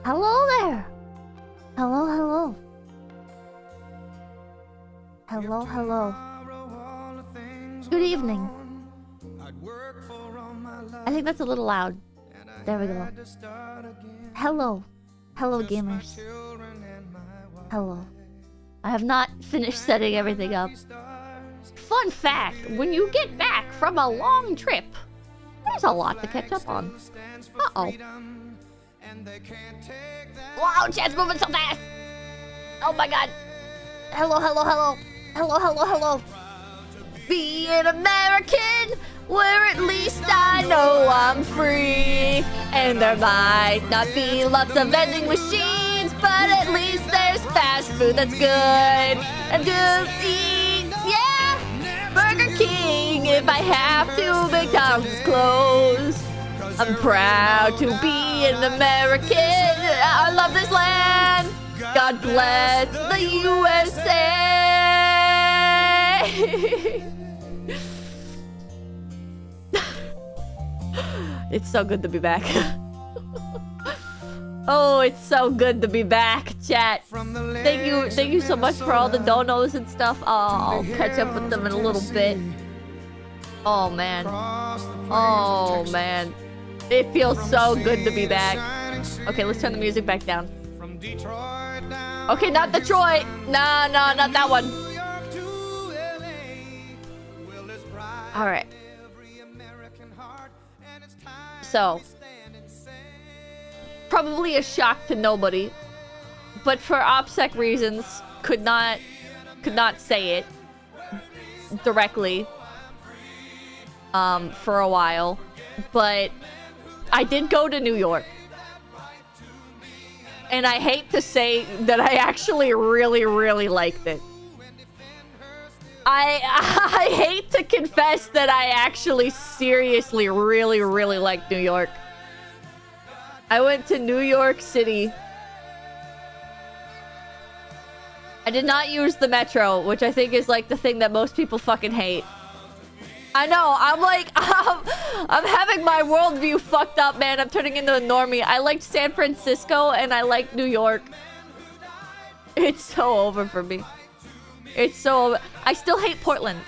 Hello there. Hello, hello. Hello, hello. Good evening. I think that's a little loud. There we go. Hello. Hello, gamers. Hello. I have not finished setting everything up. Fun fact, when you get back from a long trip, there's a lot to catch up on. Uh-oh. Wow, chat's moving so fast! Oh my god. Hello, hello, hello. Hello, hello, hello. Be an American, where at least I know I'm free. And there might not be lots of vending machines, but at least there's fast food that's good. And just eat, yeah, Burger King if I have to. McDonald's is closed. I'm proud to be an American. I love this land. God bless the USA. It's so good to be back. Oh, it's so good to be back, chat. Thank you so much for all the donos and stuff. I'll catch up with them in a little bit. Oh man. Oh man. It feels so good to be back. Okay, let's turn the music back down. Okay, not Detroit. No, not that one. Alright. So, probably a shock to nobody, but for OPSEC reasons, could not say it directly for a while, but I did go to New York. And I hate to say that I actually really liked it. I hate to confess that I actually seriously really liked New York. I went to New York City. I did not use the metro, which I think is like the thing that most people fucking hate. I know, I'm like, I'm having my worldview fucked up, man. I'm turning into a normie. I liked San Francisco and I liked New York. It's so over for me. It's so over. I still hate Portland.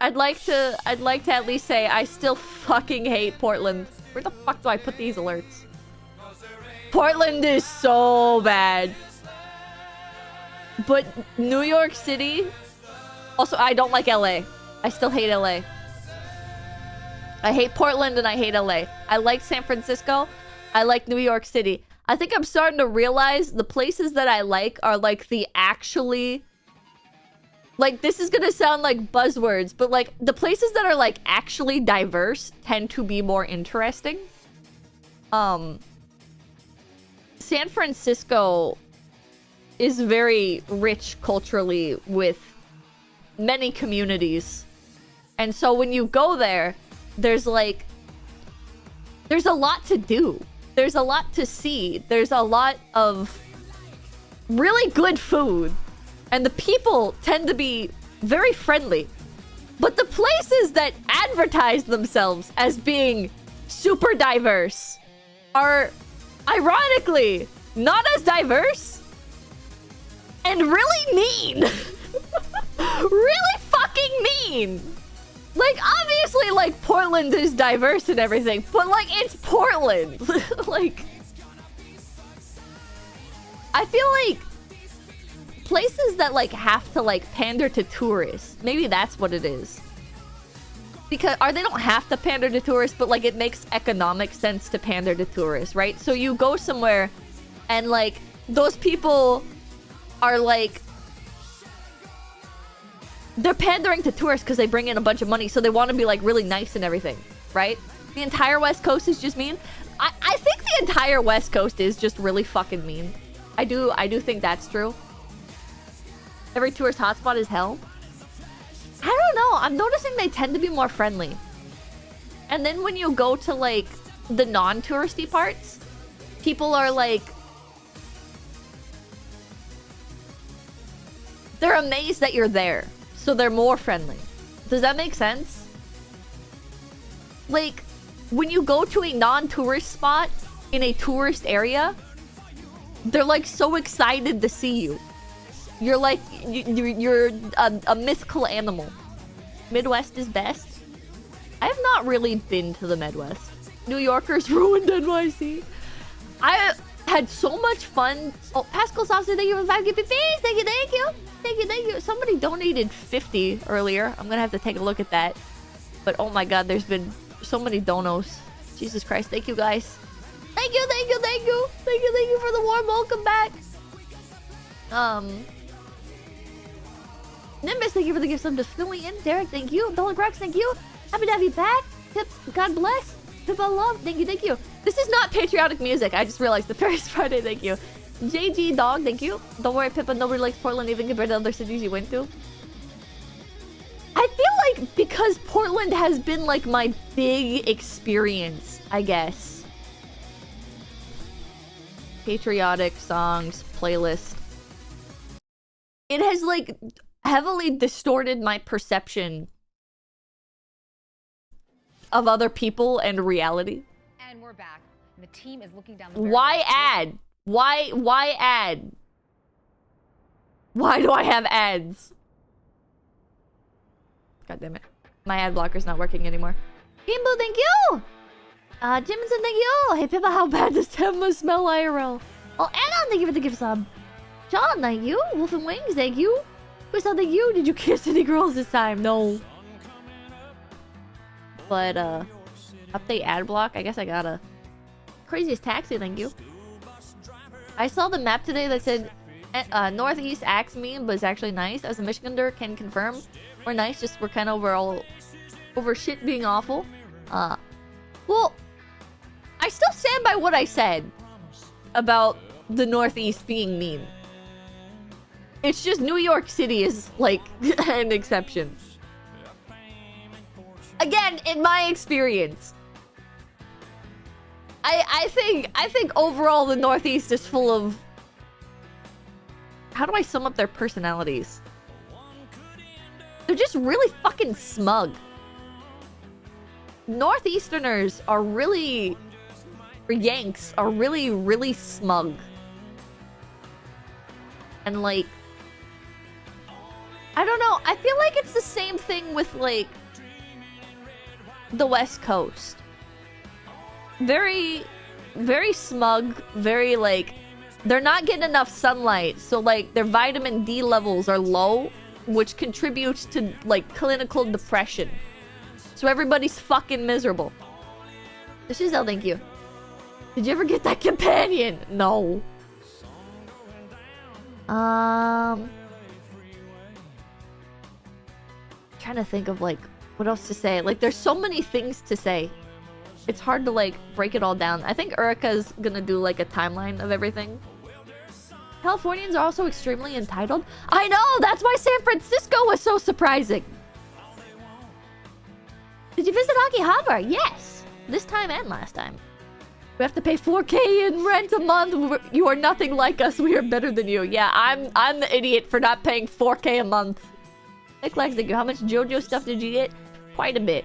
I'd like to at least say I still fucking hate Portland. Where the fuck do I put these alerts? Portland is so bad. But New York City... Also, I don't like LA. I still hate LA. I hate Portland and I hate LA. I like San Francisco. I like New York City. I think I'm starting to realize the places that I like are like the actually... Like, this is gonna sound like buzzwords, but like the places that are like actually diverse tend to be more interesting. San Francisco is very rich culturally with many communities. And so when you go there, there's a lot to do. There's a lot to see. There's a lot of really good food. And the people tend to be very friendly. But the places that advertise themselves as being super diverse are, ironically, not as diverse. And really mean. Really fucking mean. Like, obviously, like, Portland is diverse and everything, but, like, it's Portland. Like, I feel like places that, like, have to, like, pander to tourists, maybe that's what it is. Because, or they don't have to pander to tourists, but, like, it makes economic sense to pander to tourists, right? So you go somewhere and, like, those people are, like, they're pandering to tourists because they bring in a bunch of money, so they want to be, like, really nice and everything, right? The entire West Coast is just mean. I think the entire West Coast is just really fucking mean. I do think that's true. Every tourist hotspot is hell. I don't know. I'm noticing they tend to be more friendly. And then when you go to, like, the non-touristy parts, people are, like... they're amazed that you're there. So they're more friendly. Does that make sense? Like, when you go to a non-tourist spot in a tourist area, They're like so excited to see you. You're like, you're a mythical animal. Midwest is best. I have not really been to the Midwest. New Yorkers ruined NYC. I had so much fun. Oh, Pascal Saucer, thank you for 5 GPPs. Thank you, thank you. Thank you, thank you. Somebody donated 50 earlier. I'm gonna have to take a look at that. But oh my god, there's been so many donos. Jesus Christ, thank you guys. Thank you, thank you, thank you. Thank you, thank you for the warm welcome back. Nimbus, thank you for the gift sub to Philly and Derek, thank you. Dollar Rex, thank you. Happy to have you back. Tips, God bless. Pippa love, thank you, thank you. This is not patriotic music. I just realized the Paris Friday, thank you. JG Dog, thank you. Don't worry, Pippa, nobody likes Portland even compared to other cities you went to. I feel like because Portland has been like my big experience, I guess. Patriotic songs, playlist. It has like heavily distorted my perception of other people and reality. And we're back. The team is looking down the barrel. Why ad? Why ad? Why do I have ads? God damn it. My ad blocker's not working anymore. Bimbo, thank you! Jimson, thank you! Hey Pippa, how bad does Tenma smell IRL? Oh, Anna, thank you for the gift sub. John, thank you. Wolf and Wings, thank you. Crystal, thank you. Did you kiss any girls this time? No. But, update ad block? I guess I gotta. Craziest taxi, thank you. I saw the map today that said Northeast acts mean, but it's actually nice. As a Michigander, can confirm we're nice, just we're kind of overall over shit being awful. Well, I still stand by what I said about the Northeast being mean. It's just New York City is like an exception. Again, in my experience, I think overall the Northeast is full of. How do I sum up their personalities? They're just really fucking smug. Northeasterners are really, or Yanks are really, really smug. And like, I don't know, I feel like it's the same thing with like the West Coast. Very, very smug, very like, they're not getting enough sunlight, so like their vitamin D levels are low, which contributes to like clinical depression. So everybody's fucking miserable. This is thank you. Did you ever get that companion? No. Trying to think of like what else to say. Like there's so many things to say. It's hard to like break it all down. I think Uruka's gonna do like a timeline of everything. Californians are also extremely entitled. I know! That's why San Francisco was so surprising. Did you visit Akihabara? Yes. This time and last time. We have to pay 4K in rent a month. You are nothing like us. We are better than you. Yeah, I'm the idiot for not paying 4K a month. Nick Lex, thank you. How much JoJo stuff did you get? Quite a bit.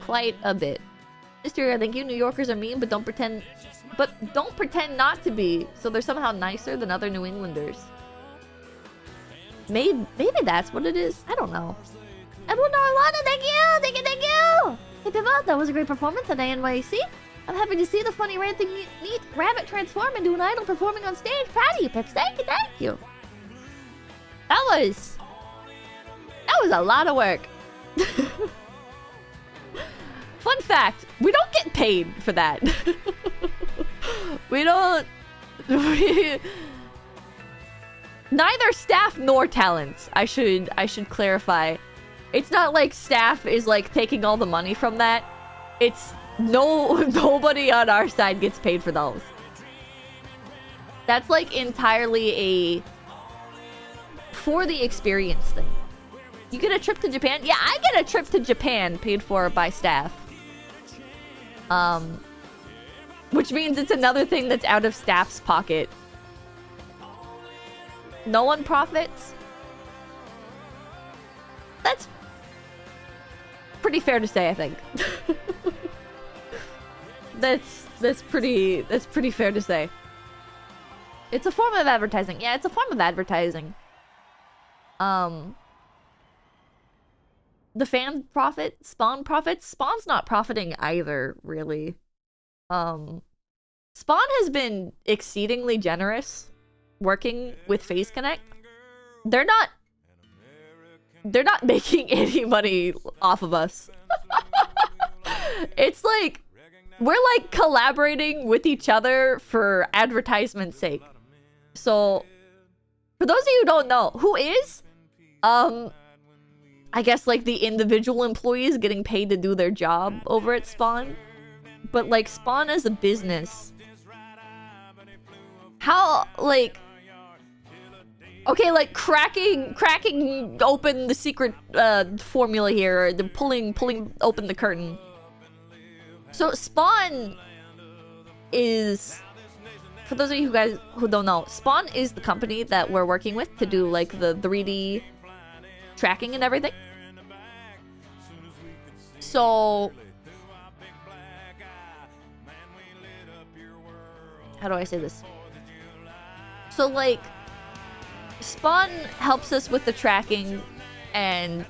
Quite a bit. Mysteria, thank you. New Yorkers are mean, but don't pretend not to be, so they're somehow nicer than other New Englanders. Maybe that's what it is. I don't know. Edwin Orlando, thank you! Thank you, thank you! Hey Pippa, that was a great performance at ANYC. I'm happy to see the funny ranting neat rabbit transform into an idol performing on stage. Proud of you, Pips. Thank you, thank you. That was a lot of work. Fun fact, we don't get paid for that. We don't... Neither staff nor talents, I should clarify. It's not like staff is like taking all the money from that. It's nobody on our side gets paid for those. That's like entirely a for the experience thing. You get a trip to Japan? Yeah, I get a trip to Japan paid for by staff. Which means it's another thing that's out of staff's pocket. No one profits? That's pretty fair to say, I think. That's pretty fair to say. It's a form of advertising. Yeah, it's a form of advertising. The fan profit, Spawn profits. Spawn's not profiting either, really. Spawn has been exceedingly generous working with FaZe Connect. They're not making any money off of us. It's like we're like collaborating with each other for advertisement's sake. So for those of you who don't know, who is I guess like the individual employees getting paid to do their job over at Spawn. But like Spawn as a business, how like, okay, like cracking open the secret formula here, or the pulling open the curtain. So Spawn is, for those of you guys who don't know, Spawn is the company that we're working with to do like the 3D tracking and everything. So how do I say this? So like Spawn helps us with the tracking, and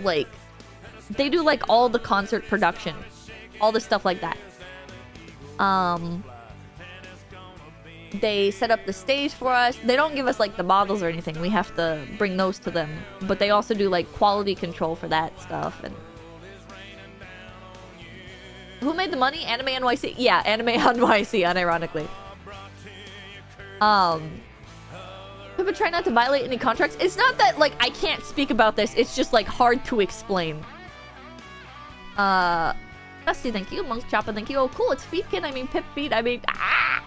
like they do like all the concert production, all the stuff like that. They set up the stage for us. They don't give us like the models or anything. We have to bring those to them. But they also do like quality control for that stuff. And who made the money? Anime NYC? Yeah, Anime NYC, unironically. But try not to violate any contracts. It's not that like I can't speak about this. It's just like hard to explain. Dusty, thank you. Monk Choppa, thank you. Oh, cool. It's Feetkin. I mean, Pip Feet. I mean, ah!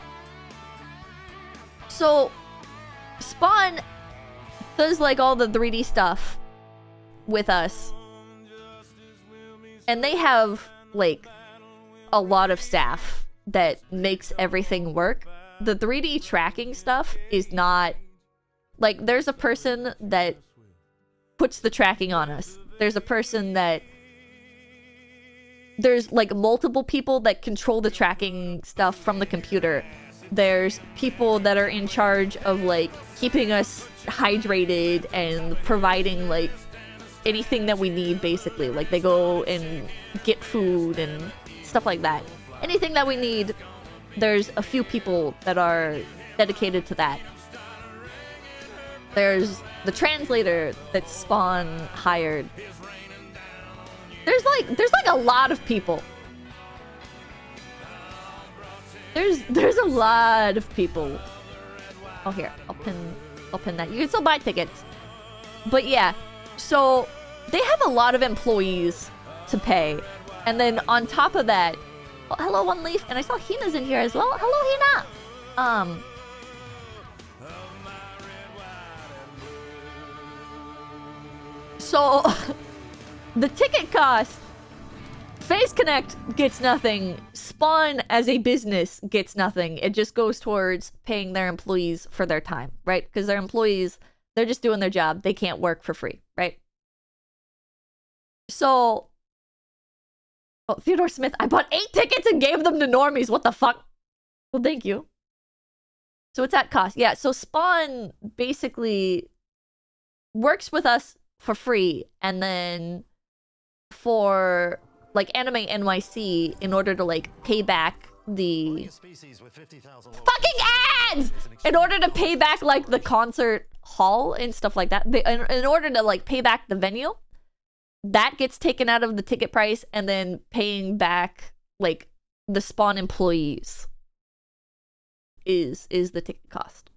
So, Spawn does like all the 3D stuff with us. And they have like a lot of staff that makes everything work. The 3D tracking stuff is not like, there's a person that puts the tracking on us. There's a person that, there's like multiple people that control the tracking stuff from the computer. There's people that are in charge of like keeping us hydrated and providing like anything that we need, basically. Like they go and get food and stuff like that. Anything that we need, there's a few people that are dedicated to that. There's the translator that Spawn hired. There's like a lot of people. There's a lot of people. Oh, here, I'll pin that. You can still buy tickets. But yeah, so they have a lot of employees to pay. And then on top of that, oh, hello, One Leaf. And I saw Hina's in here as well. Hello, Hina. So the ticket cost, FaZe Connect gets nothing. Spawn as a business gets nothing. It just goes towards paying their employees for their time, right? Because their employees, they're just doing their job. They can't work for free, right? So, oh, Theodore Smith, I bought 8 tickets and gave them to normies. What the fuck? Well, thank you. So it's at cost. Yeah, so Spawn basically works with us for free, and then for like Anime NYC, in order to like pay back the fucking ads, in order to pay back like the concert hall and stuff like that, in order to like pay back the venue, that gets taken out of the ticket price, and then paying back like the Spawn employees is the ticket cost.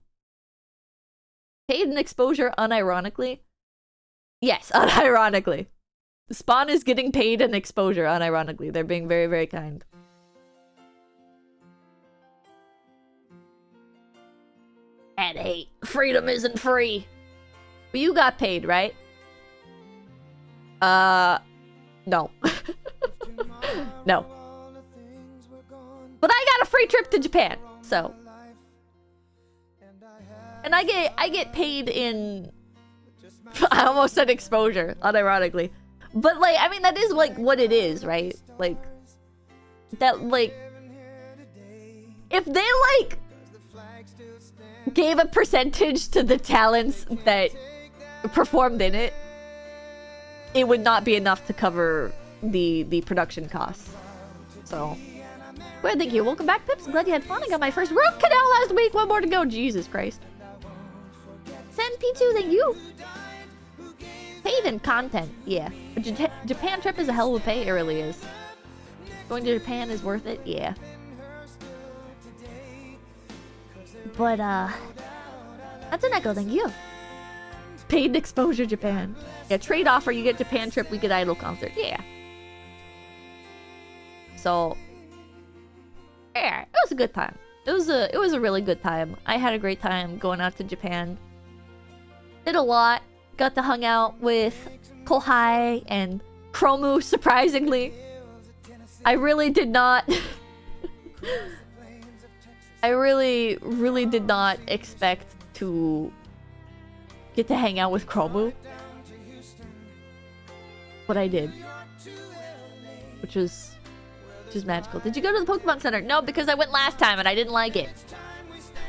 Paid in exposure unironically. Yes, unironically. Spawn is getting paid in exposure, unironically. They're being very, very kind. And hate. Freedom isn't free. But you got paid, right? No. No. But I got a free trip to Japan, so. And I get paid in... I almost said exposure, unironically. But, like, I mean, that is, like, what it is, right? Like, that, like... If they, like... gave a percentage to the talents that performed in it, it would not be enough to cover the production costs. So, well, thank you. Welcome back, Pips. I'm glad you had fun. I got my first root canal last week. One more to go. Jesus Christ. Send P2, thank you. Paid in content, yeah. But Japan trip is a hell of a pay. It really is. Going to Japan is worth it, yeah. But that's an echo, thank you. Paid exposure Japan. Yeah, trade offer, you get Japan trip, we get idol concert, yeah. So yeah, it was a good time. It was a really good time. I had a great time going out to Japan. Did a lot. Got to hang out with 𝐒𝐲𝐢 and Chromu, surprisingly. I really did not... I really did not expect to get to hang out with Chromu. But I did. Which was magical. Did you go to the Pokemon Center? No, because I went last time and I didn't like it.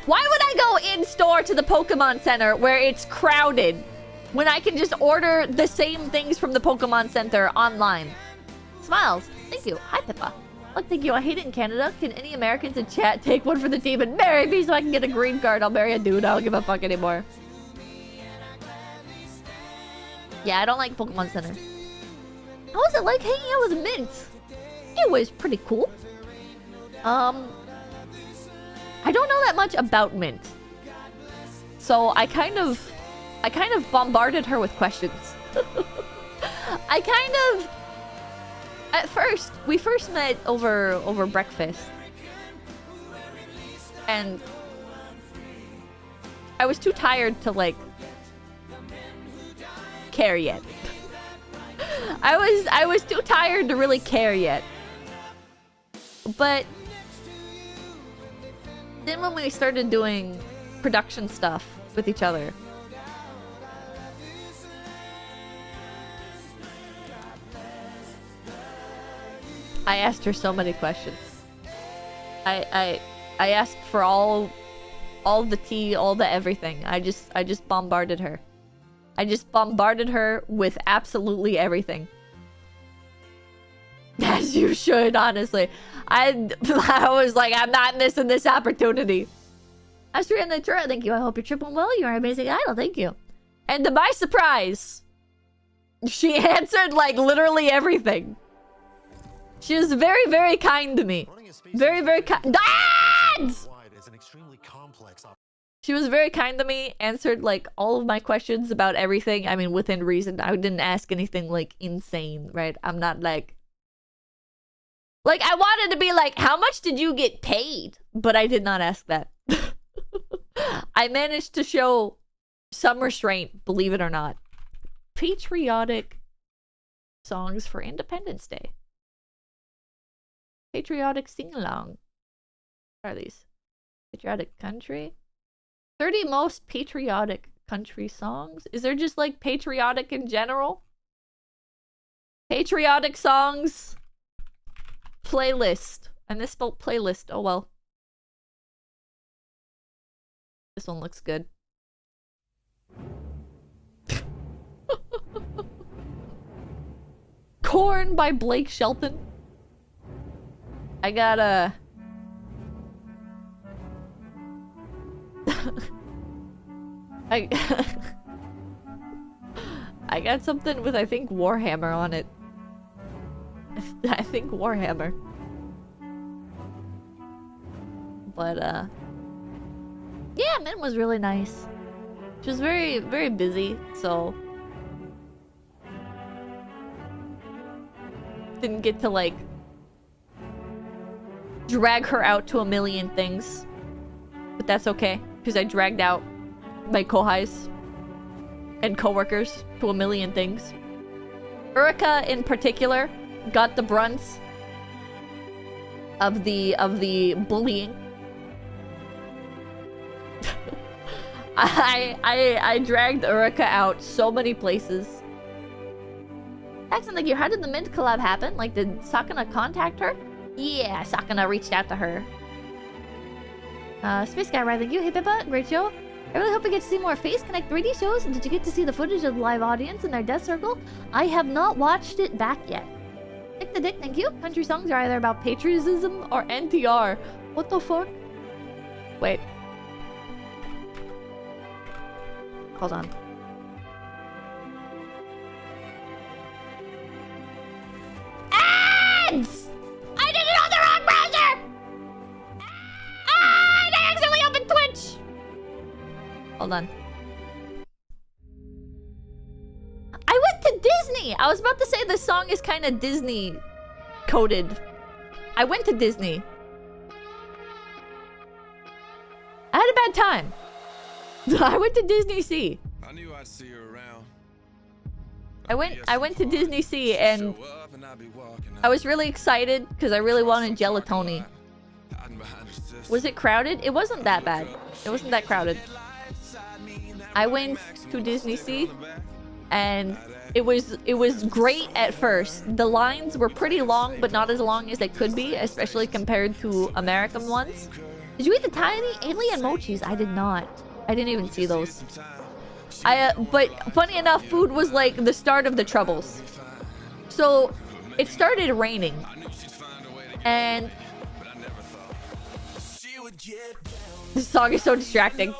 Why would I go in-store to the Pokemon Center where it's crowded when I can just order the same things from the Pokemon Center online? Smiles. Thank you. Hi, Pippa. Look, thank you. I hate it in Canada. Can any Americans in chat take one for the team and marry me so I can get a green card? I'll marry a dude. I don't give a fuck anymore. Yeah, I don't like Pokemon Center. How was it like hanging out with Mint? It was pretty cool. I don't know that much about Mint. So I kind of bombarded her with questions. At first, we first met over breakfast. And I was too tired to like care yet. I was too tired to really care yet. But then when we started doing production stuff with each other, I asked her so many questions. I asked for all the tea, all the everything. I just bombarded her. I just bombarded her with absolutely everything. As you should, honestly. I was like, I'm not missing this opportunity. Astria and Natura, thank you. I hope your trip went well. You're an amazing idol. Thank you. And to my surprise, she answered like literally everything. She was very, very kind to me. Very, very kind. She was very kind to me, answered like all of my questions about everything. I mean, within reason. I didn't ask anything like insane, right? I'm not like I wanted to be like, how much did you get paid? But I did not ask that. I managed to show some restraint, believe it or not. Patriotic songs for Independence Day. Patriotic sing-along. What are these? Patriotic country? 30 most patriotic country songs? Is there just like patriotic in general? Patriotic songs. Playlist. I misspelled playlist. Oh well. This one looks good. Corn by Blake Shelton. I got a... I got something with, I think, Warhammer on it. I think Warhammer. But, yeah, Mint was really nice. She was very, very busy, so... didn't get to, like... drag her out to a million things. But that's okay, because I dragged out my 𝐒𝐲𝐢s and coworkers to a million things. Uruka, in particular, got the brunt of the bullying. I dragged Uruka out so many places. Excellent, thank you. How did the Mint collab happen? Like, did Sakana contact her? Yeah, Sakana reached out to her. Space Guy Ride, thank you. Hey Pippa, great show. I really hope I get to see more Face Connect 3D shows. Did you get to see the footage of the live audience in their death circle? I have not watched it back yet. Nick the Dick, thank you. Country songs are either about patriotism or NTR. What the fuck? Wait. Hold on. Ads! I did it on the wrong browser! I accidentally opened Twitch! Hold on. I went to Disney! I was about to say the song is kind of Disney coded. I went to Disney. I had a bad time. I went to Disney Sea. I knew I'd see her around. I went to Disney Sea and I was really excited because I really wanted gelatoni. Was it crowded? It wasn't that bad. It wasn't that crowded. I went to Disney Sea and it was great at first. The lines were pretty long, but not as long as they could be, especially compared to American ones. Did you eat the tiny alien mochis? I did not. I didn't even see those. But funny enough, food was like the start of the troubles. So it started raining, and this song is so distracting.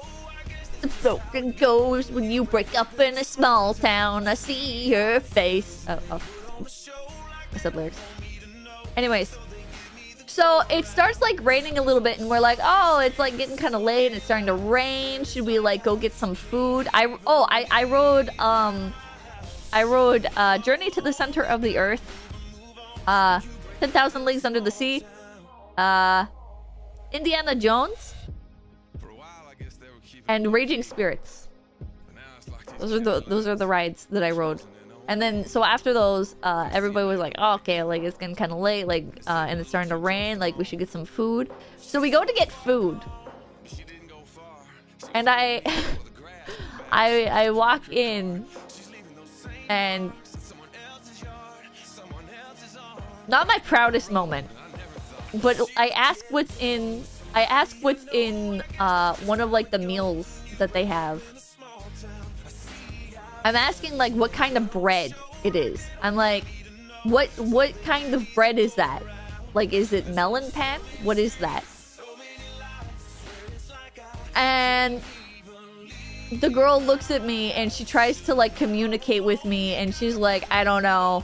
So it goes when you break up in a small town. I see your face. Oh. I said lyrics. Anyways. So it starts like raining a little bit and we're like, oh, it's like getting kind of late and it's starting to rain. Should we like go get some food? I rode Journey to the Center of the Earth, 10,000 Leagues Under the Sea, Indiana Jones, and Raging Spirits. Those are the rides that I rode. And then, so after those, everybody was like, oh, okay, like, it's getting kind of late, like, and it's starting to rain, like, we should get some food. So we go to get food. And I walk in, and not my proudest moment, but I ask what's in one of, like, the meals that they have. I'm asking like what kind of bread it is. I'm like, what kind of bread is that? Like, is it melon pan? What is that? And the girl looks at me and she tries to like communicate with me and she's like, I don't know.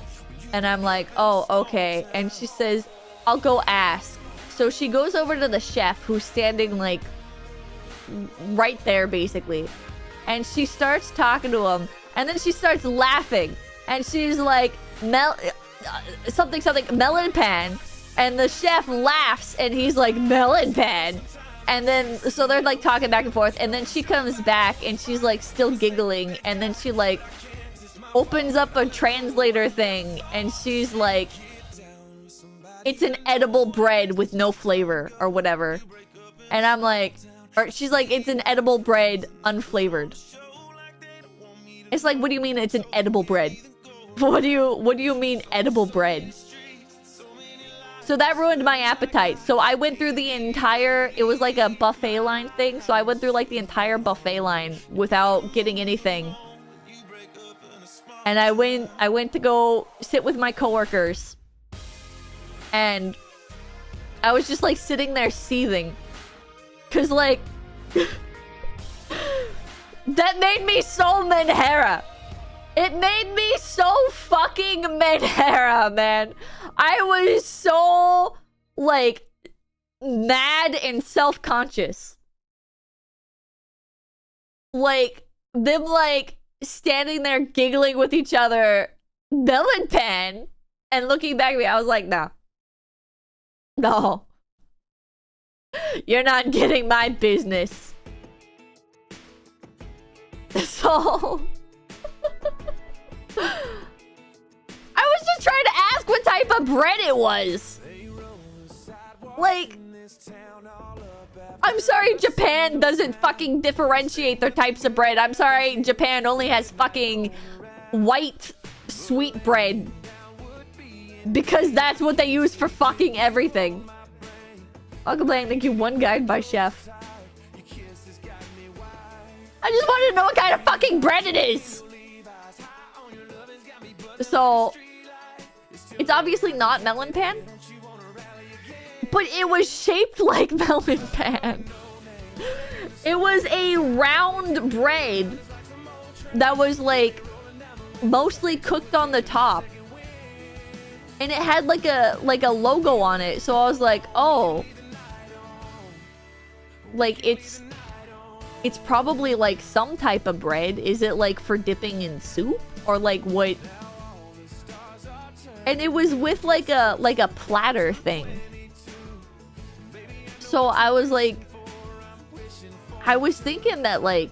And I'm like, oh, okay. And she says, I'll go ask. So she goes over to the chef who's standing like right there basically. And she starts talking to him. And then she starts laughing. And she's like, something, melon pan. And the chef laughs and he's like, melon pan. And then, so they're like talking back and forth. And then she comes back and she's like still giggling. And then she like opens up a translator thing. And she's like, it's an edible bread with no flavor or whatever. And I'm like, or she's like, it's an edible bread unflavored. It's like, what do you mean it's an edible bread? What do you mean edible bread? So that ruined my appetite. So I went through the entire, it was like a buffet line thing. So I went through like the entire buffet line without getting anything. And I went to go sit with my coworkers. And I was just like sitting there seething. Cause like that made me so Menhera. It made me so fucking Menhera, man. I was so, like, mad and self-conscious. Like, them, like, standing there giggling with each other, melon pan, and looking back at me, I was like, no. No. You're not getting my business. So I was just trying to ask what type of bread it was. Like, I'm sorry Japan doesn't fucking differentiate their types of bread. I'm sorry Japan only has fucking white sweet bread. Because that's what they use for fucking everything. I'll complain, thank you. One guide by chef. I just wanted to know what kind of fucking bread it is. So, it's obviously not melon pan. But it was shaped like melon pan. It was a round bread that was like mostly cooked on the top. And it had like a logo on it. So I was like, oh. Like it's probably like some type of bread. Is it like for dipping in soup? Or like what? And it was with like a platter thing. So I was like, I was thinking that like,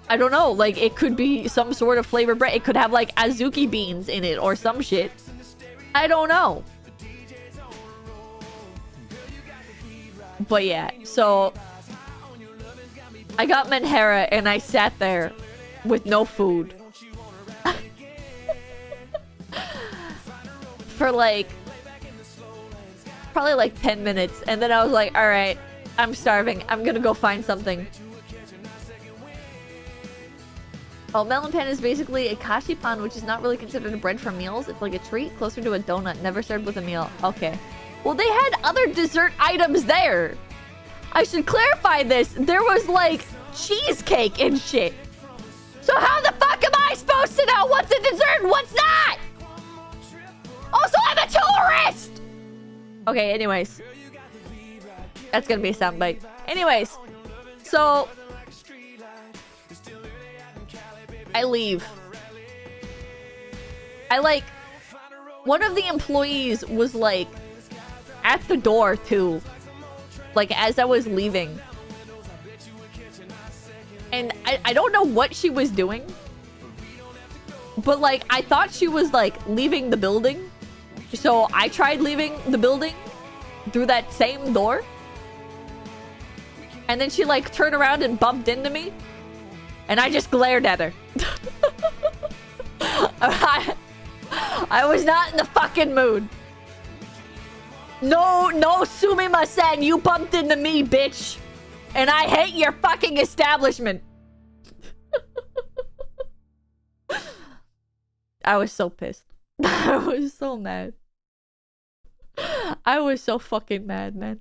I don't know, like it could be some sort of flavored bread. It could have like azuki beans in it or some shit. I don't know. But yeah, so I got menhera and I sat there with no food. For like probably like 10 minutes, and then I was like, all right, I'm starving, I'm gonna go find something. Oh, melon pan is basically a kashipan, which is not really considered a bread for meals. It's like a treat closer to a donut, never served with a meal. Okay, well they had other dessert items there. I should clarify this. There was like cheesecake and shit. So how the fuck am I supposed to know what's a dessert and what's not? Also, I'm a tourist! Okay, anyways. That's gonna be a soundbite. Anyways. So... I leave. I like... One of the employees was like... At the door, too. Like, as I was leaving. And I don't know what she was doing. But, like, I thought she was, like, leaving the building. So I tried leaving the building through that same door. And then she like turned around and bumped into me. And I just glared at her. I was not in the fucking mood. No, sumimasen, you bumped into me, bitch. And I hate your fucking establishment. I was so pissed. I was so mad. I was so fucking mad, man.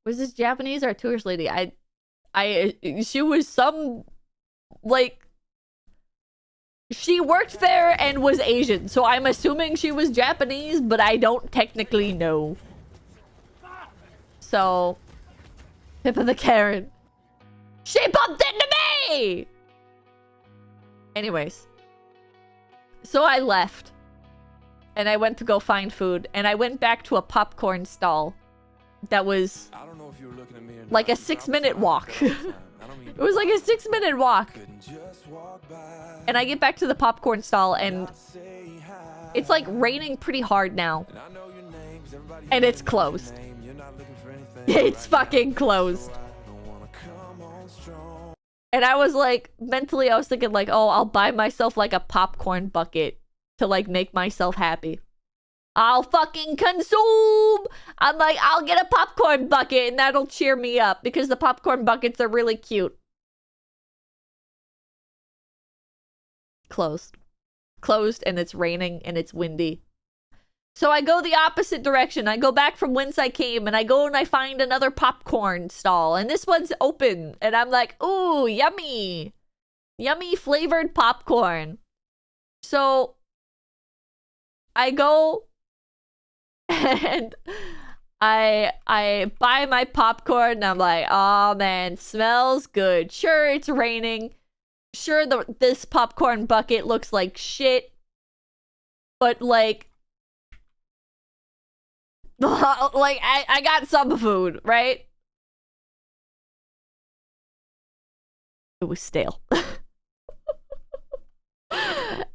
Was this Japanese or a tourist lady? She was some, like, she worked there and was Asian, so I'm assuming she was Japanese, but I don't technically know. So, tip of the Karen. She bumped into me! Anyways. So I left. And I went to go find food. And I went back to a popcorn stall. That was... like a 6-minute walk. It was like a 6-minute walk. And I get back to the popcorn stall and... it's like raining pretty hard now. And it's closed. It's fucking closed. And I was like, mentally I was thinking like, oh, I'll buy myself like a popcorn bucket. To like make myself happy. I'll fucking consume! I'm like, I'll get a popcorn bucket and that'll cheer me up. Because the popcorn buckets are really cute. Closed. Closed and it's raining and it's windy. So I go the opposite direction. I go back from whence I came and I go and I find another popcorn stall. And this one's open. And I'm like, ooh, yummy. Yummy flavored popcorn. So... I go and I buy my popcorn and I'm like, oh man, smells good. Sure, it's raining. Sure, this popcorn bucket looks like shit. But like I got some food, right? It was stale.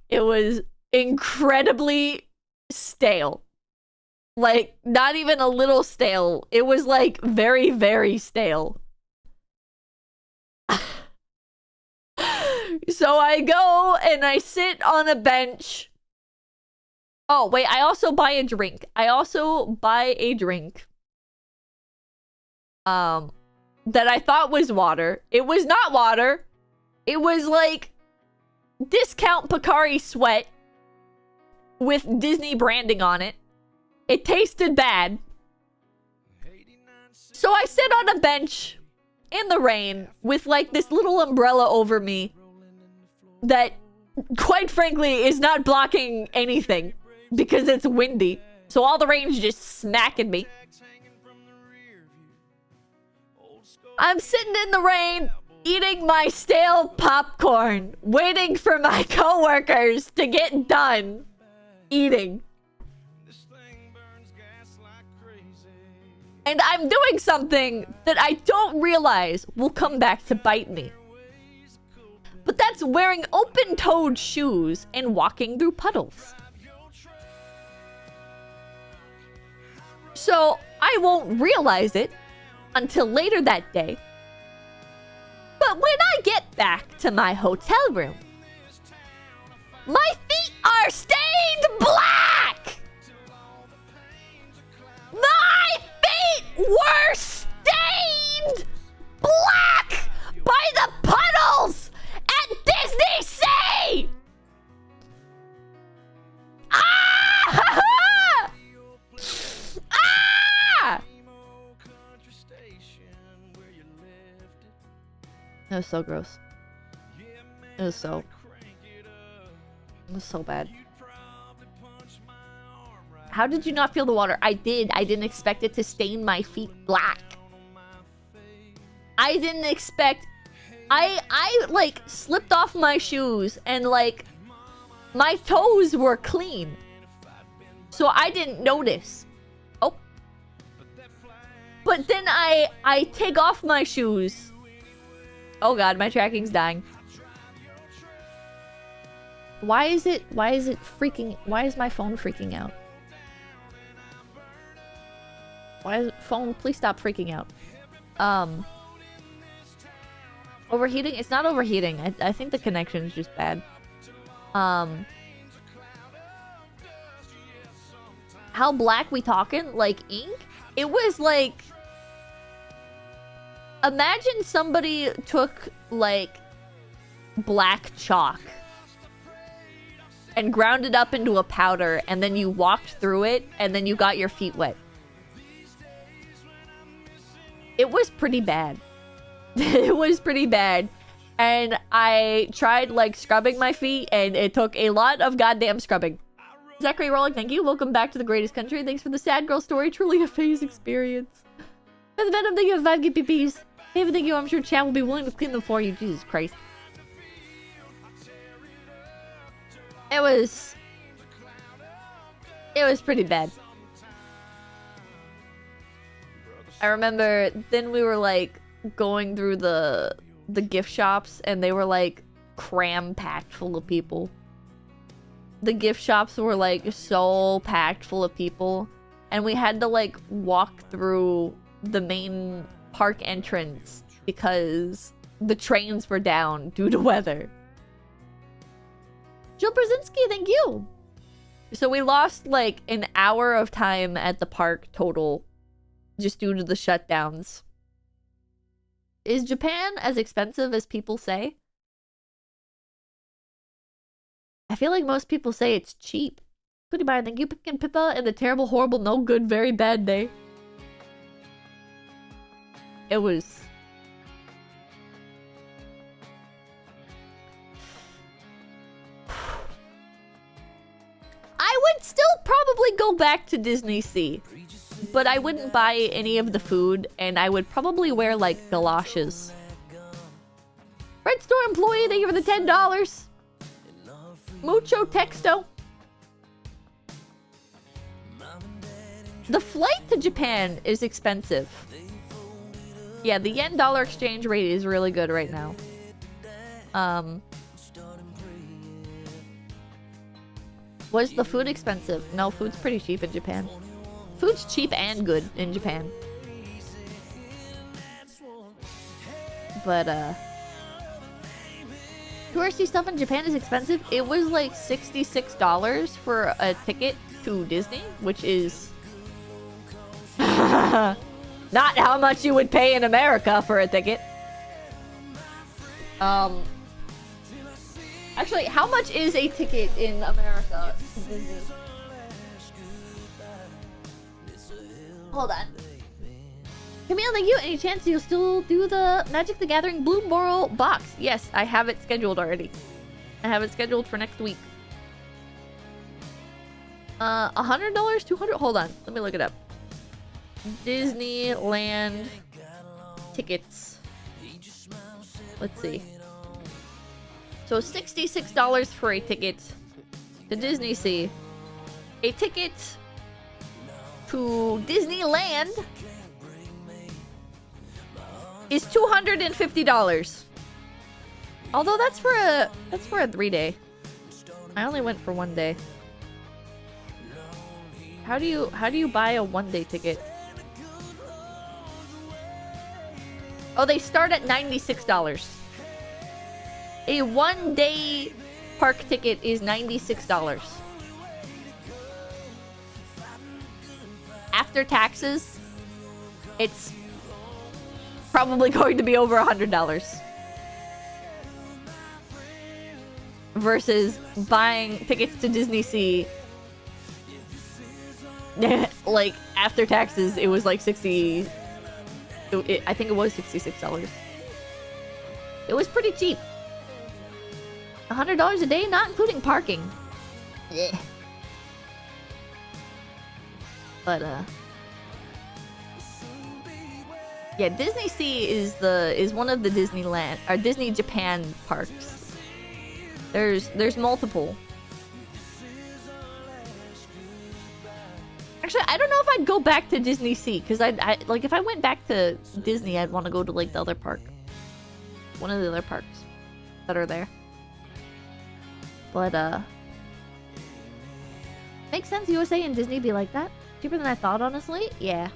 It was incredibly stale. Like, not even a little stale. It was like very, very stale. So I go and I sit on a bench. Oh, wait, I also buy a drink. that I thought was water. It was not water. It was like discount Pocari Sweat with Disney branding on it. It tasted bad. So I sit on a bench in the rain with like this little umbrella over me that, quite frankly, is not blocking anything because it's windy. So all the rain's just smacking me. I'm sitting in the rain, eating my stale popcorn, waiting for my coworkers to get done eating. And I'm doing something that I don't realize will come back to bite me. But that's wearing open-toed shoes and walking through puddles. So I won't realize it until later that day. But when I get back to my hotel room, my feet are stained black! My feet were stained black by the puddles at Disney Sea! Ah! Ah! It was so gross. It was so bad. How did you not feel the water? I did. I didn't expect it to stain my feet black. I didn't expect... I like, slipped off my shoes and, like, my toes were clean. So I didn't notice. Oh. But then I take off my shoes. Oh god, my tracking's dying. Why is it freaking... Why is my phone freaking out? Why is phone? Please stop freaking out. Overheating? It's not overheating. I think the connection is just bad. How black we talking? Like ink? It was like... Imagine somebody took, like, black chalk and ground it up into a powder, and then you walked through it, and then you got your feet wet. It was pretty bad. It was pretty bad. And I tried, like, scrubbing my feet, and it took a lot of goddamn scrubbing. Zachary Rollick, thank you. Welcome back to the greatest country. Thanks for the sad girl story. Truly a phase experience. For the Venom, thank you for 5 GPPs. David, thank you. I'm sure chat will be willing to clean them for you. Jesus Christ. It was pretty bad. I remember then we were like going through the gift shops and they were like cram-packed full of people. The gift shops were like so packed full of people and we had to like walk through the main park entrance because the trains were down due to weather. Jill Brzezinski, thank you. So we lost like an hour of time at the park total just due to the shutdowns. Is Japan as expensive as people say? I feel like most people say it's cheap. Goodbye, thank you, Pipkin Pippa, and the terrible, horrible, no good, very bad day. It was... I would still probably go back to Disney Sea. But I wouldn't buy any of the food, and I would probably wear, like, galoshes. Red Store employee, thank you for the $10. Mucho texto. The flight to Japan is expensive. Yeah, the yen-dollar exchange rate is really good right now. Was the food expensive? No, food's pretty cheap in Japan. Food's cheap and good in Japan. But, touristy stuff in Japan is expensive. It was like $66 for a ticket to Disney, which is... Not how much you would pay in America for a ticket. Actually, how much is a ticket in America to Disney? Hold on. Camille, thank you. Any chance you'll still do the Magic the Gathering Blue Moral box? Yes, I have it scheduled already. I have it scheduled for next week. $100? $200? Hold on. Let me look it up. Disneyland tickets. Let's see. So $66 for a ticket to Disney Sea. A ticket to Disneyland is $250. Although that's for a 3-day. I only went for 1 day. How do you buy a 1-day ticket? Oh, they start at $96. A 1-day park ticket is $96. After taxes, it's probably going to be over $100. Versus buying tickets to Disney Sea. Like, after taxes, it was like 60... I think it was $66. It was pretty cheap. $100 a day, not including parking. Yeah. But yeah, Disney Sea is one of the Disneyland or Disney Japan parks. There's multiple. Actually, I don't know if I'd go back to Disney Sea because I like if I went back to Disney, I'd want to go to like the other park, one of the other parks that are there. But makes sense. USA and Disney be like that. Cheaper than I thought, honestly. Yeah.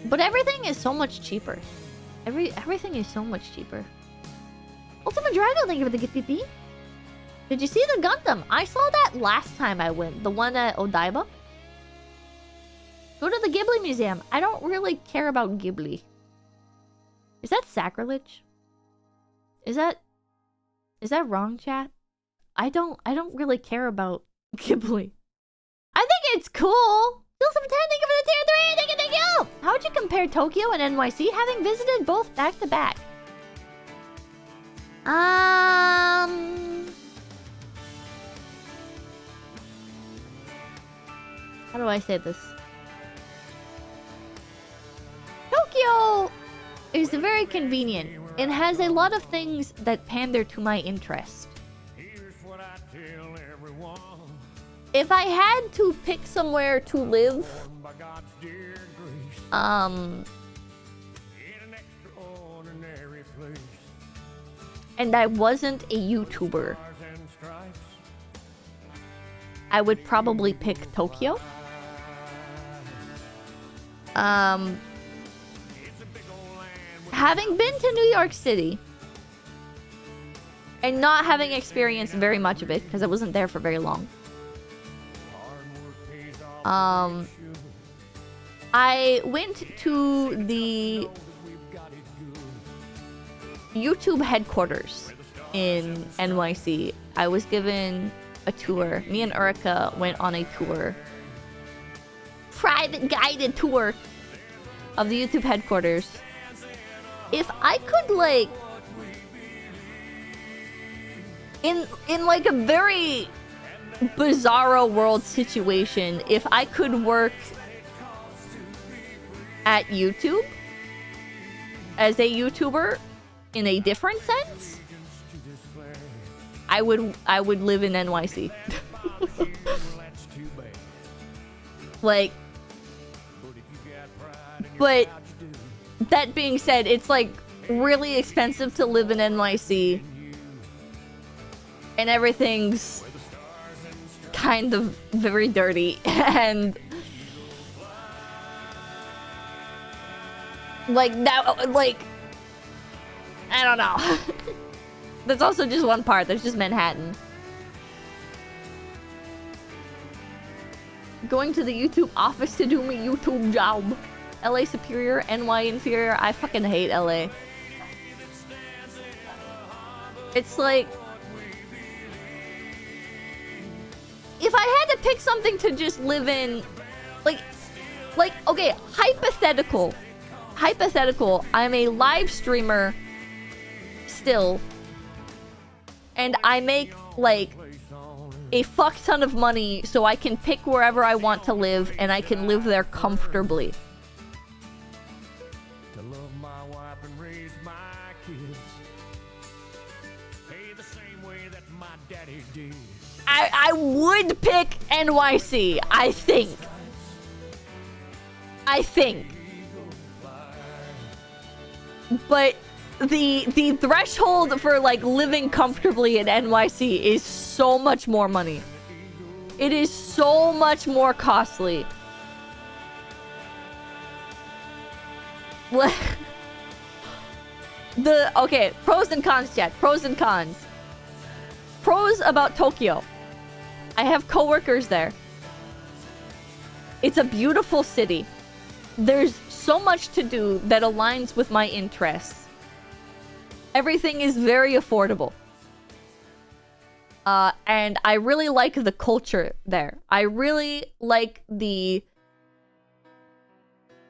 But everything is so much cheaper. Everything is so much cheaper. Ultimate Drago, thank you for the gift, PP. Did you see the Gundam? I saw that last time I went. The one at Odaiba. Go to the Ghibli Museum. I don't really care about Ghibli. Is that sacrilege? Is that wrong, chat? I don't really care about Ghibli. I think it's cool. Still 710, thank you for the tier 3. Thank you, thank you. How would you compare Tokyo and NYC, having visited both back to back? How do I say this? Tokyo is very convenient. It has a lot of things that pander to my interest. If I had to pick somewhere to live, and I wasn't a YouTuber, I would probably pick Tokyo. Having been to New York City and not having experienced very much of it because I wasn't there for very long, I went to the YouTube headquarters in NYC. I was given a tour. Me and Uruka went on a tour. Private guided tour of the YouTube headquarters. If I could, like, in like a very bizarro world situation, if I could work at YouTube as a YouTuber in a different sense, I would live in NYC. Like, but that being said, it's like really expensive to live in NYC, and everything's kind of very dirty, and like that, like, I don't know. That's also just one part. There's just Manhattan. Going to the YouTube office to do my YouTube job. LA superior, NY inferior. I fucking hate LA. It's like, if I had to pick something to just live in, like, okay, hypothetical, I'm a live streamer still, and I make, like, a fuck ton of money so I can pick wherever I want to live, and I can live there comfortably. To love my wife and raise my kids. Hey, the same way that my daddy did. I would pick NYC, I think. But the threshold for like living comfortably in NYC is so much more money. It is so much more costly. Okay, pros and cons, chat. Pros and cons. Pros about Tokyo. I have coworkers there. It's a beautiful city. There's so much to do that aligns with my interests. Everything is very affordable. And I really like the culture there. I really like the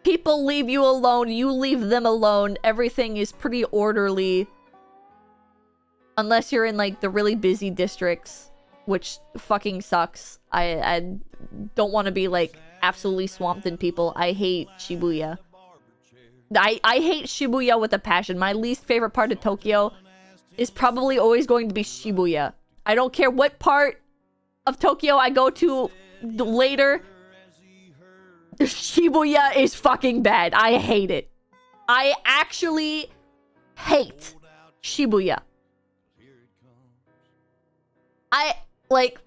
people leave you alone, you leave them alone. Everything is pretty orderly. Unless you're in like the really busy districts, which fucking sucks. I don't want to be like absolutely swamped in people. I hate Shibuya. I hate Shibuya with a passion. My least favorite part of Tokyo is probably always going to be Shibuya. I don't care what part of Tokyo I go to later. Shibuya is fucking bad. I hate it. I actually hate Shibuya. Like,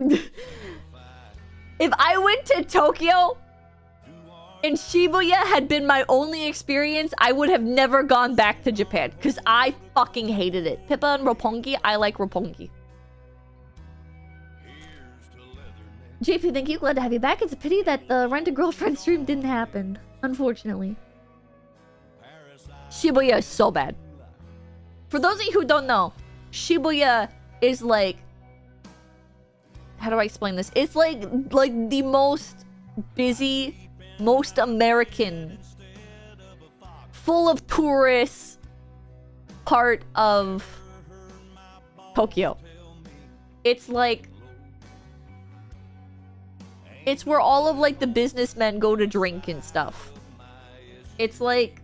if I went to Tokyo and Shibuya had been my only experience, I would have never gone back to Japan. Because I fucking hated it. Pippa and Roppongi, I like Roppongi. JP, thank you. Glad to have you back. It's a pity that the Rent-A-Girlfriend stream didn't happen. Unfortunately. Shibuya is so bad. For those of you who don't know, Shibuya is like... How do I explain this? It's like the most busy, most American, full of tourists part of Tokyo. It's like... It's where all of like the businessmen go to drink and stuff. It's like...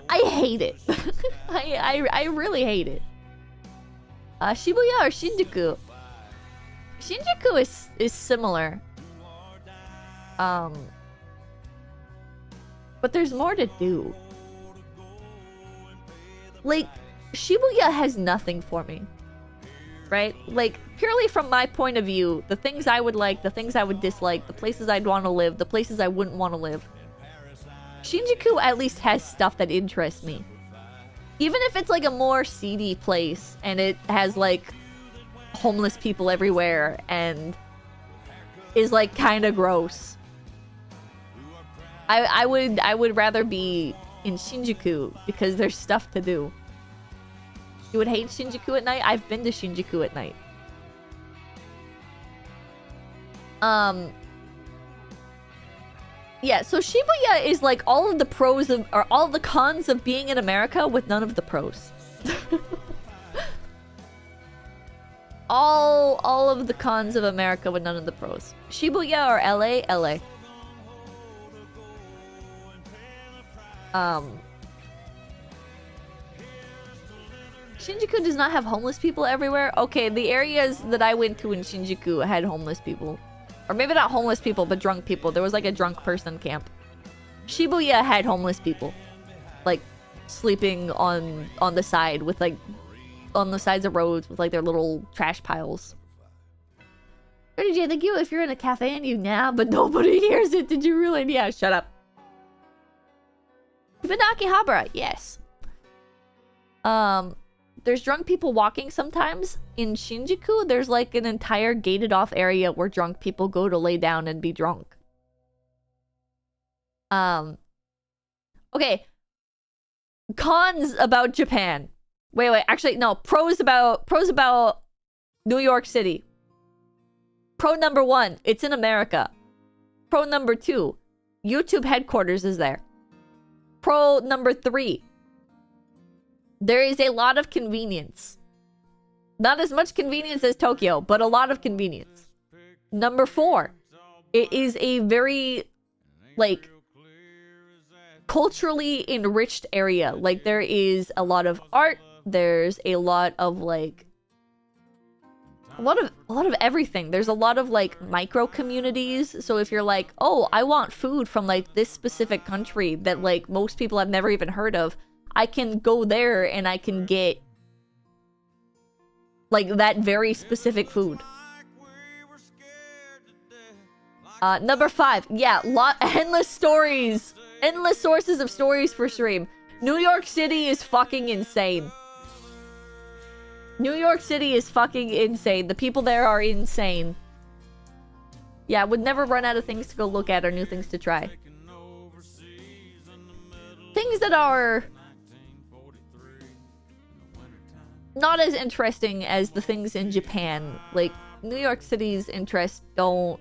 I hate it. I really hate it. Shibuya or Shinjuku? Shinjuku is similar. But there's more to do. Like, Shibuya has nothing for me. Right? Like, purely from my point of view, the things I would like, the things I would dislike, the places I'd want to live, the places I wouldn't want to live. Shinjuku at least has stuff that interests me. Even if it's like a more seedy place and it has like homeless people everywhere and is like kind of gross. I would rather be in Shinjuku because there's stuff to do. You would hate Shinjuku at night? I've been to Shinjuku at night. Yeah, so Shibuya is like all of the pros of, or all of the cons of being in America with none of the pros. all of the cons of America with none of the pros. Shibuya or LA? LA. Shinjuku does not have homeless people everywhere. Okay, the areas that I went to in Shinjuku had homeless people. Or maybe not homeless people, but drunk people. There was like a drunk person camp. Shibuya had homeless people. Like, sleeping on the side with like... On the sides of roads with like their little trash piles. DJ, thank you. If you're in a cafe and you nab, but nobody hears it, did you really? Yeah, shut up. You've been to Akihabara? Yes. There's drunk people walking sometimes. In Shinjuku, there's like an entire gated off area where drunk people go to lay down and be drunk. Okay. Cons about Japan. Wait, actually, no. Pros about New York City. Pro number 1, it's in America. Pro number 2, YouTube headquarters is there. Pro number 3, there is a lot of convenience. Not as much convenience as Tokyo, but a lot of convenience. Number 4, it is a very, like, culturally enriched area. Like, there is a lot of art. There's a lot of, like, a lot of everything. There's a lot of, like, micro communities. So if you're like, oh, I want food from, like, this specific country that, like, most people have never even heard of, I can go there and I can get, like, that very specific food. Number 5, yeah, endless stories. Endless sources of stories for stream. New York City is fucking insane. New York City is fucking insane. The people there are insane. Yeah, would never run out of things to go look at or new things to try. Things that are not as interesting as the things in Japan. Like, New York City's interests don't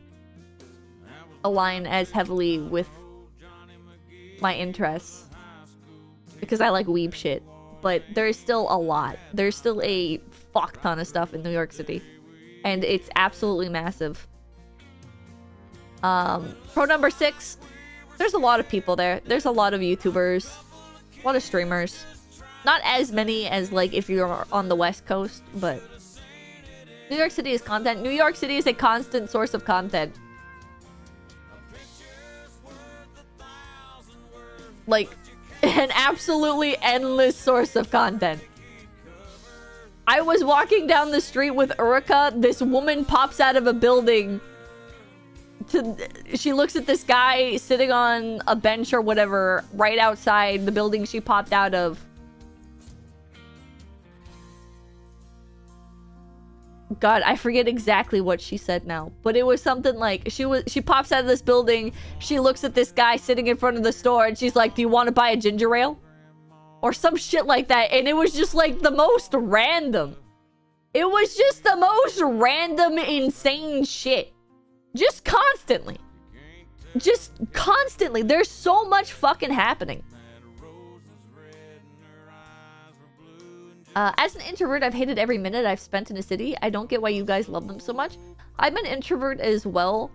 align as heavily with my interests. Because I like weeb shit. But there's still a lot. There's still a fuck ton of stuff in New York City. And it's absolutely massive. Pro number 6. There's a lot of people there. There's a lot of YouTubers. A lot of streamers. Not as many as, like, if you're on the West Coast, but New York City is content. New York City is a constant source of content. Like, an absolutely endless source of content. I was walking down the street with Uruka. This woman pops out of a building. She looks at this guy sitting on a bench or whatever right outside the building she popped out of. God, I forget exactly what she said now, but it was something like she pops out of this building, she looks at this guy sitting in front of the store, and she's like, "Do you want to buy a ginger ale?" Or some shit like that, and it was just like the most random. It was just the most random, insane shit. Just constantly. Just constantly. There's so much fucking happening. As an introvert, I've hated every minute I've spent in a city. I don't get why you guys love them so much. I'm an introvert as well.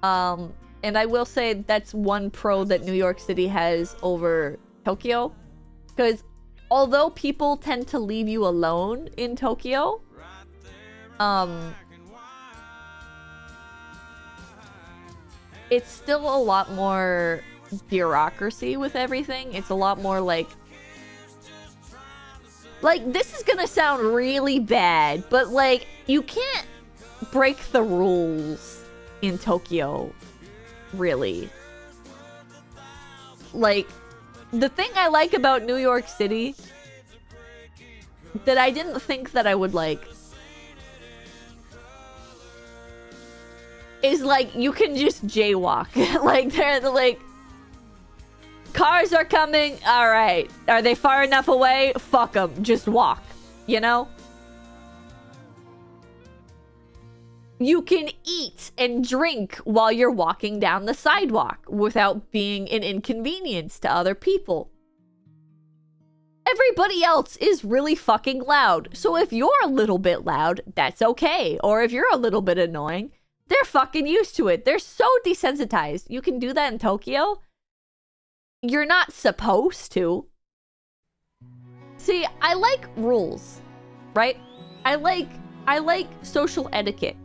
And I will say that's one pro that New York City has over Tokyo. Because although people tend to leave you alone in Tokyo, it's still a lot more bureaucracy with everything. It's a lot more like, this is gonna sound really bad, but, like, you can't break the rules in Tokyo, really. Like, the thing I like about New York City that I didn't think that I would like is, like, you can just jaywalk. Like, they're like, cars are coming. All right. Are they far enough away? Fuck them. Just walk. You know? You can eat and drink while you're walking down the sidewalk without being an inconvenience to other people. Everybody else is really fucking loud. So if you're a little bit loud, that's okay. Or if you're a little bit annoying, they're fucking used to it. They're so desensitized. You can do that in Tokyo. You're not supposed to. See, I like rules, right? I like social etiquette.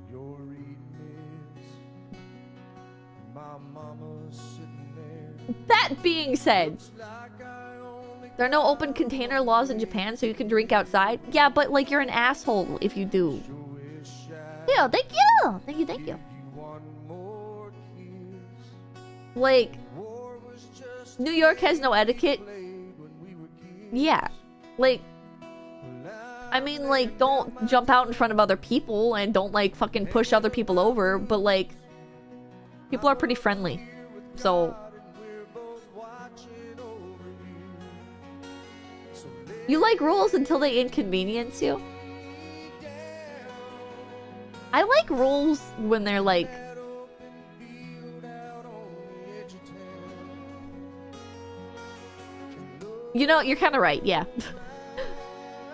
That being said, there are no open container laws in Japan, so you can drink outside. Yeah, but, like, you're an asshole if you do. Yeah, thank you! Thank you, thank you. Like, New York has no etiquette. Yeah. Like, I mean, like, don't jump out in front of other people and don't, like, fucking push other people over, but, like, people are pretty friendly. So, You like rules until they inconvenience you? I like rules when they're like... You know, you're kind of right, yeah.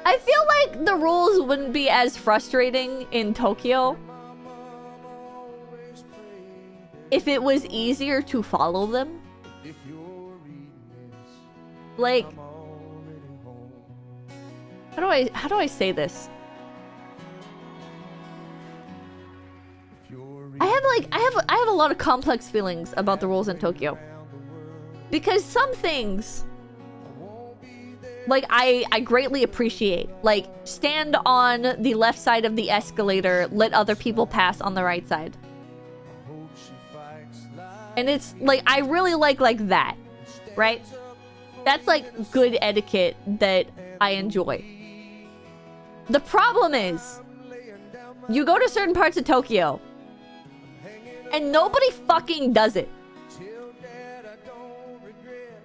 I feel like the rules wouldn't be as frustrating in Tokyo if it was easier to follow them. Like, how do I say this? I have a lot of complex feelings about the rules in Tokyo. Because some things, like, I greatly appreciate. Like, stand on the left side of the escalator, let other people pass on the right side. And it's, like, I really like that, right? That's, like, good etiquette that I enjoy. The problem is, you go to certain parts of Tokyo, and nobody fucking does it.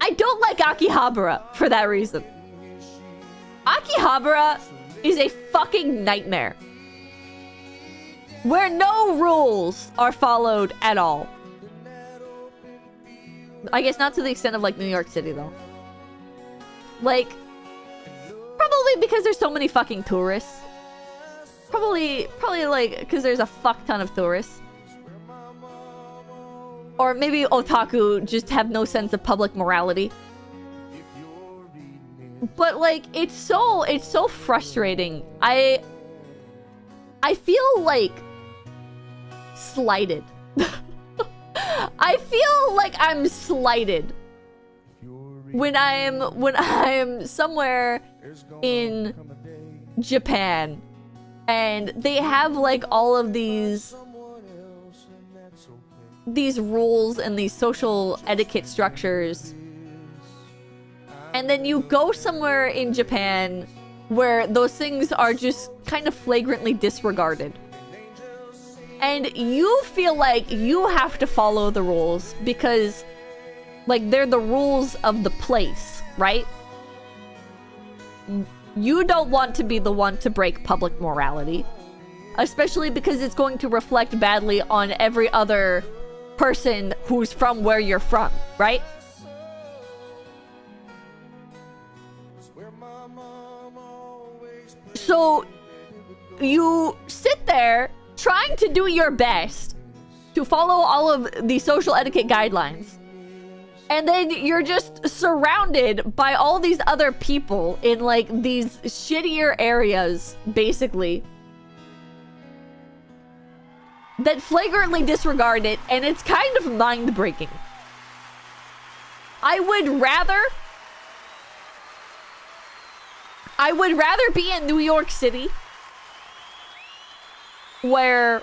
I don't like Akihabara for that reason. Akihabara is a fucking nightmare. Where no rules are followed at all. I guess not to the extent of, like, New York City, though. Like, probably because there's so many fucking tourists. Probably like, because there's a fuck ton of tourists. Or maybe otaku just have no sense of public morality. But, like, it's so frustrating. I feel, like, slighted. I feel like I'm slighted when I'm somewhere in Japan and they have, like, all of these rules and these social etiquette structures, and then you go somewhere in Japan where those things are just kind of flagrantly disregarded. And you feel like you have to follow the rules because, like, they're the rules of the place, right? You don't want to be the one to break public morality. Especially because it's going to reflect badly on every other person who's from where you're from, right? So, you sit there trying to do your best to follow all of the social etiquette guidelines. And then you're just surrounded by all these other people in, like, these shittier areas, basically, that flagrantly disregard it, and it's kind of mind-breaking. I would rather be in New York City, where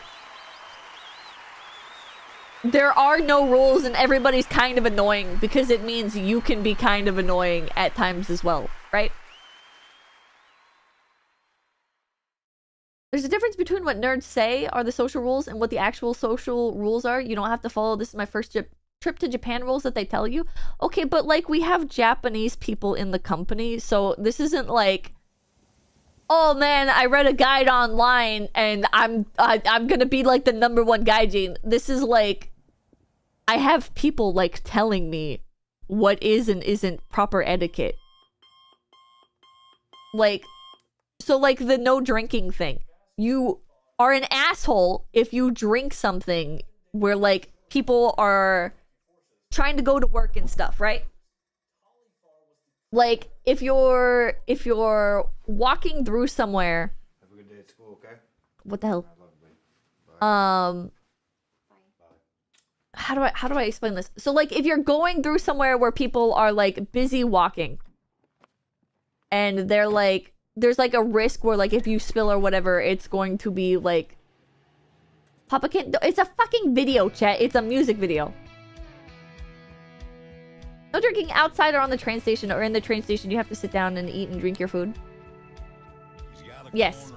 there are no rules and everybody's kind of annoying, because it means you can be kind of annoying at times as well, right? There's a difference between what nerds say are the social rules and what the actual social rules are. You don't have to follow "this is my first trip to Japan" rules that they tell you. Okay, but, like, we have Japanese people in the company, so this isn't like, oh man, I read a guide online and I'm gonna be, like, the #1 gaijin. This is like, I have people, like, telling me what is and isn't proper etiquette. Like, so, like, the no drinking thing. You are an asshole if you drink something where, like, people are trying to go to work and stuff, right? Like, if you're walking through somewhere. Have a good day at school, okay? What the hell? How do I explain this? So, like, if you're going through somewhere where people are, like, busy walking, and they're like, there's, like, a risk where, like, if you spill or whatever, it's going to be, like, Papa can't. It's a fucking video, chat. It's a music video. No drinking outside or on the train station, or in the train station. You have to sit down and eat and drink your food. Yes.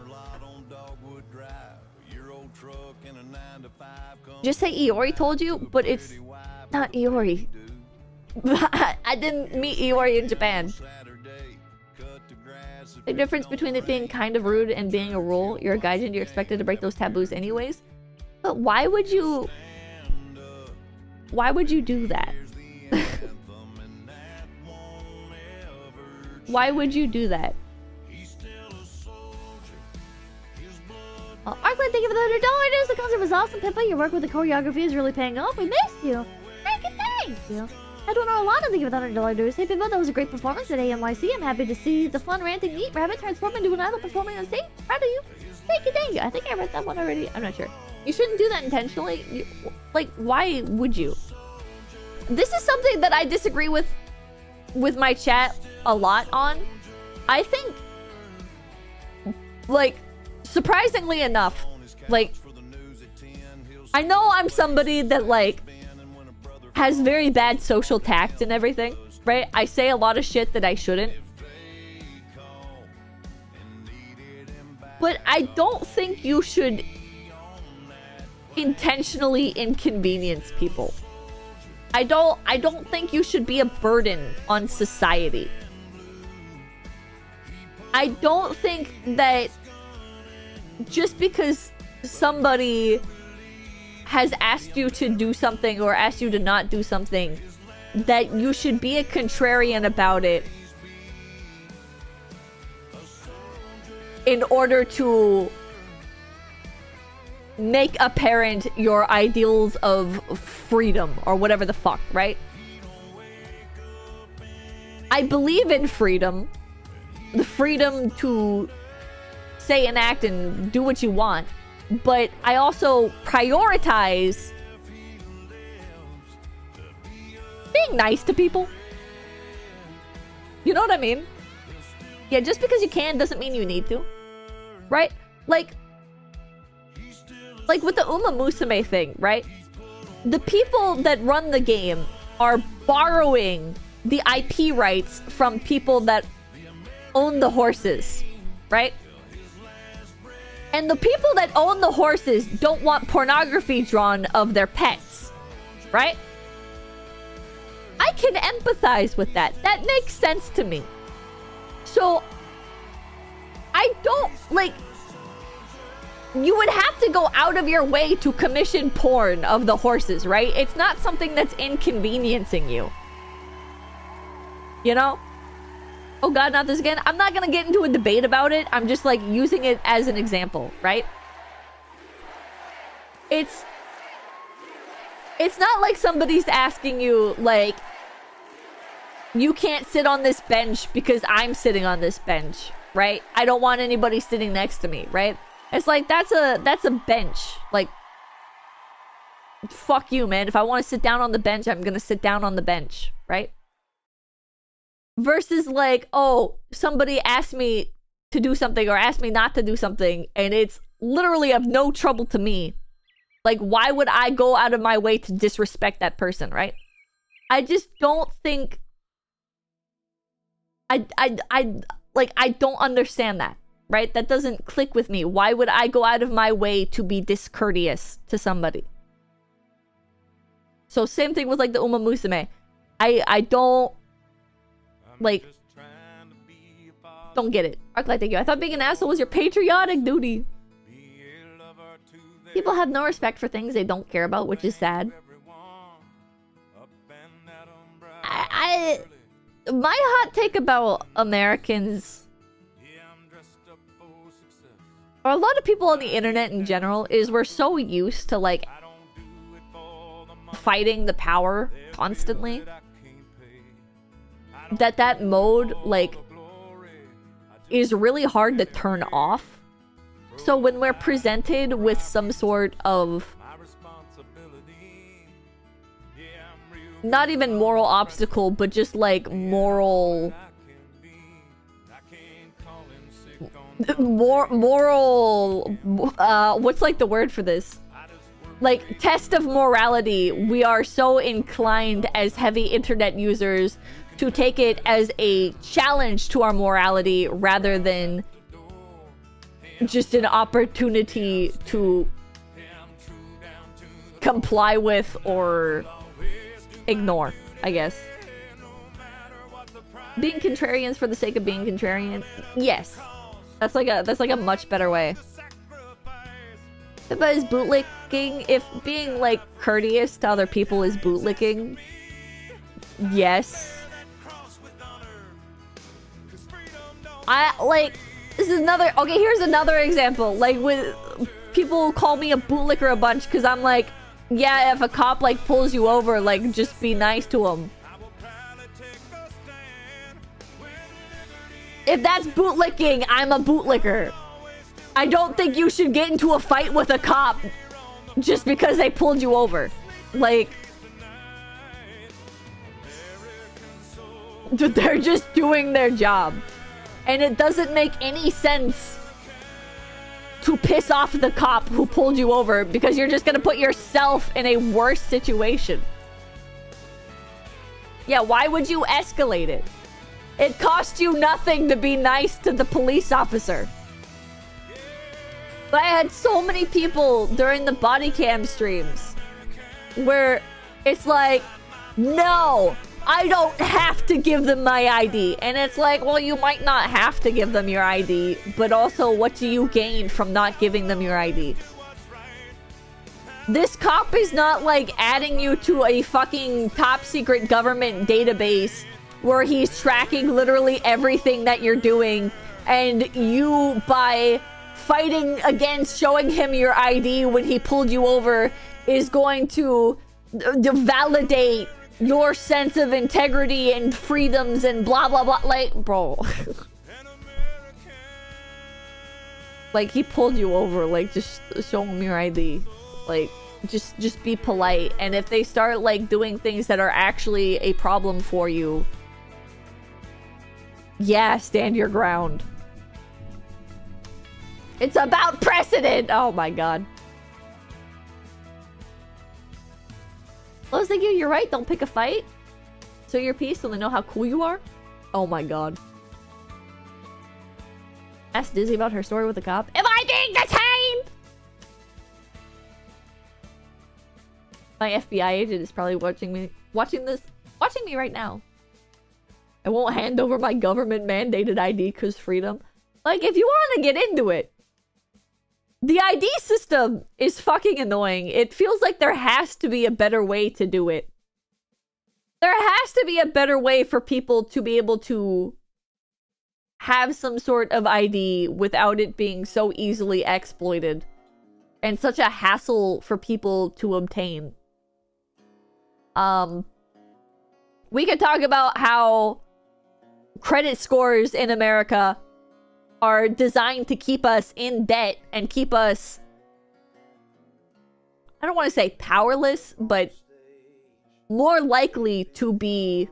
Just say Iori told you, but it's not Iori. I didn't meet Iori in Japan. The difference between it being kind of rude and being a rule. You're a gaijin, you're expected to break those taboos anyways. But why would you... Why would you do that? Why would you do that? Arclight, thank you for the $100. The concert was awesome, Pippa. Your work with the choreography is really paying off. We missed you. Thank you. Edwin Orlando, thank you for the $100. Hey, Pippa, that was a great performance at AMYC. I'm happy to see the fun, ranting, neat rabbit transform into an idol performing on stage. Proud of you. Thank you. I think I read that one already. I'm not sure. You shouldn't do that intentionally. Like, why would you? This is something that I disagree with my chat a lot on. I think, like, surprisingly enough, like, I know I'm somebody that, like, has very bad social tact and everything, right? I say a lot of shit that I shouldn't. But I don't think you should intentionally inconvenience people. I don't think you should be a burden on society. I don't think that just because somebody has asked you to do something or asked you to not do something, that you should be a contrarian about it in order to make apparent your ideals of freedom or whatever the fuck, right? I believe in freedom. The freedom to say and act and do what you want. But I also prioritize being nice to people. You know what I mean? Yeah, just because you can doesn't mean you need to. Right? Like with the Uma Musume thing, right? The people that run the game are borrowing the IP rights from people that own the horses, right? And the people that own the horses don't want pornography drawn of their pets, right? I can empathize with that. That makes sense to me. So, I don't, like... You would have to go out of your way to commission porn of the horses, right? It's not something that's inconveniencing you. You know? Oh god, not this again. I'm not gonna get into a debate about it. I'm just, like, using it as an example, right? It's not like somebody's asking you, like, you can't sit on this bench because I'm sitting on this bench, right? I don't want anybody sitting next to me, right? It's like, that's a bench. Like, fuck you, man. If I want to sit down on the bench, I'm gonna sit down on the bench, right? Versus, like, oh, somebody asked me to do something or asked me not to do something, and it's literally of no trouble to me. Like, why would I go out of my way to disrespect that person, right? I just don't think... I don't understand that. Right? That doesn't click with me. Why would I go out of my way to be discourteous to somebody? So same thing with, like, the Uma Musume. I don't... Like... Don't get it. Arclight, thank you. I thought being an asshole was your patriotic duty. People have no respect for things they don't care about, which is sad. My hot take about Americans... or a lot of people on the internet in general, is we're so used to, like, fighting the power constantly that mode, like, is really hard to turn off. So when we're presented with some sort of not even moral obstacle, but just, like, moral what's, like, the word for this? Like, test of morality, we are so inclined as heavy internet users to take it as a challenge to our morality rather than just an opportunity to comply with or ignore, I guess. being contrarians for the sake of being contrarian. Yes. That's like a much better way. But is bootlicking, if being like courteous to other people is bootlicking, yes. This is another, okay, here's another example. Like, with people call me a bootlicker a bunch because I'm like, yeah, if a cop like pulls you over, like, just be nice to him. If that's bootlicking, I'm a bootlicker. I don't think you should get into a fight with a cop just because they pulled you over. Like, they're just doing their job. And it doesn't make any sense to piss off the cop who pulled you over because you're just gonna put yourself in a worse situation. Yeah, why would you escalate it? It costs you nothing to be nice to the police officer. But I had so many people during the body cam streams where it's like, no, I don't have to give them my ID. And it's like, well, you might not have to give them your ID, but also what do you gain from not giving them your ID? This cop is not like adding you to a fucking top secret government database where he's tracking literally everything that you're doing, and you, by fighting against showing him your ID when he pulled you over, is going to validate your sense of integrity and freedoms and blah blah blah. Like, bro. Like, he pulled you over, like, just show him your ID. Like, just be polite. And if they start like doing things that are actually a problem for you, yeah, stand your ground. It's about precedent. Oh my god. Lowe's, thank you. You're right. Don't pick a fight. So your piece so they know how cool you are. Oh my god. Ask Dizzy about her story with the cop. Am I being detained? My FBI agent is probably watching me right now. I won't hand over my government mandated ID because freedom. Like, if you want to get into it, the ID system is fucking annoying. It feels like there has to be a better way to do it. There has to be a better way for people to be able to have some sort of ID without it being so easily exploited and such a hassle for people to obtain. We could talk about how credit scores in America are designed to keep us in debt and keep us, I don't want to say powerless, but more likely to be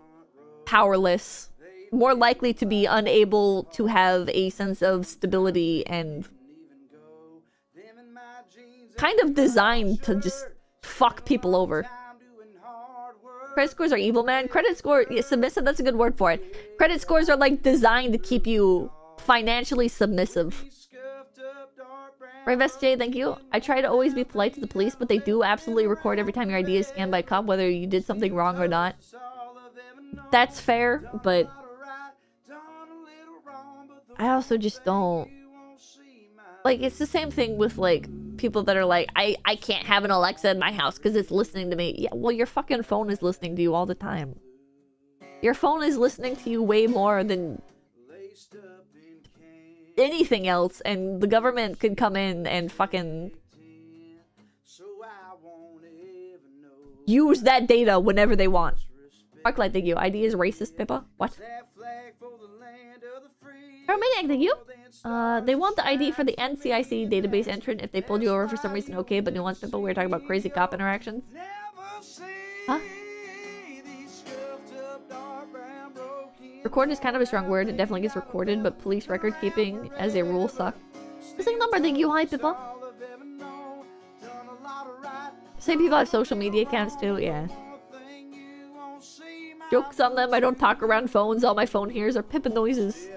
powerless, more likely to be unable to have a sense of stability, and kind of designed to just fuck people over. Credit scores are evil, man. Credit score, yeah, submissive, that's a good word for it. Credit scores are like designed to keep you financially submissive. Rivest J, thank you. I try to always be polite to the police, but they do absolutely record every time your ID is scanned by a cop, whether you did something wrong or not. That's fair, but I also just don't... Like, it's the same thing with, like, people that are like, I can't have an Alexa in my house because it's listening to me. Yeah, well, your fucking phone is listening to you all the time. Your phone is listening to you way more than anything else, and the government could come in and fucking use that data whenever they want. Arclight, thank you. ID is racist, Pippa. What? Paramaniac, thank you. They want the ID for the NCIC database entrant if they pulled you over for some reason, okay, but nuanced Pippa, we were talking about crazy cop interactions. Huh? Record is kind of a strong word. It definitely gets recorded, but police record keeping as a rule suck. Missing number, thank you. Hi, Pippa. Same people have social media accounts too, yeah. Jokes on them, I don't talk around phones. All my phone hears are Pippa noises.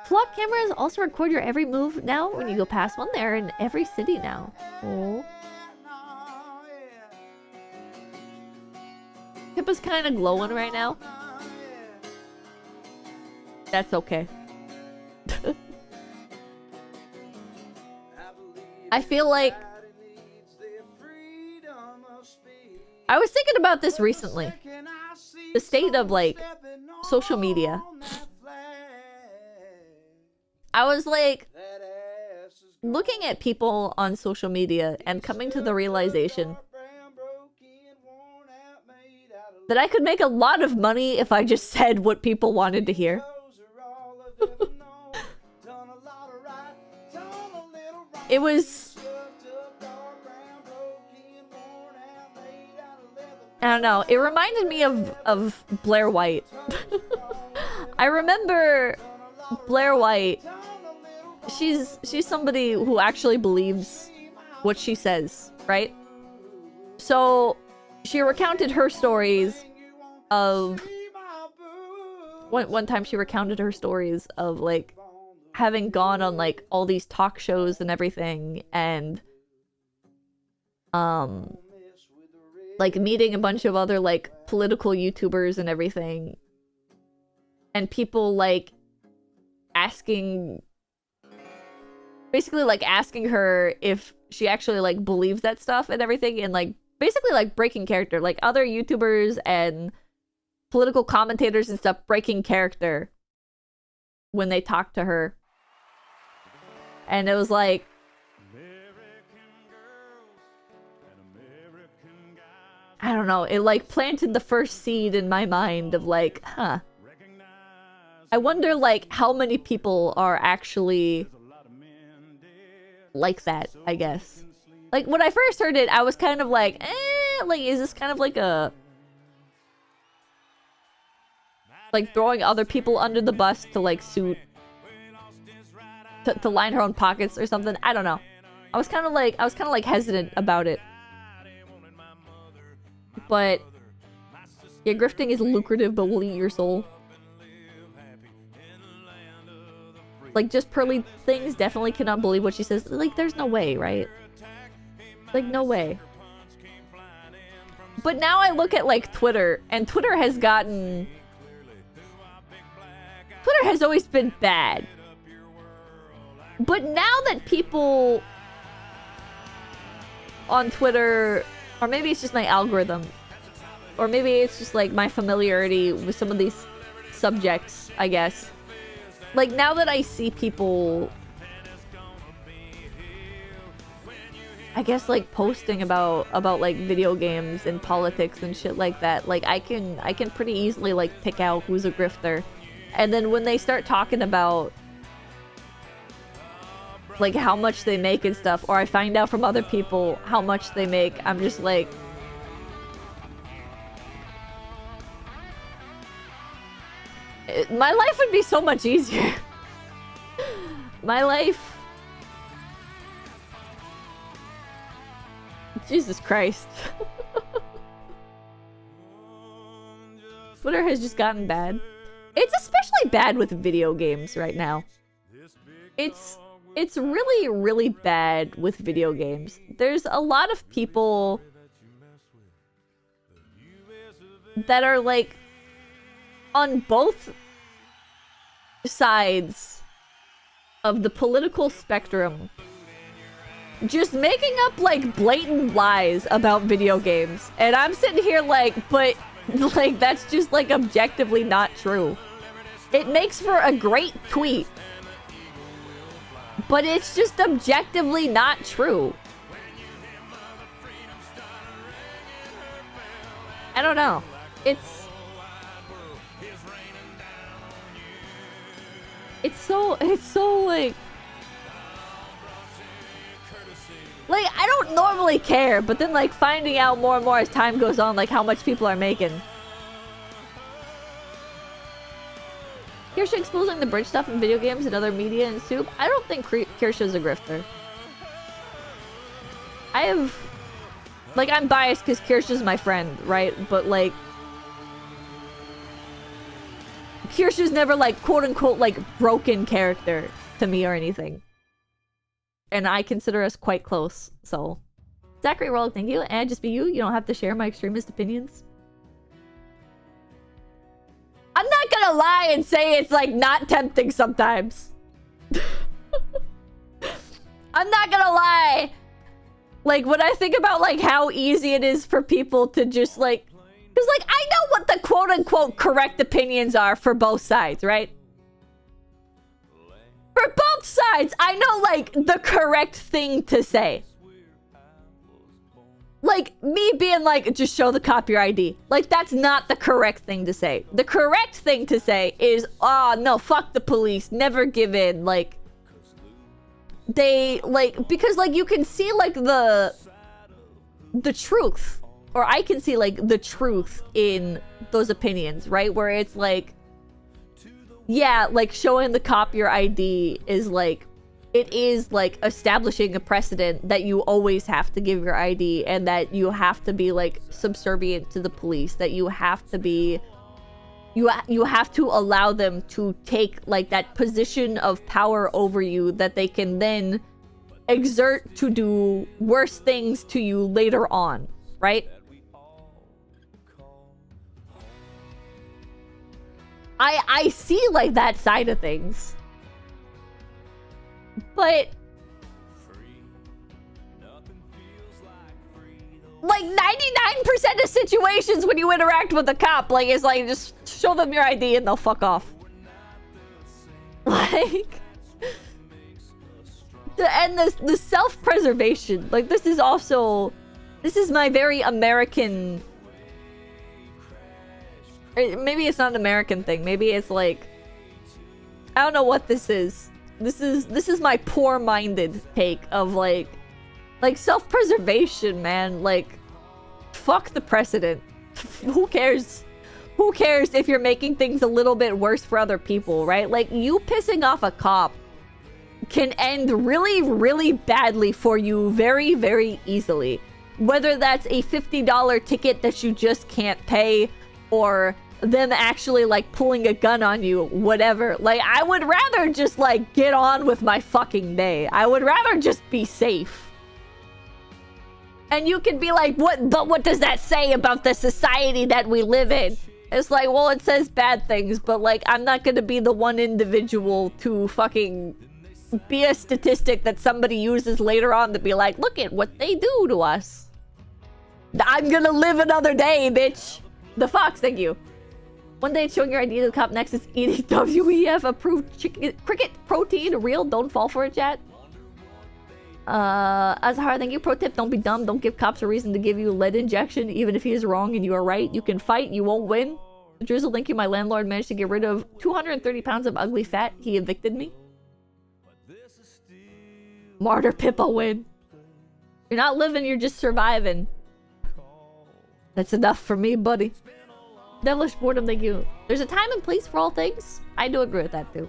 Flock cameras also record your every move now when you go past one. They're in every city now. Oh. Denpa's kind of glowing right now. That's okay. I feel like... I was thinking about this recently. The state of, like, social media. I was, like, looking at people on social media and coming to the realization that I could make a lot of money if I just said what people wanted to hear. It was... I don't know. It reminded me of Blair White. I remember Blair White. She's somebody who actually believes what she says, right? So she recounted her stories of... One time she recounted her stories of, like, having gone on, like, all these talk shows and everything, and like meeting a bunch of other, like, political YouTubers and everything, and people, like, basically, like, asking her if she actually, like, believes that stuff and everything, and, like, basically, like, breaking character. Like, other YouTubers and political commentators and stuff breaking character when they talk to her. And it was like... I don't know, it, like, planted the first seed in my mind of, like, huh. I wonder, like, how many people are actually like that, I guess. Like, when I first heard it, I was kind of like, like, is this kind of like a... like, throwing other people under the bus to, like, suit... to line her own pockets or something? I don't know. I was kind of like hesitant about it. But yeah, grifting is lucrative but will eat your soul. Like, just pearly things definitely cannot believe what she says. Like, there's no way, right? Like, no way. But now I look at, like, Twitter, and Twitter has gotten... Twitter has always been bad. But now that people on Twitter, or maybe it's just my algorithm, or maybe it's just like my familiarity with some of these subjects, I guess. Like, now that I see people, I guess, like, posting about like video games and politics and shit like that, like, I can pretty easily, like, pick out who's a grifter. And then when they start talking about, like, how much they make and stuff, or I find out from other people how much they make, I'm just like... my life would be so much easier. My life... Jesus Christ. Twitter has just gotten bad. It's especially bad with video games right now. It's really, really bad with video games. There's a lot of people that are, like, on both sides of the political spectrum, just making up, like, blatant lies about video games. And I'm sitting here like, but, like, that's just, like, objectively not true. It makes for a great tweet, but it's just objectively not true. I don't know. It's so like I don't normally care, but then, like, finding out more and more as time goes on, like, how much people are making. Kirsche exposing the bridge stuff in video games and other media and soup. I don't think Kirsche's a grifter. I have... like, I'm biased because Kirsche's my friend, right? But, like... Kirsche's never, like, quote-unquote, like, broken character to me or anything. And I consider us quite close, so... Zachary Rollick, thank you. And just be you. You don't have to share my extremist opinions. gonna lie and say it's like not tempting sometimes. I'm not gonna lie. Like, when I think about like how easy it is for people to just like, because like I know what the quote-unquote correct opinions are for both sides, right? For both sides, I know like the correct thing to say. Like, me being like, just show the cop your ID. Like, that's not the correct thing to say. The correct thing to say is, oh, no, fuck the police. Never give in. Like, they, like, because, like, you can see, like, the truth. Or I can see, like, the truth in those opinions, right? Where it's, like, yeah, like, showing the cop your ID is, like, it is like establishing a precedent that you always have to give your ID and that you have to be like subservient to the police, that you have to be you have to allow them to take like that position of power over you that they can then exert to do worse things to you later on, right? I see like that side of things. But like 99% of situations when you interact with a cop, like, it's like just show them your ID and they'll fuck off. Like, and the self-preservation, like, this is my very American, maybe it's not an American thing, maybe it's like, I don't know what this is. This is my poor-minded take of like self-preservation, man. Like, fuck the precedent. Who cares? Who cares if you're making things a little bit worse for other people, right? Like, you pissing off a cop can end really, really badly for you very, very easily. Whether that's a $50 ticket that you just can't pay, or them actually like pulling a gun on you, whatever. Like, I would rather just like get on with my fucking day. I would rather just be safe. And you can be like, what does that say about the society that we live in? It's like, well, it says bad things, but like, I'm not gonna be the one individual to fucking be a statistic that somebody uses later on to be like, look at what they do to us. I'm gonna live another day, bitch. The fox, thank you. One day it's showing your ID to the cop, next is eating WEF approved cricket protein. Real, don't fall for it, chat. Azahar, thank you. Pro tip, don't be dumb. Don't give cops a reason to give you a lead injection, even if he is wrong and you are right. You can fight, you won't win. Drizzle, thank you. My landlord managed to get rid of 230 pounds of ugly fat. He evicted me. Martyr Pippa win. You're not living, you're just surviving. That's enough for me, buddy. Devilish boredom, thank you. There's a time and place for all things. I do agree with that too.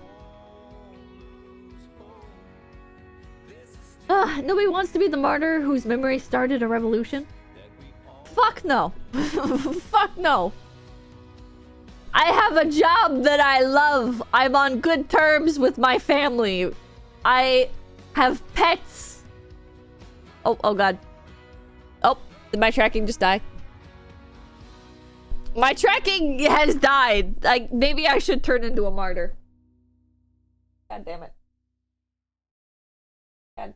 Nobody wants to be the martyr whose memory started a revolution. Fuck no. Fuck no. I have a job that I love. I'm on good terms with my family. I have pets. Oh god. Oh, did my tracking just die? My tracking has died. Like, maybe I should turn into a martyr. God damn it. God.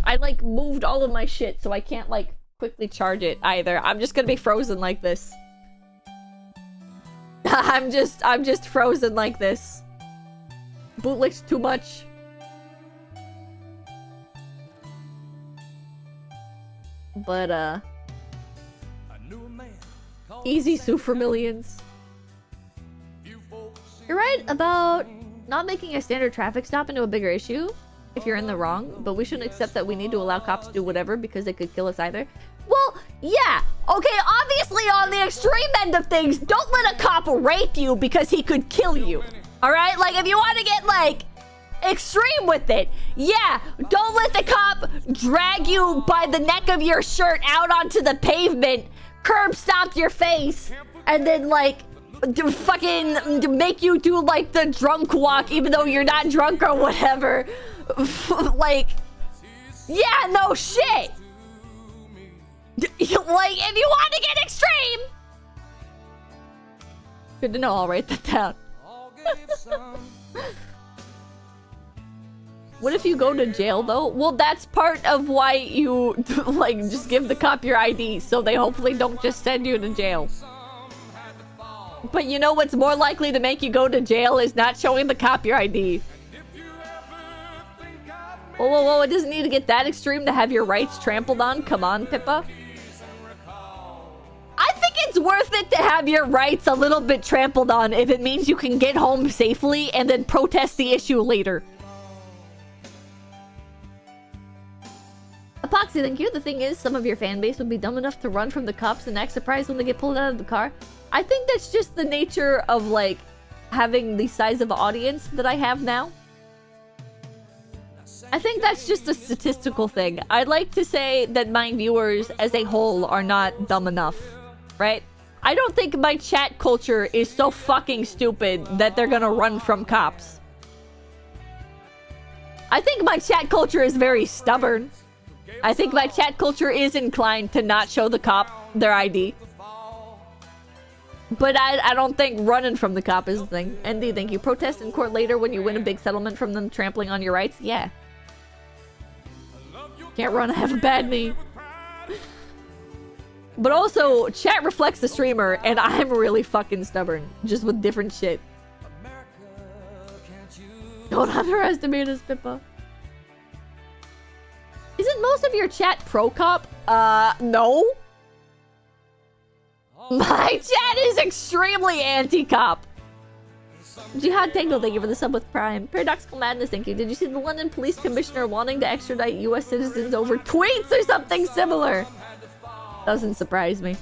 I like moved all of my shit, so I can't like quickly charge it either. I'm just gonna be frozen like this. I'm just frozen like this. Bootlick's too much. But easy sue for millions. You're right about not making a standard traffic stop into a bigger issue if you're in the wrong, but we shouldn't accept that we need to allow cops to do whatever because they could kill us either. Well, yeah, okay, obviously on the extreme end of things, don't let a cop rape you because he could kill you. Alright? Like, if you want to get, like, extreme with it, yeah, don't let the cop drag you by the neck of your shirt out onto the pavement, curb stop your face, and then, like, fucking make you do, like, the drunk walk even though you're not drunk or whatever. Like, yeah, no shit. Like, if you want to get extreme, Good to know, I'll write that down. What if you go to jail, though? Well, that's part of why you, like, just give the cop your ID, so they hopefully don't just send you to jail. But you know what's more likely to make you go to jail is not showing the cop your ID. Whoa, whoa, whoa, it doesn't need to get that extreme to have your rights trampled on. Come on, Pippa. I think it's worth it to have your rights a little bit trampled on if it means you can get home safely and then protest the issue later. Epoxy, thank you. The thing is, some of your fan base would be dumb enough to run from the cops and act surprised when they get pulled out of the car. I think that's just the nature of, like, having the size of audience that I have now. I think that's just a statistical thing. I'd like to say that my viewers as a whole are not dumb enough, right? I don't think my chat culture is so fucking stupid that they're gonna run from cops. I think my chat culture is very stubborn. I think my chat culture is inclined to not show the cop their ID. But I don't think running from the cop is the thing. Andy, thank you. Protest in court later when you win a big settlement from them trampling on your rights? Yeah. Can't run, I have a bad knee. But also, chat reflects the streamer, and I'm really fucking stubborn. Just with different shit. Don't underestimate us, Pippa. Isn't most of your chat pro-cop? No. My chat is extremely anti-cop. Jihad Tango, thank you for the sub with Prime. Paradoxical Madness, thank you. Did you see the London Police Commissioner wanting to extradite US citizens over tweets or something similar? Doesn't surprise me.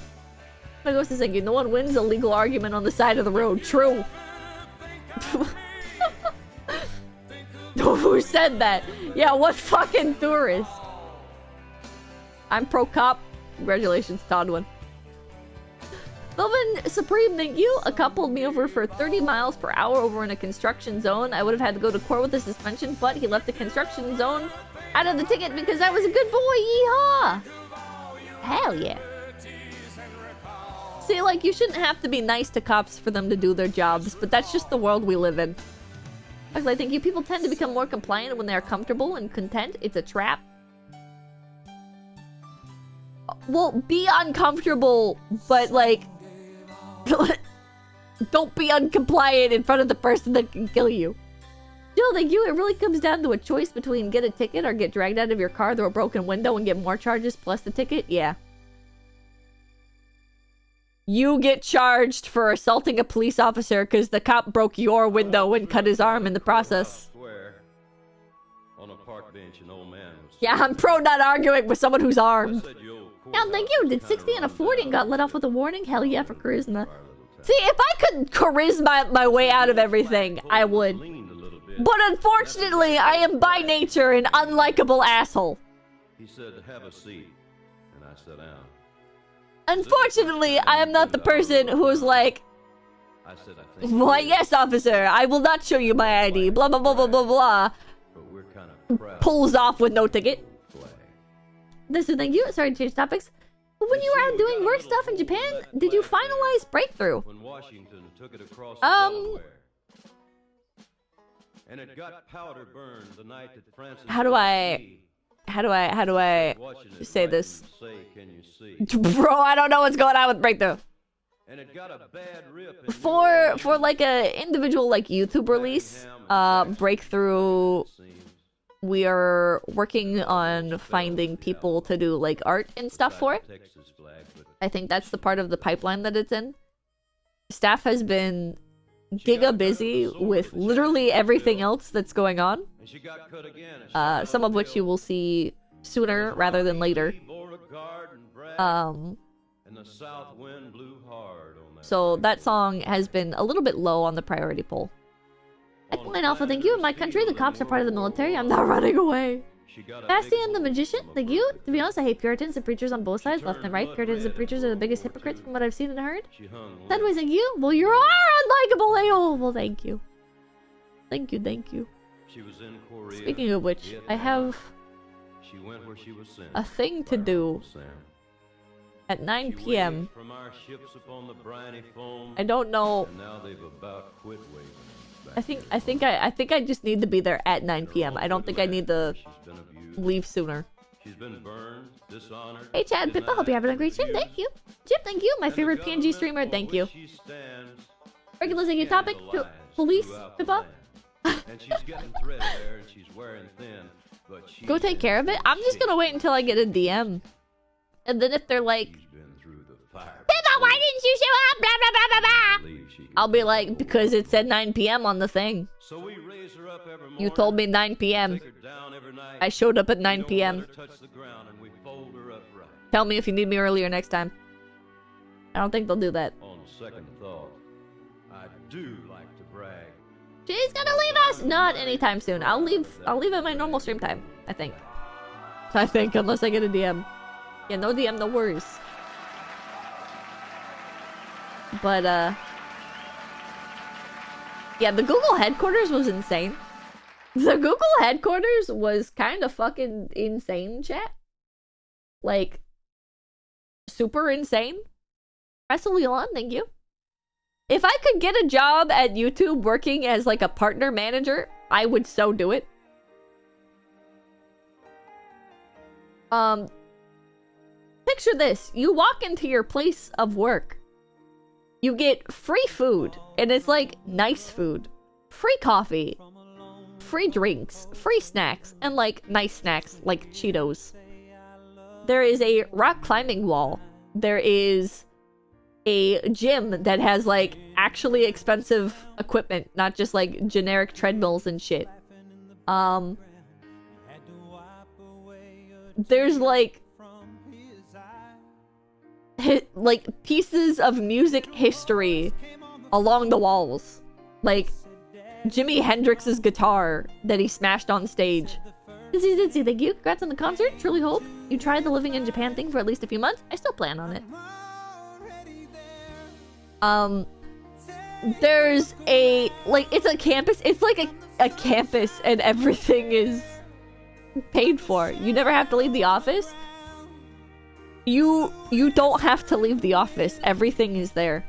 My ghost is thinking, no one wins a legal argument on the side of the road. True. Who said that? Yeah, what fucking tourist? I'm pro-cop. Congratulations, Todwin. Melvin Supreme, thank you. A cop pulled me over for 30 miles per hour over in a construction zone. I would have had to go to court with a suspension, but he left the construction zone out of the ticket because I was a good boy. Yeehaw! Hell yeah. See, like, you shouldn't have to be nice to cops for them to do their jobs, but that's just the world we live in. Actually, I think you people tend to become more compliant when they are comfortable and content. It's a trap. Well, be uncomfortable, but, like... don't be uncompliant in front of the person that can kill you. Jill, thank you. It really comes down to a choice between get a ticket or get dragged out of your car through a broken window and get more charges plus the ticket. Yeah. You get charged for assaulting a police officer because the cop broke your window and cut his arm in the process. On a park bench, an old man was... Yeah, I'm pro not arguing with someone who's armed. Yeah, thank you. Did 60 and a 40 and got let off with a warning? Hell yeah, for charisma. See, if I could charisma my way out of everything, I would. But unfortunately, I am by nature an unlikable asshole. He said, have a seat. And I sat down. Unfortunately, I am not the person who's like, I said, I think why, yes, officer, I will not show you my ID, blah, blah, blah, blah, blah, blah. But we're kind of proud. Pulls off with no ticket. This is thank you. Sorry to change topics. But when you were out doing work stuff in Japan, did you finalize Breakthrough? When Washington took it across Delaware, and it got powder burned the night that Francis how do I say this? Bro, I don't know what's going on with Breakthrough. And it got a bad rip For like a individual like YouTube release, Breakthrough, we are working on finding people to do like art and stuff for it. I think that's the part of the pipeline that it's in. Staff has been giga busy with literally everything else that's going on. Some of which you will see sooner rather than later. So that song has been a little bit low on the priority poll. Equine Alpha, thank you. In my country, the cops are part of the military. I'm not running away. Bastian the Magician, thank you. To be honest, I hate Puritans and preachers on both sides, left and right. Puritans and preachers are the biggest hypocrites from what I've seen and heard. Sideways, thank you. Well, you are unlikable, AO. Well, thank you. Thank you, thank you. Speaking of which, I have a thing to do At 9 p.m. From our ships upon the briny foam, I don't know. and now they've about quit waving. I think I just need to be there at 9 p.m. I don't think I need to leave sooner. She's been burned, dishonored. Hey Chad, Pippa, hope you're having a great stream. Thank you. Chip, thank you. My favorite PNG streamer. Thank you. Regular Ziggy topic. Police, Pippa. And she's getting threadbare and she's wearing thin, but Go take care of it. I'm just gonna wait until I get a DM. And then if they're like, Pippa, why didn't you show up? Blah, blah, blah, blah, blah. I'll be like, because it said 9 p.m. on the thing. So we raise her up every morning, You told me 9 p.m. I showed up at 9 p.m. Tell me if you need me earlier next time. I don't think they'll do that. On second thought, I do like to brag. She's gonna leave us! Not anytime soon. I'll leave at my normal stream time, I think. Unless I get a DM. Yeah, no DM, no worries. But, yeah, the Google headquarters was insane. The Google headquarters was kind of fucking insane, chat. Like, super insane. Elon, thank you. If I could get a job at YouTube working as, like, a partner manager, I would so do it. Picture this. You walk into your place of work. You get free food, and it's like nice food. Free coffee. Free drinks. Free snacks. And like nice snacks like Cheetos. There is a rock climbing wall. There is a gym that has like actually expensive equipment, not just like generic treadmills and shit. There's like pieces of music history along the walls, like Jimi Hendrix's guitar that he smashed on stage. Thank you. Congrats on the concert. Truly hope you tried the living in Japan thing for at least a few months. I still plan on it. There's a it's a campus. It's like a campus, and everything is paid for. You never have to leave the office. You don't have to leave the office. Everything is there.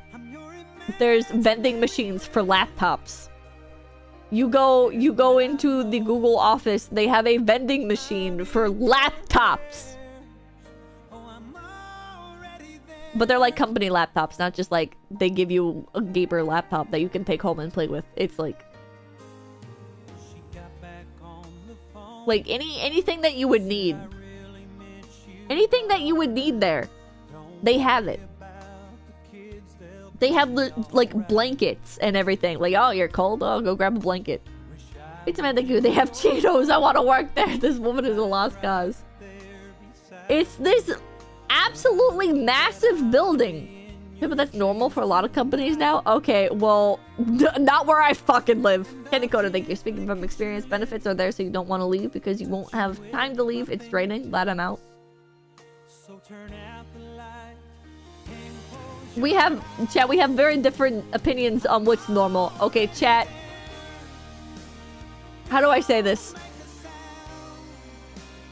There's vending machines for laptops. You go into the Google office. They have a vending machine for laptops. But they're like company laptops, not just like they give you a gamer laptop that you can take home and play with. It's like anything that you would need. Anything that you would need there, they have it. They have like blankets and everything. Like, oh, you're cold? Oh, go grab a blanket. Pizza Man, thank you. They have Cheetos. I want to work there. This woman is a lost cause. It's this absolutely massive building. Yeah, but that's normal for a lot of companies now. Okay, well, not where I fucking live. Kaneko, thank you. Speaking from experience, benefits are there so you don't want to leave because you won't have time to leave. It's draining. Glad I'm out. We have very different opinions on what's normal. Okay, chat. How do I say this?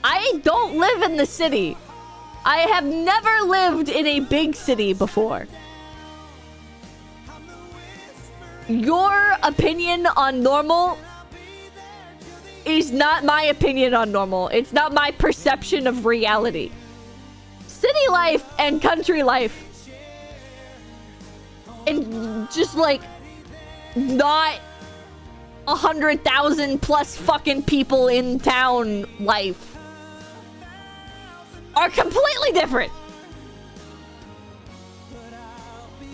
I don't live in the city. I have never lived in a big city before. Your opinion on normal is not my opinion on normal. It's not my perception of reality. City life and country life, and just like not 100,000 plus fucking people in town life are completely different.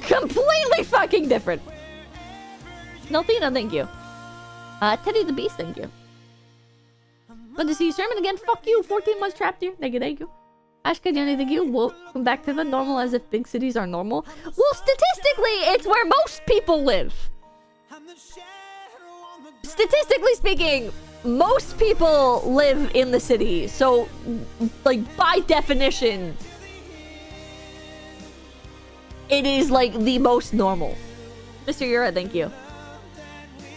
Completely fucking different. Nalthina, thank you. Teddy the Beast, thank you. Good to see you, Sherman, again. Fuck you. 14 months trapped here. Thank you, thank you. Ashka, Jenny, thank you. Welcome back to the normal as if big cities are normal. Well, statistically, it's where most people live. Statistically speaking, most people live in the city. So, like, by definition, it is, like, the most normal. Mr. Yura, thank you.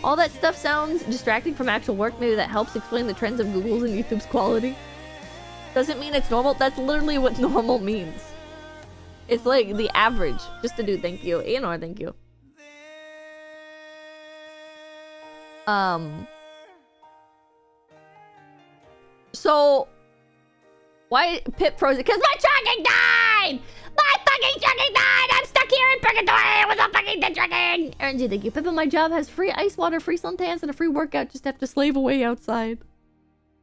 All that stuff sounds distracting from actual work. Maybe that helps explain the trends of Google's and YouTube's quality. Doesn't mean it's normal. That's literally what normal means. It's like the average. Just a dude, thank you. Anor, thank you. So why Pip frozen? Because my trucking died! My fucking trucking died! I'm stuck here in purgatory with a fucking trucking! RNG, thank you. Pip and my job has free ice water, free suntans, and a free workout. Just have to slave away outside.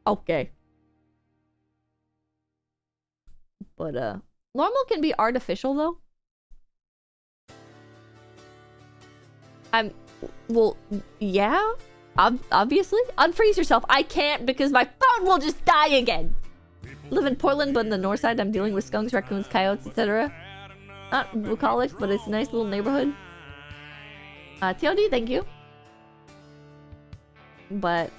Okay. But, normal can be artificial, though. Well, yeah. Obviously. Unfreeze yourself. I can't because my phone will just die again. Live in Portland, but in the north side, I'm dealing with skunks, raccoons, coyotes, etc. Not bucolics, but it's a nice little neighborhood. TLD, thank you. But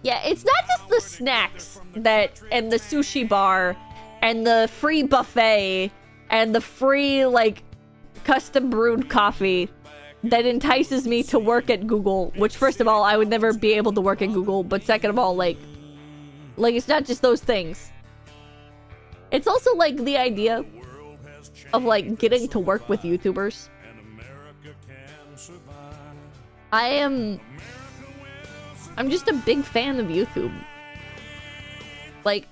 yeah, it's not just the snacks that and the sushi bar and the free buffet and the free like custom brewed coffee that entices me to work at Google, which first of all, I would never be able to work at Google, but second of all, like it's not just those things. It's also like the idea of like getting to work with YouTubers. I'm just a big fan of YouTube. Like,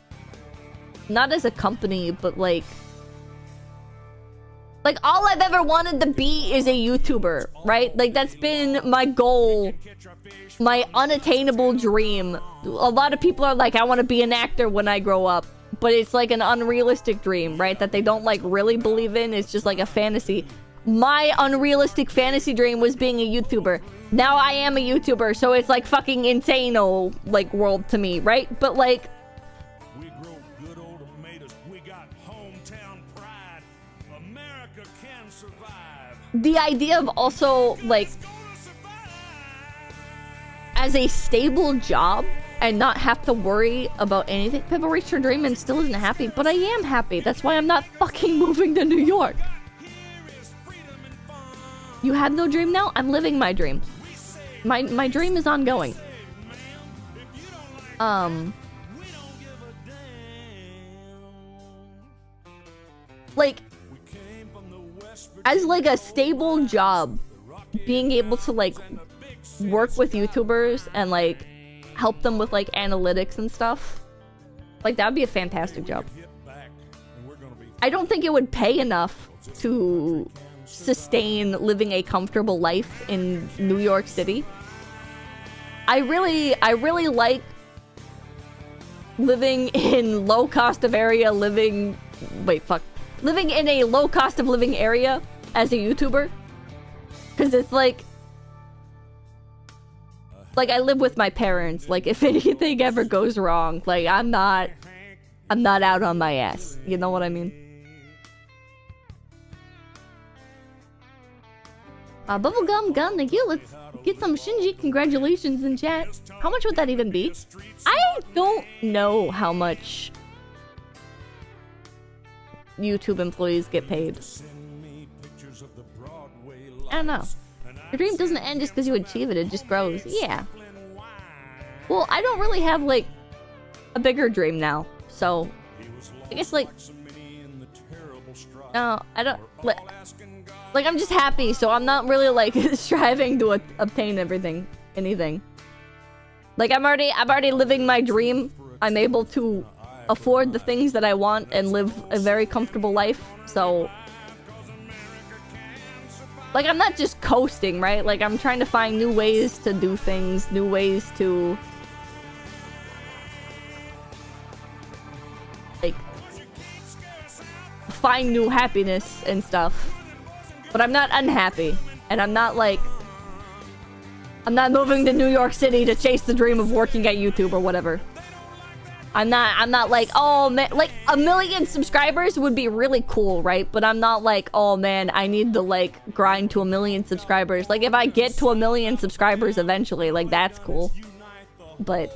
not as a company, but like all I've ever wanted to be is a YouTuber, right? Like that's been my goal, my unattainable dream. A lot of people are like, I want to be an actor when I grow up, but it's like an unrealistic dream, right? That they don't like really believe in. It's just like a fantasy. My unrealistic fantasy dream was being a YouTuber. Now I am a YouTuber, so it's like fucking insane-o like world to me, right? But like We grow good old tomatoes. We got hometown pride. America can survive. the idea of also like as a stable job and not have to worry about anything. People reached her dream and still isn't happy, but I am happy. That's why I'm not fucking moving to New York. You have no dream now? I'm living my dream. My dream is ongoing. Like, as like a stable job, being able to like work with YouTubers and like help them with like analytics and stuff, like that would be a fantastic job. I don't think it would pay enough to sustain living a comfortable life in New York City. I really like living in low cost of area, living in a low cost of living area as a YouTuber, because it's like I live with my parents. Like if anything ever goes wrong, like I'm not out on my ass. You know what I mean? Bubblegum gun, thank you. Let's get some Shinji congratulations in chat. How much would that even be? I don't know how much YouTube employees get paid. I don't know. Your dream doesn't end just because you achieve it, it just grows. Yeah. Well, I don't really have like a bigger dream now, so I guess like no, I don't like I'm just happy, so I'm not really like striving to obtain anything. Like I'm already living my dream. I'm able to afford the things that I want and live a very comfortable life. So like I'm not just coasting, right? Like I'm trying to find new ways to do things, new ways to like find new happiness and stuff. But I'm not unhappy, and I'm not moving to New York City to chase the dream of working at YouTube or whatever. I'm not like, oh man, like 1 million subscribers would be really cool, right? But I'm not like, oh man, I need to like grind to 1 million subscribers. Like if I get to 1 million subscribers eventually, like that's cool. But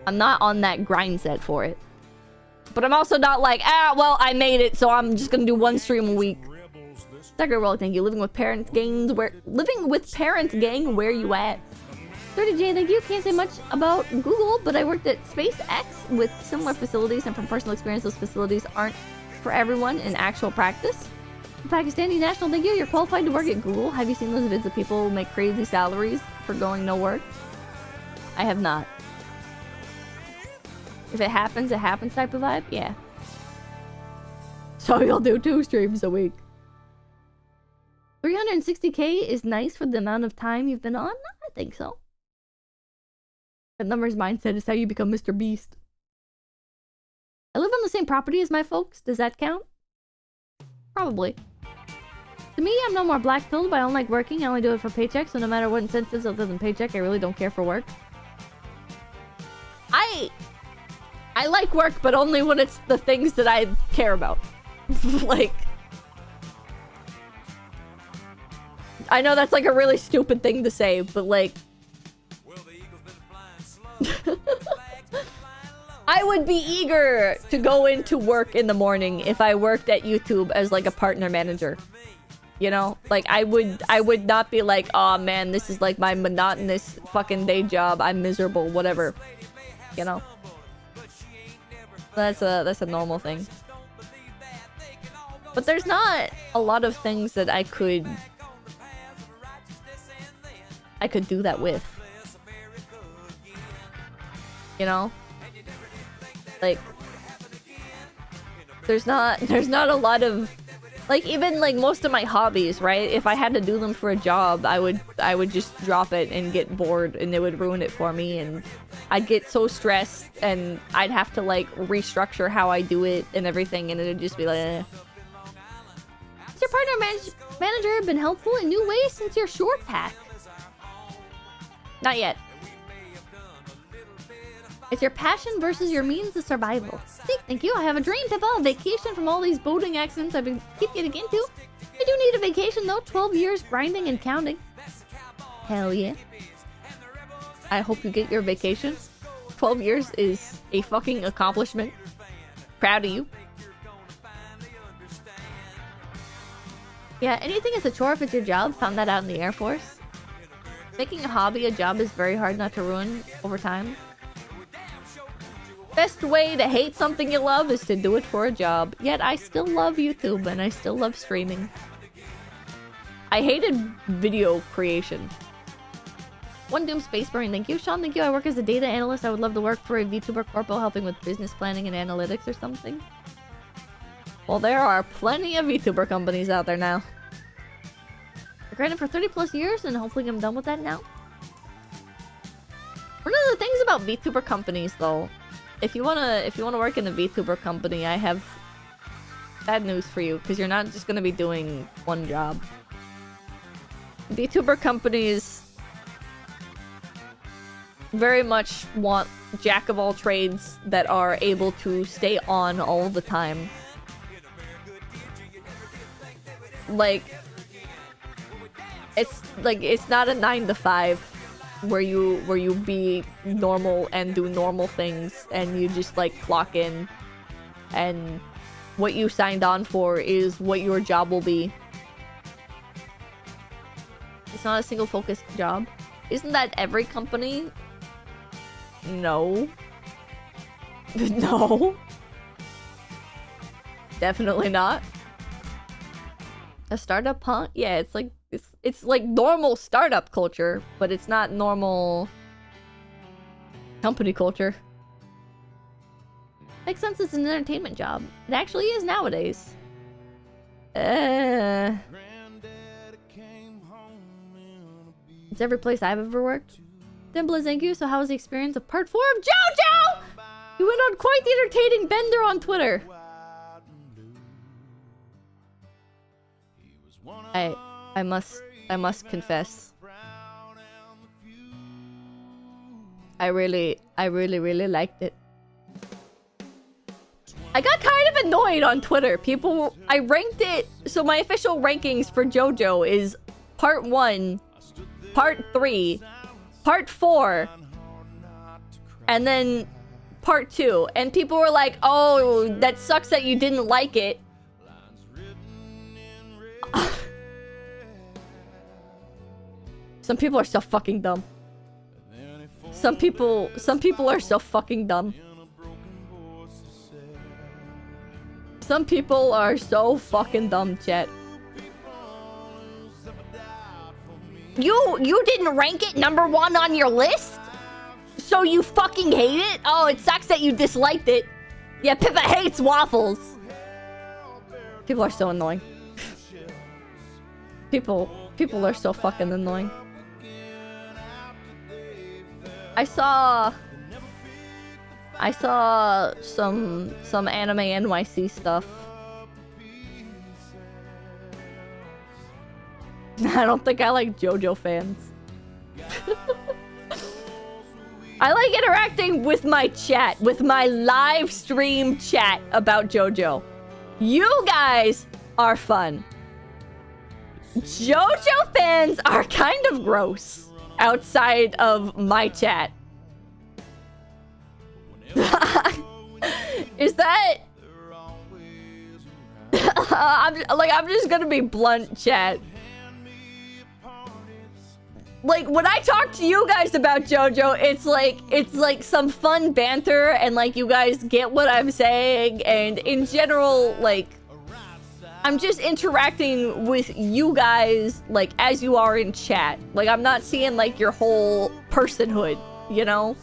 I'm not on that grind set for it. But I'm also not like, well, I made it, so I'm just gonna do 1 stream a week. Second roll, thank you. Living with parents gang, where you at? 30J, thank you. Can't say much about Google, but I worked at SpaceX with similar facilities, and from personal experience, those facilities aren't for everyone in actual practice. Pakistani national, thank you. You're qualified to work at Google. Have you seen those vids of people who make crazy salaries for going no work? I have not. If it happens type of vibe? Yeah. So you'll do 2 streams a week. 360k is nice for the amount of time you've been on? I think so. The numbers mindset is how you become Mr. Beast. I live on the same property as my folks. Does that count? Probably. To me, I'm no more black-pilled, but I don't like working. I only do it for paycheck, so no matter what incentives other than paycheck, I really don't care for work. I like work, but only when it's the things that I care about. Like... I know that's like a really stupid thing to say, but like... I would be eager to go into work in the morning if I worked at YouTube as like a partner manager. You know? Like I would not be like, oh man, this is like my monotonous fucking day job. I'm miserable, whatever. You know? That's a normal thing. But there's not a lot of things that I could do that with. You know? Like there's not a lot of like, even like most of my hobbies, right? If I had to do them for a job, I would just drop it and get bored, and it would ruin it for me, and I'd get so stressed, and I'd have to like restructure how I do it and everything, and it'd just be like, eh. Has your partner manager been helpful in new ways since your short hack? Not yet. It's your passion versus your means of survival. Sick, thank you. I have a dream to file a vacation from all these boating accidents I've been keep getting into. I do need a vacation though. 12 years grinding and counting. Hell yeah. I hope you get your vacation. 12 years is a fucking accomplishment. Proud of you. Yeah, anything is a chore if it's your job. Found that out in the Air Force. Making a hobby a job is very hard not to ruin over time. Best way to hate something you love is to do it for a job. Yet I still love YouTube and I still love streaming. I hated video creation. One Doom Space Brain, thank you. Sean, thank you. I work as a data analyst. I would love to work for a VTuber corpo helping with business planning and analytics or something. Well, there are plenty of VTuber companies out there now. I grinded for 30 plus years and hopefully I'm done with that now. One of the things about VTuber companies though, if you wanna work in a VTuber company, I have bad news for you, because you're not just gonna be doing one job. VTuber companies very much want jack of all trades that are able to stay on all the time. Like it's not a 9 to 5 where you be normal and do normal things and you just like clock in and what you signed on for is what your job will be. It's not a single focused job. Isn't that every company? No. No. Definitely not. A startup, huh? Yeah, it's like normal startup culture, but it's not normal company culture. Makes sense, it's an entertainment job. It actually is nowadays. It's every place I've ever worked. Dimple, thank you. So how was the experience of part 4 of JoJo? You went on quite the entertaining bender on Twitter. I must confess. I really liked it. I got kind of annoyed on Twitter. I ranked it, so my official rankings for JoJo is part 1, part 3, part 4, and then part 2. And people were like, oh, that sucks that you didn't like it. Some people are so fucking dumb. Some people are so fucking dumb. Some people are so fucking dumb, chat. You didn't rank it #1 on your list? So you fucking hate it? Oh, it sucks that you disliked it. Yeah, Pippa hates waffles. People are so annoying. People are so fucking annoying. I saw some anime NYC stuff. I don't think I like JoJo fans. I like interacting with my chat, with my live stream chat about JoJo. You guys are fun. JoJo fans are kind of gross outside of my chat. Is that... I'm just gonna be blunt, chat. Like, when I talk to you guys about JoJo, it's like some fun banter, and like you guys get what I'm saying, and in general, like, I'm just interacting with you guys like as you are in chat. Like, I'm not seeing like your whole personhood, you know?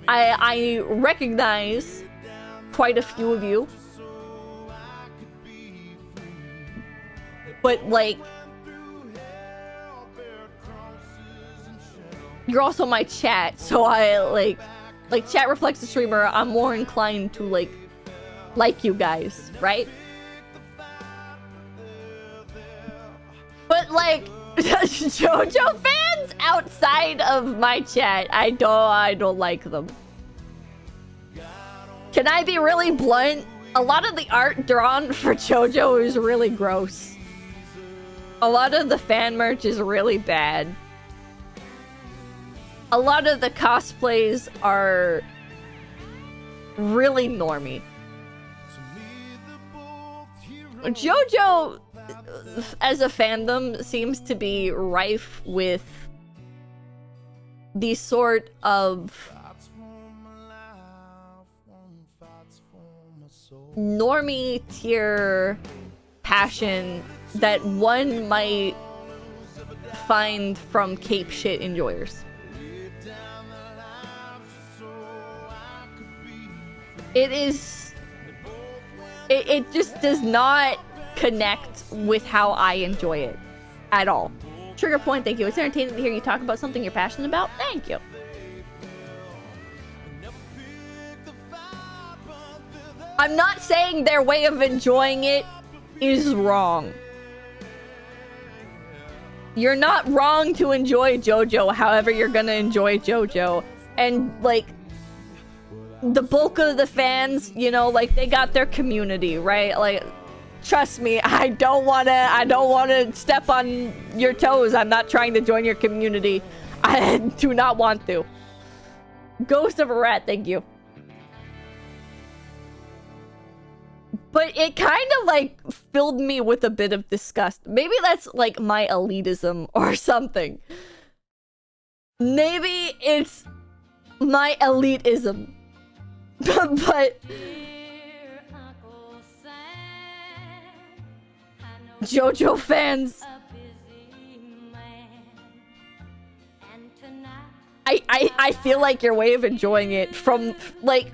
I recognize quite a few of you. But like, you're also my chat, so I like chat reflects the streamer. I'm more inclined to like you guys, right? But like JoJo fans outside of my chat, I don't like them. Can I be really blunt? A lot of the art drawn for JoJo is really gross. A lot of the fan merch is really bad. A lot of the cosplays are really normie. JoJo as a fandom seems to be rife with the sort of normie tier passion that one might find from Cape shit enjoyers. It just does not connect with how I enjoy it at all. Trigger point, thank you. It's entertaining to hear you talk about something you're passionate about. Thank you. I'm not saying their way of enjoying it is wrong. You're not wrong to enjoy JoJo, however you're gonna enjoy JoJo. And like, the bulk of the fans, you know, like, they got their community, right? Like, trust me, I don't wanna step on your toes. I'm not trying to join your community. I do not want to. Ghost of a Rat, thank you. But it kind of like filled me with a bit of disgust. Maybe that's like my elitism or something. Maybe it's my elitism. But JoJo fans, I feel like your way of enjoying it from like,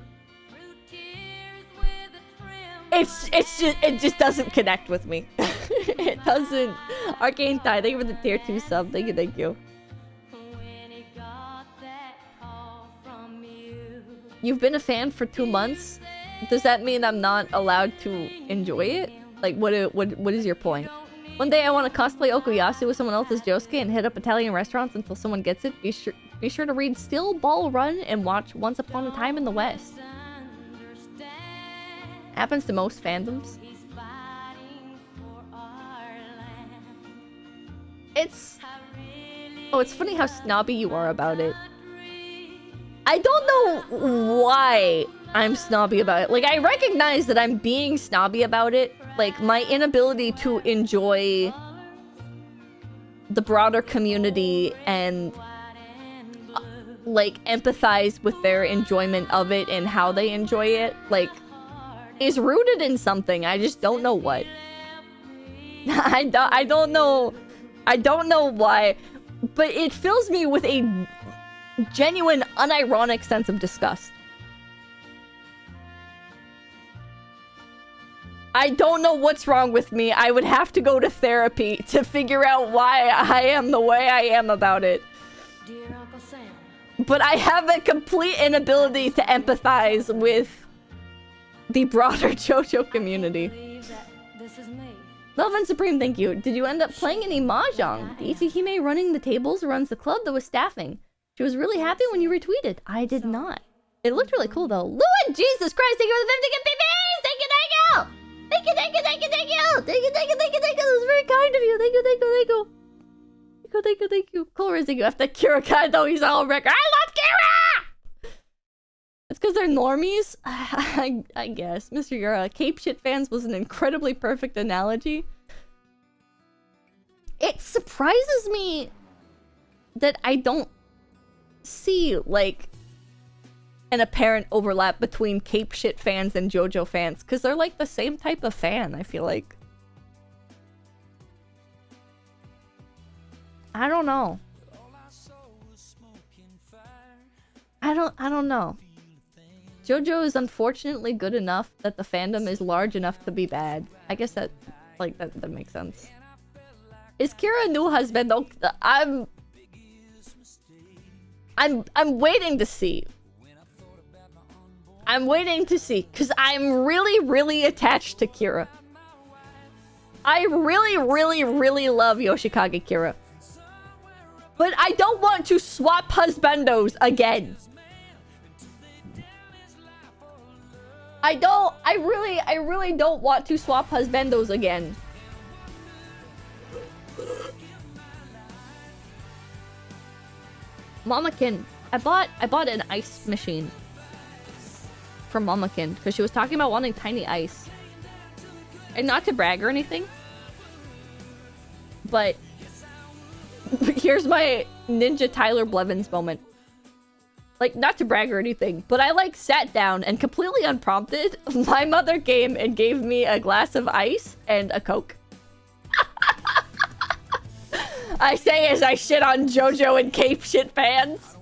it just doesn't connect with me. It doesn't. Arcane Thigh, thank you for the tier 2 sub. Thank you, thank you. You've been a fan for 2 months? Does that mean I'm not allowed to enjoy it? Like, what is your point? One day I want to cosplay Okuyasu with someone else's Josuke and hit up Italian restaurants until someone gets it. Be sure to read Still Ball Run and watch Once Upon a Time in the West. Happens to most fandoms. It's funny how snobby you are about it. I don't know why I'm snobby about it. Like, I recognize that I'm being snobby about it. Like, my inability to enjoy the broader community and like, empathize with their enjoyment of it and how they enjoy it, like, is rooted in something. I just don't know what. I don't know why, but it fills me with a genuine, unironic sense of disgust. I don't know what's wrong with me. I would have to go to therapy to figure out why I am the way I am about it. But I have a complete inability to empathize with the broader JoJo community. Love and Supreme, thank you. Did you end up playing any mahjong? The Itsukime running the tables runs the club that was staffing. She was really happy when you retweeted. I did not. It looked really cool though. Lua, Jesus Christ, thank you for the 50 babies! Thank you, thank you! Thank you, thank you, thank you, thank you! Thank you, thank you, thank you, thank you! That was very kind of you. Thank you, thank you, thank you. Thank you, thank you, thank you. Cool, thank you. After Kira guy though, he's all record. I love Kira! It's because they're normies? I guess. Mr. Yura, Cape Shit fans was an incredibly perfect analogy. It surprises me that I don't see, like, an apparent overlap between Cape Shit fans and JoJo fans, because they're like the same type of fan, I feel like. I don't know. I don't know. JoJo is unfortunately good enough that the fandom is large enough to be bad. I guess that, like, that makes sense. Is Kira a new husband? Oh, I'm waiting to see. I'm waiting to see, because I'm really, really attached to Kira. I really, really, really love Yoshikage Kira. But I don't want to swap husbandos again. I really don't want to swap husbandos again. Mamakin, I bought an ice machine from Mamakin because she was talking about wanting tiny ice. And not to brag or anything, but here's my Ninja Tyler Blevins moment. Like, not to brag or anything, but I, like, sat down and completely unprompted, my mother came and gave me a glass of ice and a Coke. I say as I shit on JoJo and Cape Shit fans.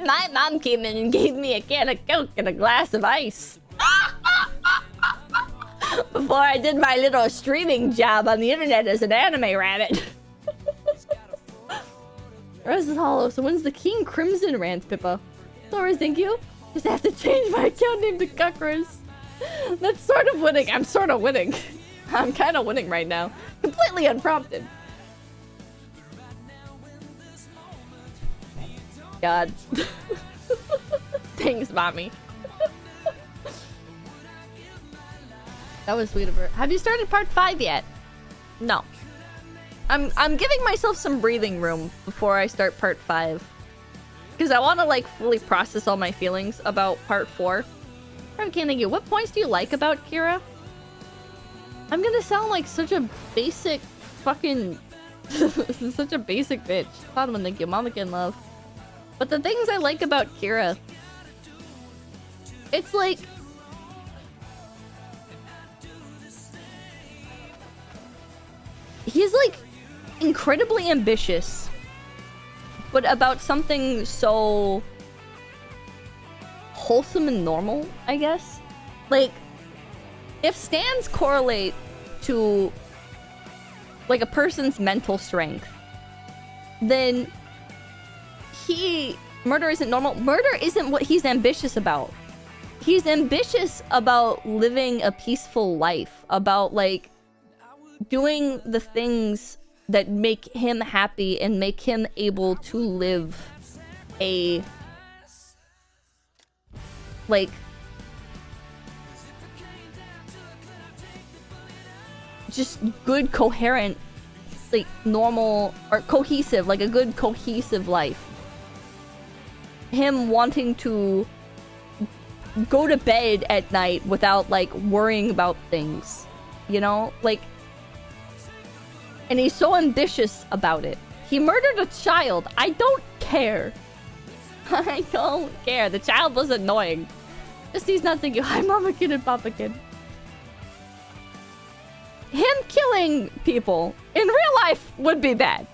My mom came in and gave me a can of Coke and a glass of ice. Before I did my little streaming job on the internet as an anime rabbit. Rose is hollow, so when's the King Crimson rant, Pippa? Sorry, thank you. Just have to change my account name to Cuckers. That's sort of winning. I'm sort of winning. I'm kind of winning right now. Completely unprompted. God. Thanks, mommy. That was sweet of her. Have you started part 5 yet? No. I'm giving myself some breathing room before I start part 5. Because I want to, like, fully process all my feelings about part 4. I can't think of what points do you like about Kira? I'm gonna sound like such a basic fucking... such a basic bitch. Bottom, thank you. Mama can love. But the things I like about Kira... It's like... He's, like, incredibly ambitious. But about something so... wholesome and normal, I guess? Like, if stans correlate to, like, a person's mental strength, then murder isn't normal. Murder isn't what he's ambitious about. He's ambitious about living a peaceful life, about, like, doing the things that make him happy and make him able to live a, like, just good, coherent, like, normal, or cohesive, like a good, cohesive life. Him wanting to go to bed at night without, like, worrying about things, you know? Like, and he's so ambitious about it. He murdered a child. I don't care. I don't care. The child was annoying. Just he's not thinking, hi, Mama Kid and Papa Kid. Him killing people in real life would be bad.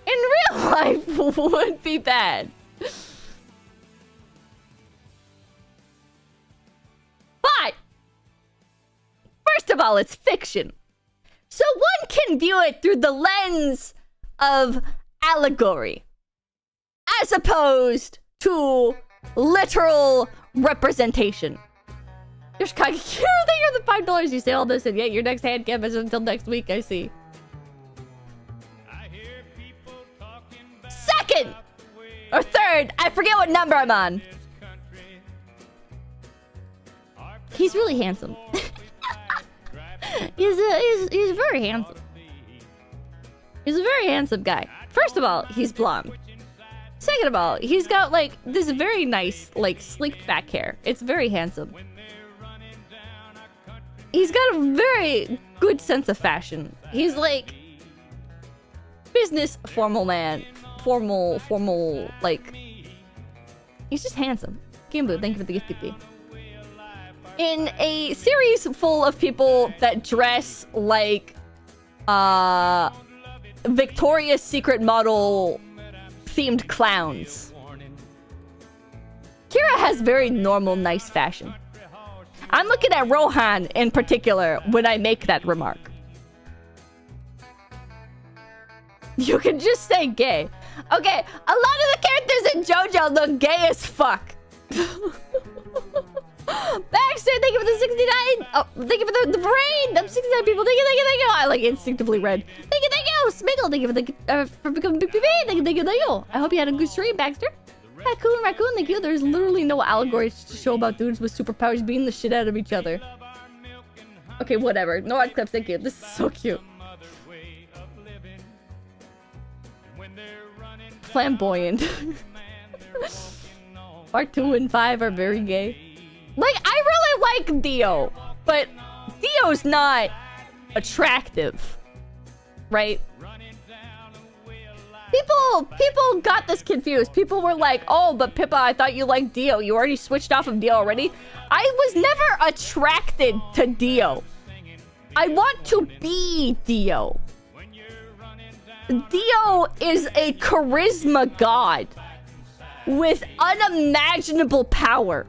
In real life would be bad. But, first of all, it's fiction. So one can view it through the lens of allegory, as opposed to literal representation. There's Kage Kira, they are the $5. You say all this, and yet your next hand can't visit until next week. I see. Second or third, I forget what number I'm on. He's really handsome. he's very handsome. He's a very handsome guy. First of all, he's blonde. Second of all, he's got like this very nice, like sleeked back hair. It's very handsome. He's got a very good sense of fashion. He's like business formal man. Formal, like he's just handsome. Kimbu, thank you for the gift PP. In a series full of people that dress like Victoria's Secret model themed clowns, Kira has very normal, nice fashion. I'm looking at Rohan in particular when I make that remark. You can just say gay. Okay, a lot of the characters in JoJo look gay as fuck. Baxter, thank you for the 69. Oh, thank you for the brain. Them 69 people. Thank you. I like instinctively read. Thank you. Smiggle, thank you for becoming big baby. Thank you. I hope you had a good stream, Baxter. Raccoon, thank you. There's literally no allegories to show about dudes with superpowers beating the shit out of each other. Okay, whatever. No art clips, thank you. This is so cute. Flamboyant. Part 2 and 5 are very gay. Like, I really like Dio, but Dio's not attractive, right? People got this confused. People were like, oh, but Pippa, I thought you liked Dio. You already switched off of Dio already? I was never attracted to Dio. I want to be Dio. Dio is a charisma god with unimaginable power.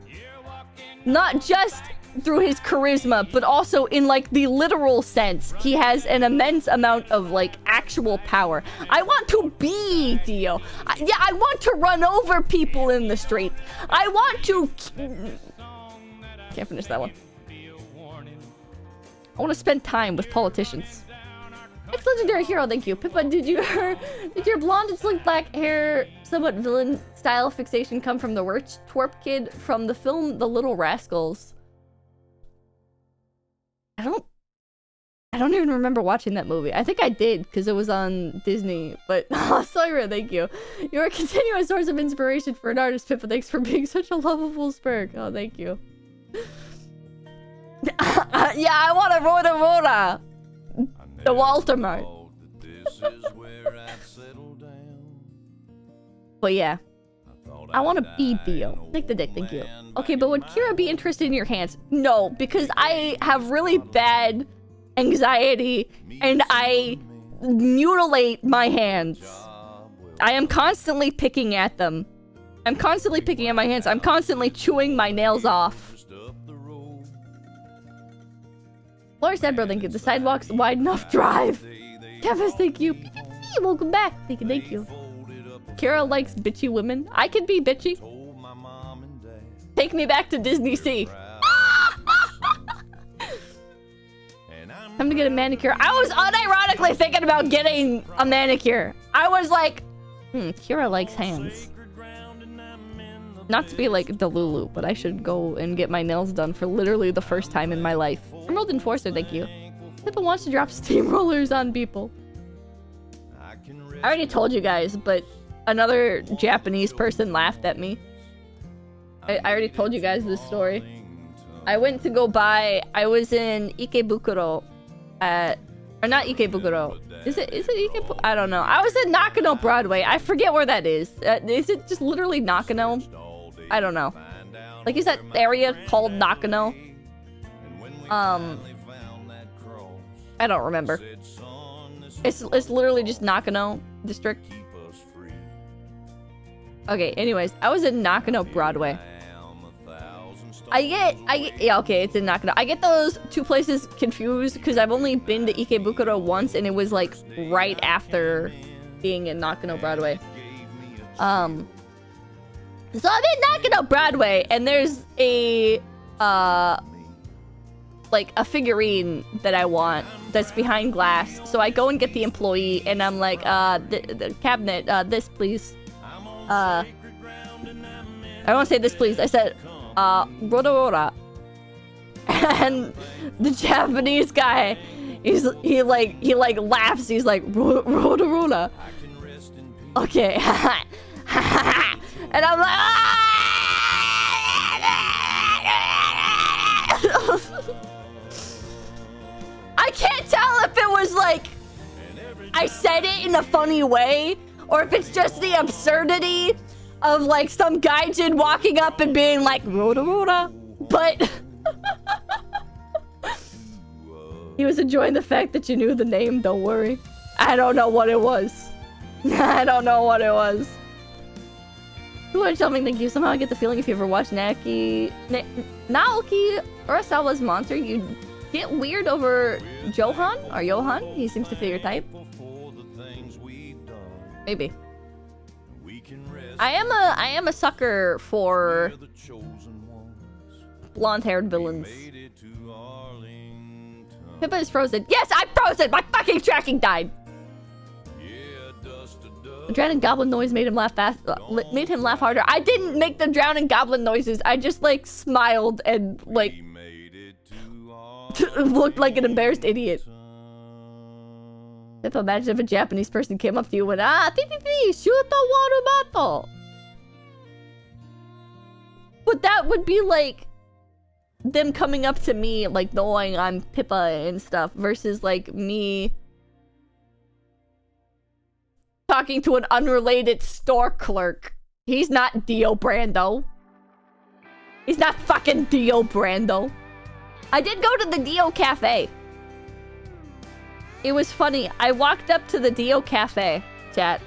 Not just through his charisma, but also in like the literal sense. He has an immense amount of like actual power. I want to be Dio. I want to run over people in the street. I want to... Can't finish that one. I want to spend time with politicians. Ex-legendary hero, thank you. Pippa, did your blonde and slick black hair, somewhat villain style fixation come from the twerp kid from the film The Little Rascals? I don't even remember watching that movie. I think I did because it was on Disney. But Sawyer, thank you. You're a continuous source of inspiration for an artist, Pippa. Thanks for being such a lovable spurg. Oh, thank you. Yeah, I want to Rhoda. The Walter Mart. But yeah. I want to be Dio. Nick the dick, thank you. Okay, but would Kira be interested in your hands? No, because I have really bad anxiety and I mutilate my hands. I am constantly picking at them. I'm constantly picking at my hands. I'm constantly chewing my nails off. Laura said, bro, thank you. The sidewalk's wide enough. Drive. Kevis, thank you. Welcome back. Thank you. Kira likes bitchy women. I can be bitchy. Take me back to Disney Sea. Time to get a manicure. I was unironically thinking about getting a manicure. I was like, Kira likes hands. Not to be like Delulu, but I should go and get my nails done for literally the first time in my life. Emerald Enforcer, thank you. Pippa wants to drop steamrollers on people. I already told you guys, but another Japanese person laughed at me. I already told you guys this story. I went to go buy... I was in Ikebukuro at Or not Ikebukuro. Is it Ikebukuro? I don't know. I was at Nakano Broadway. I forget where that is. Is it just literally Nakano? I don't know. Like, is that area called Nakano? I don't remember. It's literally just Nakano district. Okay, anyways, I was in Nakano Broadway. Yeah, okay, it's in Nakano. I get those two places confused because I've only been to Ikebukuro once and it was like right after being in Nakano Broadway. So I'm in Nakano Broadway and there's a like a figurine that I want that's behind glass. So I go and get the employee and I'm like, the cabinet, this please. I won't say this please. I said, Rodorora. And the Japanese guy, he like laughs. He's like, Rodorora. Okay. And I'm like, I can't tell if it was like I said it in a funny way or if it's just the absurdity of like some gaijin walking up and being like Roda, but he was enjoying the fact that you knew the name. Don't worry. I don't know what it was. I don't know what it was. Who would tell me thank you? Somehow I get the feeling if you ever watched Naoki Urasawa's Monster, you get weird over Johan or Johan. He seems to fit your type. Maybe. I am a sucker for blonde-haired villains. Pippa is frozen. Yes, I'm frozen. My fucking tracking died. The drowning goblin noise made him laugh made him laugh harder. I didn't make the drowning goblin noises. I just like smiled and like looked like an embarrassed idiot. If imagine if a Japanese person came up to you and shoot the water bottle. But that would be like them coming up to me like knowing I'm Pippa and stuff versus like me talking to an unrelated store clerk. He's not Dio Brando. He's not fucking Dio Brando. I did go to the Dio Cafe. It was funny. I walked up to the Dio Cafe, chat.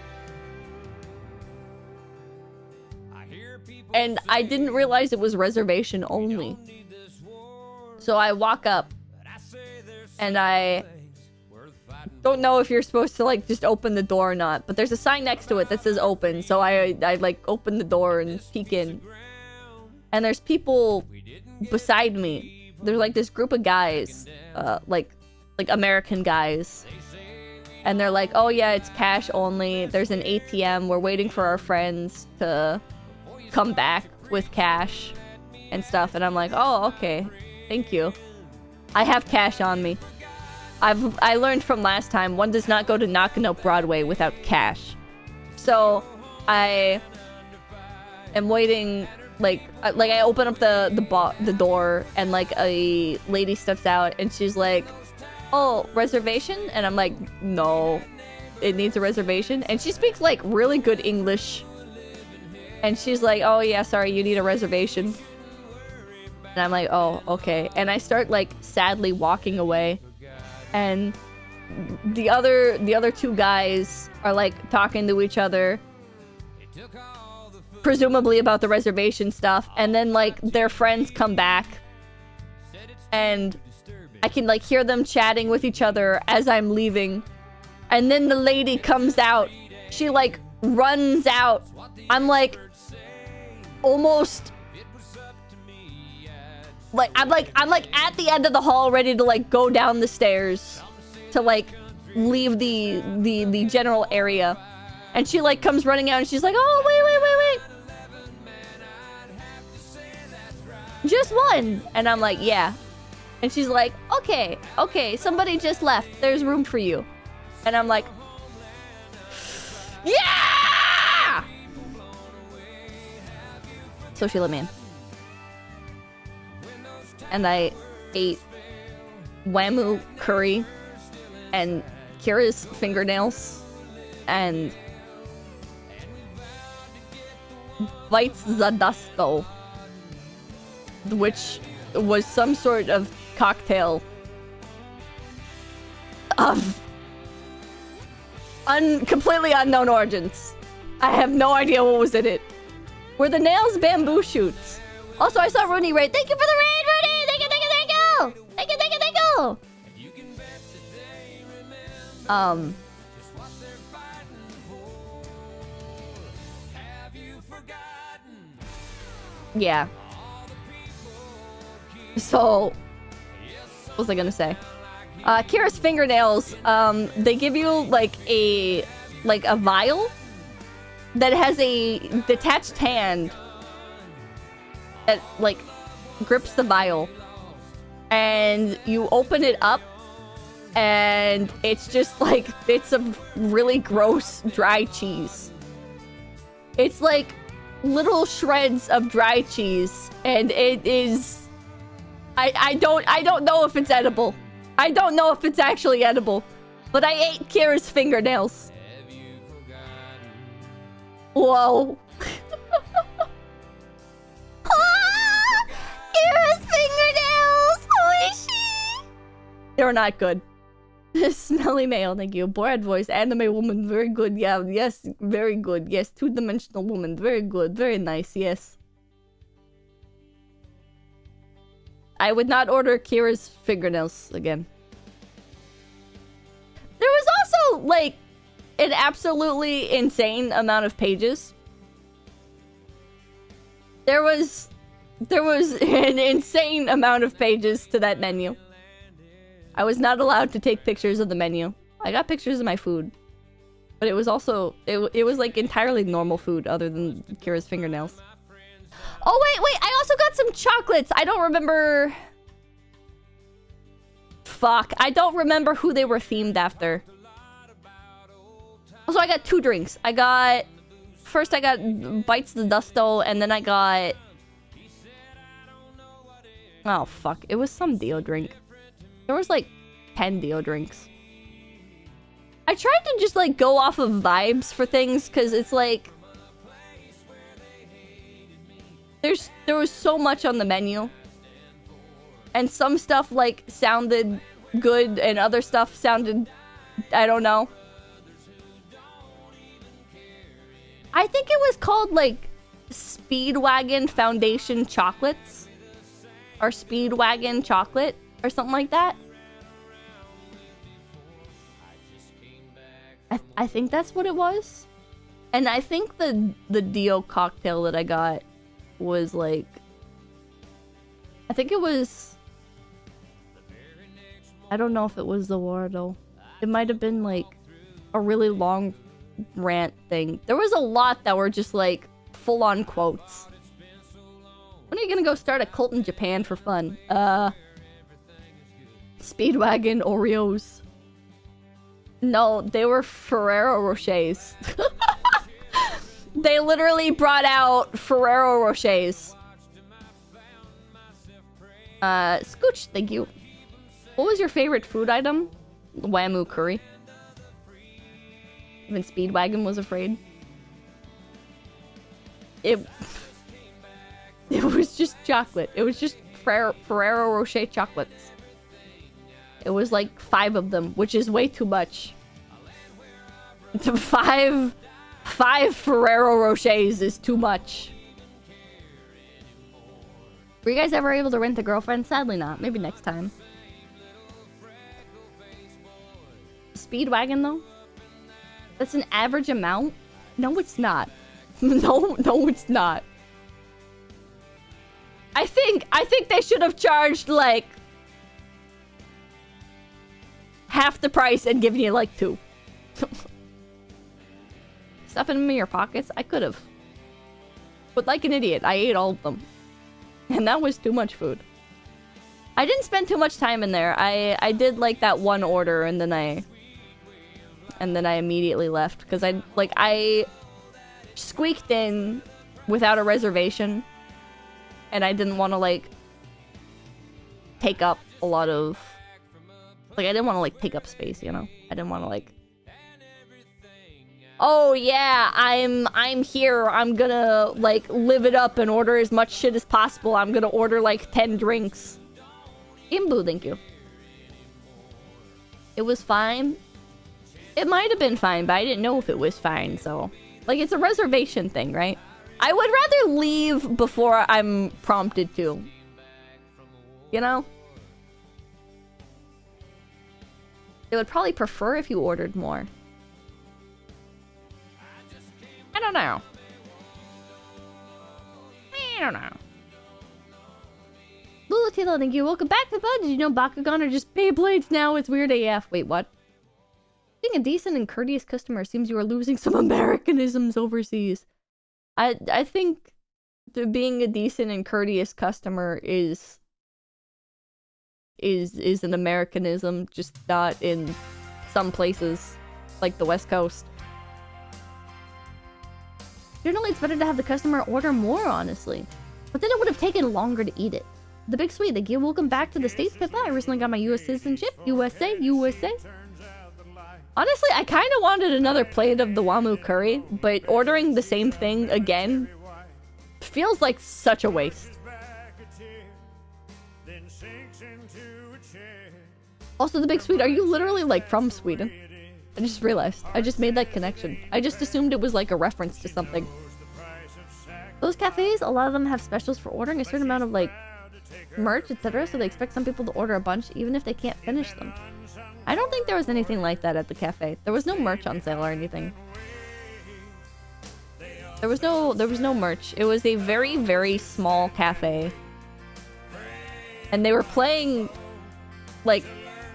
And I didn't realize it was reservation only. So I walk up. And I don't know if you're supposed to like just open the door or not. But there's a sign next to it that says open. So I like open the door and peek in. And there's people beside me. There's like this group of guys. Like American guys. And they're like, oh yeah, it's cash only. There's an ATM. We're waiting for our friends to come back with cash and stuff. And I'm like, oh, okay. Thank you. I have cash on me. I learned from last time, one does not go to Nakano Broadway without cash. So I am waiting. Like I open up the door and like a lady steps out and she's like, oh, reservation? And I'm like, no, it needs a reservation. And she speaks like really good English. And she's like, oh yeah, sorry, you need a reservation. And I'm like, oh, okay. And I start like sadly walking away. And the other two guys are like talking to each other, presumably about the reservation stuff. And then like their friends come back and I can like hear them chatting with each other as I'm leaving. And then the lady comes out. She like runs out. I'm like almost like I'm at the end of the hall ready to like go down the stairs to like leave the general area. And she like comes running out and she's like, oh wait. Just one. And I'm like, yeah. And she's like, okay, somebody just left. There's room for you. And I'm like, yeah! So she let me in. And I ate Whamu curry and Kira's fingernails and 𝐏𝐡𝐚𝐬𝐿, which was some sort of cocktail of completely unknown origins. I have no idea what was in it. Were the nails bamboo shoots? Also, I saw Rooney raid. Thank you for the raid, Rooney! Thank you, thank you, thank you! Thank you, thank you, thank you! Yeah. So, what was I gonna say? Kira's fingernails, they give you like a vial that has a detached hand that like grips the vial, and you open it up and it's just like bits of really gross dry cheese. It's like little shreds of dry cheese, and it is I don't know if it's edible. I don't know if it's actually edible, but I ate Kira's fingernails. Whoa. Kira's fingernails! Who is she? They're not good. Smelly male, thank you. Bored voice, anime woman, very good. Yeah, yes, very good. Yes, two-dimensional woman, very good. Very nice, yes. I would not order Kira's fingernails again. There was also, like, an absolutely insane amount of pages. There was an insane amount of pages to that menu. I was not allowed to take pictures of the menu. I got pictures of my food. But it was also, it was like entirely normal food other than Kira's fingernails. Oh, wait, I also got some chocolates. I don't remember... Fuck, I don't remember who they were themed after. Also, I got 2 drinks. First I got 𝐏𝐡𝐚𝐬𝐿, and then I got... Oh, fuck. It was some Dio drink. There was like 10 Dio drinks. I tried to just like go off of vibes for things, because it's like... There was so much on the menu. And some stuff like sounded good and other stuff sounded... I don't know. I think it was called like Speedwagon Foundation Chocolates. Or Speedwagon Chocolate. Or something like that. I think that's what it was. And I think the Dio cocktail that I got was like... I think it was... I don't know if it was the Wardo. It might have been like a really long rant thing. There was a lot that were just like full-on quotes. When are you gonna go start a cult in Japan for fun? Speedwagon Oreos. No, they were Ferrero Rochers. They literally brought out Ferrero Rochers. Scooch, thank you. What was your favorite food item? Whamu curry. Even Speedwagon was afraid. It was just chocolate. It was just Ferrero Rocher chocolates. It was like 5 of them, which is way too much. Five Ferrero Rochers is too much. Were you guys ever able to rent a girlfriend? Sadly not. Maybe next time. Speedwagon though? That's an average amount? No, it's not. No, it's not. I think they should have charged like half the price and given you like 2. Stuffing them in your pockets? I could have. But like an idiot, I ate all of them. And that was too much food. I didn't spend too much time in there. I did like that one order and then I immediately left because I squeaked in without a reservation and I didn't want to like take up a lot of Like, I didn't want to, like, take up space, you know? I didn't want to, like... Oh, yeah, I'm here. I'm gonna, like, live it up and order as much shit as possible. I'm gonna order, like, 10 drinks. Imbu, thank you. It was fine. It might have been fine, but I didn't know if it was fine, so... Like, it's a reservation thing, right? I would rather leave before I'm prompted to. You know? They would probably prefer if you ordered more. I don't know. I don't know. Lulatilo, thank you. Welcome back to the pod. Did you know Bakugan are just Beyblades now? It's weird AF. Wait, what? Being a decent and courteous customer seems you are losing some Americanisms overseas. I think being a decent and courteous customer is an Americanism, just not in some places like the West Coast. Generally, it's better to have the customer order more, honestly. But then it would have taken longer to eat it. The Big Sweet, thank you. Welcome back to the States, Pippa. I recently got my U.S. citizenship. USA, USA. Honestly, I kind of wanted another plate of the Wamu curry, but ordering the same thing again feels like such a waste. Also, the Big Sweet, are you literally, like, from Sweden? I just realized. I just made that connection. I just assumed it was, like, a reference to something. Those cafes, a lot of them have specials for ordering a certain amount of, like, merch, etc. So they expect some people to order a bunch, even if they can't finish them. I don't think there was anything like that at the cafe. There was no merch on sale or anything. There was no merch. It was a very, very small cafe. And they were playing, like,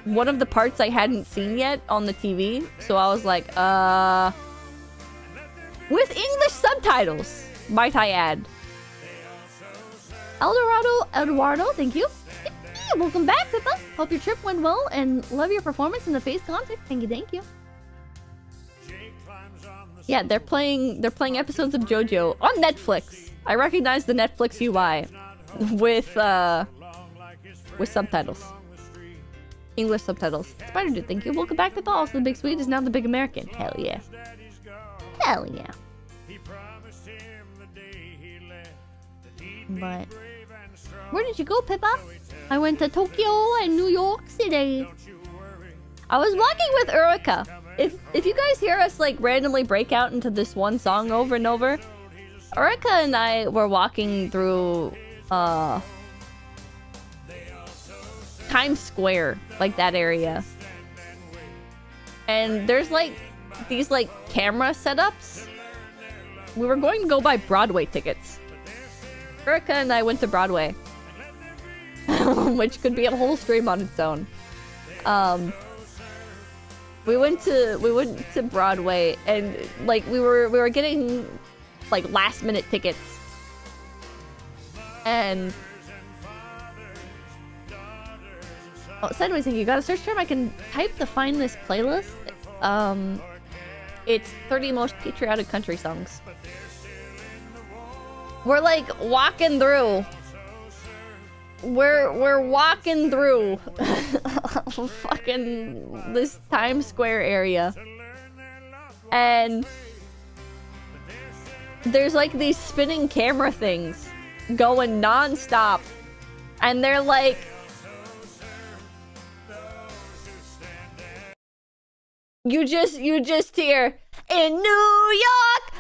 one of the parts I hadn't seen yet on the TV. So I was like, with English subtitles, might I add. Eduardo, thank you. Welcome back, Pippa. Hope your trip went well and love your performance in the face concert. Thank you, thank you. Yeah, they're playing episodes of JoJo on Netflix. I recognize the Netflix UI with subtitles. English subtitles. Spider Dude, thank you. Welcome back, Pippa. Also, the Big Swede is now the Big American. Hell yeah. Hell yeah. But where did you go, Pippa? I went to Tokyo and New York City. I was walking with Uruka. If you guys hear us like randomly break out into this one song over and over, Uruka and I were walking through Times Square, like that area. And there's like these like camera setups. We were going to go buy Broadway tickets. Uruka and I went to Broadway. Which could be a whole stream on its own. We went to Broadway and like we were getting like last minute tickets. And sideways thing, you got a search term? I can type to find this playlist. It's 30 most patriotic country songs. We're like walking through. We're walking through fucking this Times Square area. And there's like these spinning camera things going non-stop. And they're like, you just hear in New York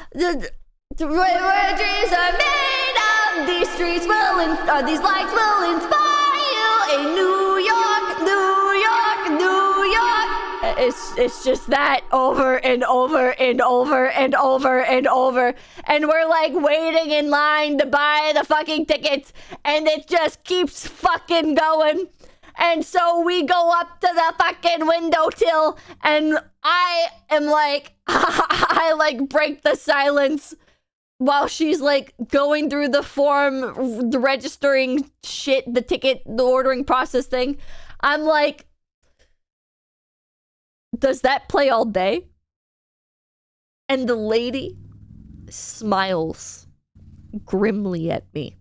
where dreams are made of, these streets will these lights will inspire you in New York, New York, New York. It's just that over and over and over and over and over, and we're like waiting in line to buy the fucking tickets, and it just keeps fucking going. And so we go up to the fucking window till, and I am like, I like break the silence while she's like going through the form, the registering shit, the ticket, the ordering process thing. I'm like, does that play all day? And the lady smiles grimly at me.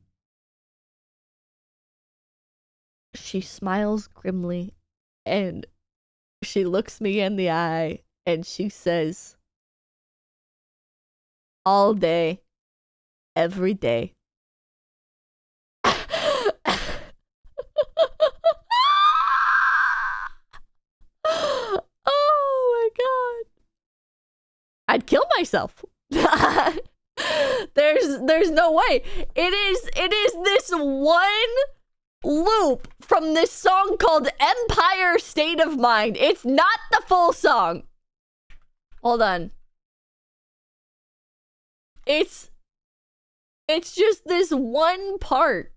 She smiles grimly, and She looks me in the eye and she says, all day, every day. Oh my god. I'd kill myself. There's no way. It is this one loop from this song called Empire State of Mind. It's not the full song. Hold on. It's just this one part.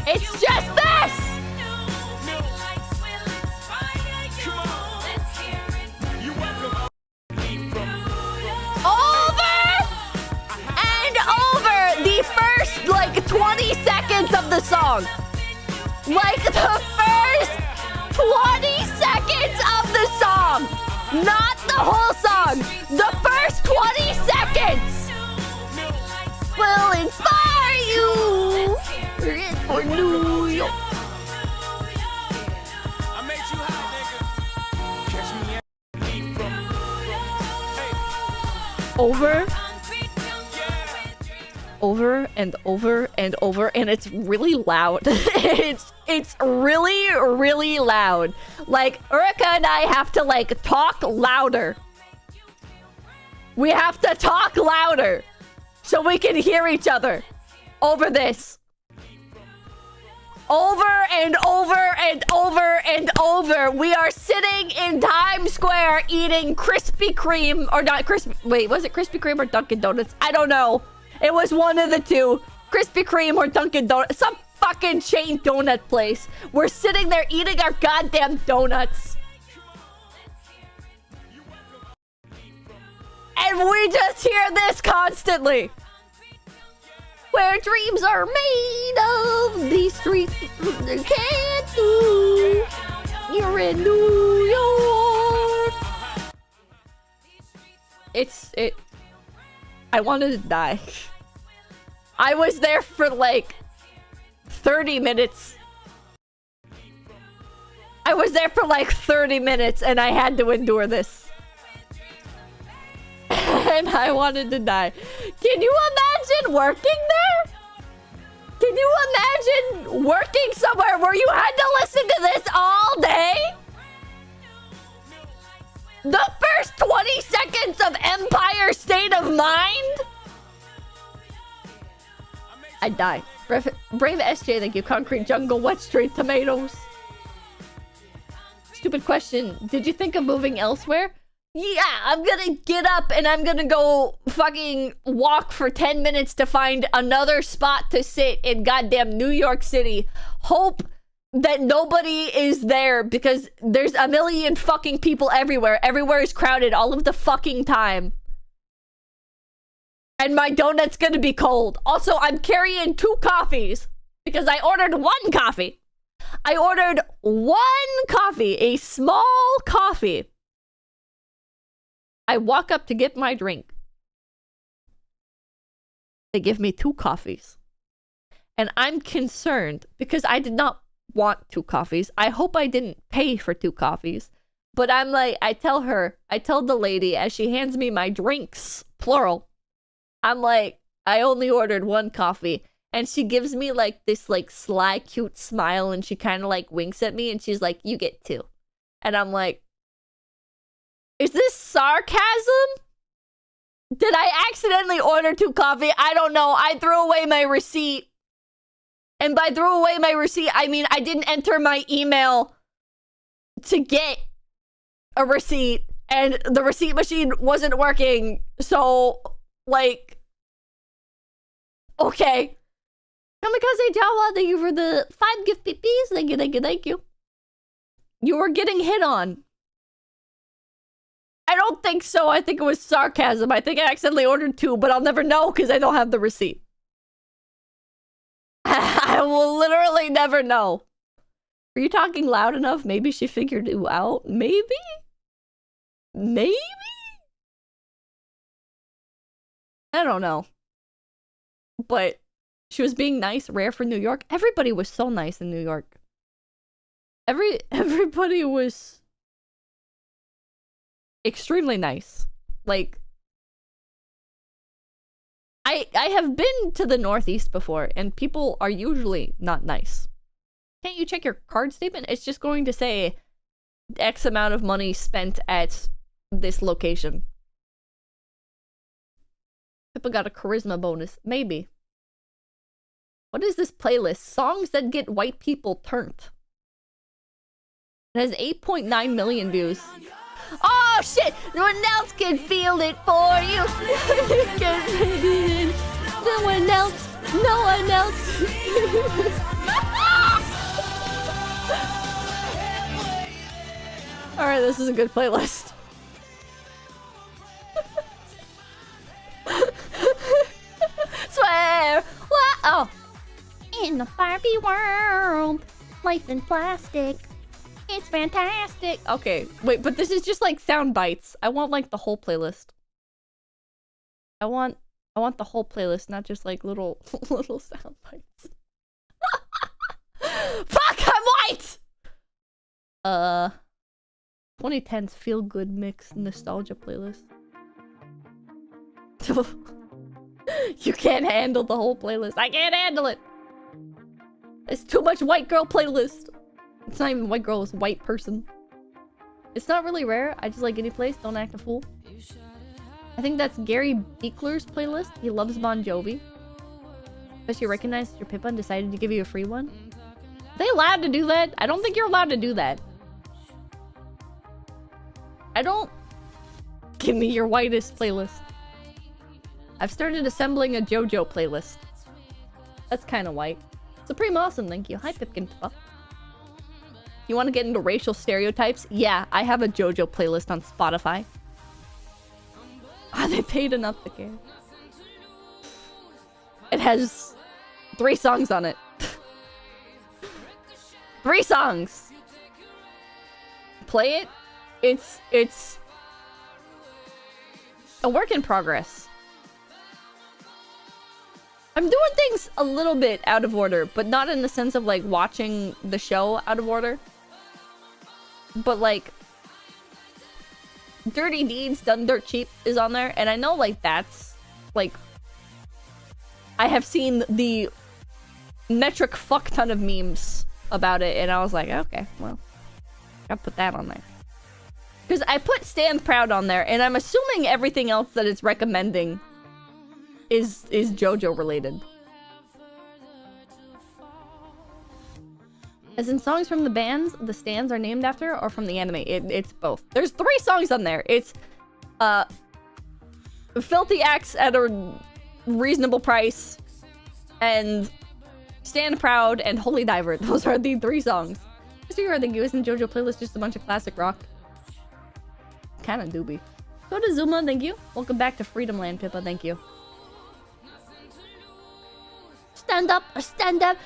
It's just this! Over and over the first, like, 20 seconds of the song. Like, the first 20 seconds of the song. Not the whole song. The first 20 seconds will inspire you. For New York. Over and over and over, and it's really loud. it's really loud. Like, Uruka and I have to, like, talk louder. We have to talk louder so we can hear each other over this. Over and over and over and over. We are sitting in Times Square eating Krispy Kreme, or not Krispy... Wait, was it Krispy Kreme or Dunkin' Donuts? I don't know. It was one of the two. Krispy Kreme or Dunkin' Donuts. Some fucking chain donut place. We're sitting there eating our goddamn donuts. And we just hear this constantly. Where dreams are made of, these streets can't do. You're in New York. I wanted to die. I was there for like 30 minutes. I was there for like 30 minutes and I had to endure this. And I wanted to die. Can you imagine working there? Can you imagine working somewhere where you had to listen to this all day? The first 20 seconds of Empire State of Mind? I'd die. Brave SJ, thank you. Concrete Jungle, Wet Street Tomatoes. Stupid question. Did you think of moving elsewhere? Yeah, I'm gonna get up and I'm gonna go fucking walk for 10 minutes to find another spot to sit in goddamn New York City. Hope that nobody is there because there's a million fucking people everywhere. Everywhere is crowded all of the fucking time. And my donut's gonna be cold. Also, I'm carrying 2 coffees because I ordered 1 coffee. I ordered 1 coffee, a small coffee. I walk up to get my drink. They give me 2 coffees. And I'm concerned because I did not want 2 coffees. I hope I didn't pay for 2 coffees. But I'm like, I tell the lady as she hands me my drinks, plural. I'm like, I only ordered 1 coffee. And she gives me like this like sly, cute smile. And she kind of like winks at me and she's like, you get 2. And I'm like, is this sarcasm? Did I accidentally order 2 coffee? I don't know. I threw away my receipt. And by threw away my receipt, I mean I didn't enter my email to get a receipt. And the receipt machine wasn't working. So, like, okay. Kamikaze Jawa, thank you for the 5 gift pippies. Thank you, thank you, thank you. You were getting hit on. I don't think so. I think it was sarcasm. I think I accidentally ordered 2, but I'll never know because I don't have the receipt. I will literally never know. Are you talking loud enough? Maybe she figured you out? Maybe? Maybe? I don't know. But she was being nice, rare for New York. Everybody was so nice in New York. Everybody was extremely nice. Like, I have been to the Northeast before, and people are usually not nice. Can't you check your card statement? It's just going to say X amount of money spent at this location. People got a charisma bonus. Maybe. What is this playlist? Songs that get white people turned. It has 8.9 million views. Oh shit! No one else can feel it for you. No one else. No one else. Alright, this is a good playlist. Swear! What? Oh! In the Barbie world, life in plastic. It's fantastic. Okay, wait, but this is just like sound bites. I want like the whole playlist. I want the whole playlist, not just like little sound bites. Fuck, I'm white! 2010's feel good mix nostalgia playlist. You can't handle the whole playlist. I can't handle it. It's too much white girl playlist. It's not even white girl, it's white person. It's not really rare. I just like any place. Don't act a fool. I think that's Gary Beekler's playlist. He loves Bon Jovi. Because you recognized your Pippa and decided to give you a free one. Are they allowed to do that? I don't think you're allowed to do that. I don't... Give me your whitest playlist. I've started assembling a JoJo playlist. That's kind of white. Supreme Awesome, thank you. Hi, Pipkin Pippa. You want to get into racial stereotypes? Yeah, I have a JoJo playlist on Spotify. Ah, they paid enough to care. It has 3 songs on it. 3 songs! Play it. It's a work in progress. I'm doing things a little bit out of order, but not in the sense of like watching the show out of order. But like Dirty Deeds Done Dirt Cheap is on there, and I know like that's like I have seen the metric fuck ton of memes about it, and I was like, okay, well, I'll put that on there. Because I put Stand Proud on there, and I'm assuming everything else that it's recommending is JoJo related. As in songs from the bands the stands are named after, or from the anime? It's both. There's 3 songs on there. It's Filthy Acts at a Reasonable Price, and Stand Proud, and Holy Diver. Those are the 3 songs. Mr. Hero, thank you. Isn't JoJo playlist just a bunch of classic rock? Kinda doobie. Go to Zuma, thank you. Welcome back to Freedom Land, Pippa, thank you. Stand up, stand up.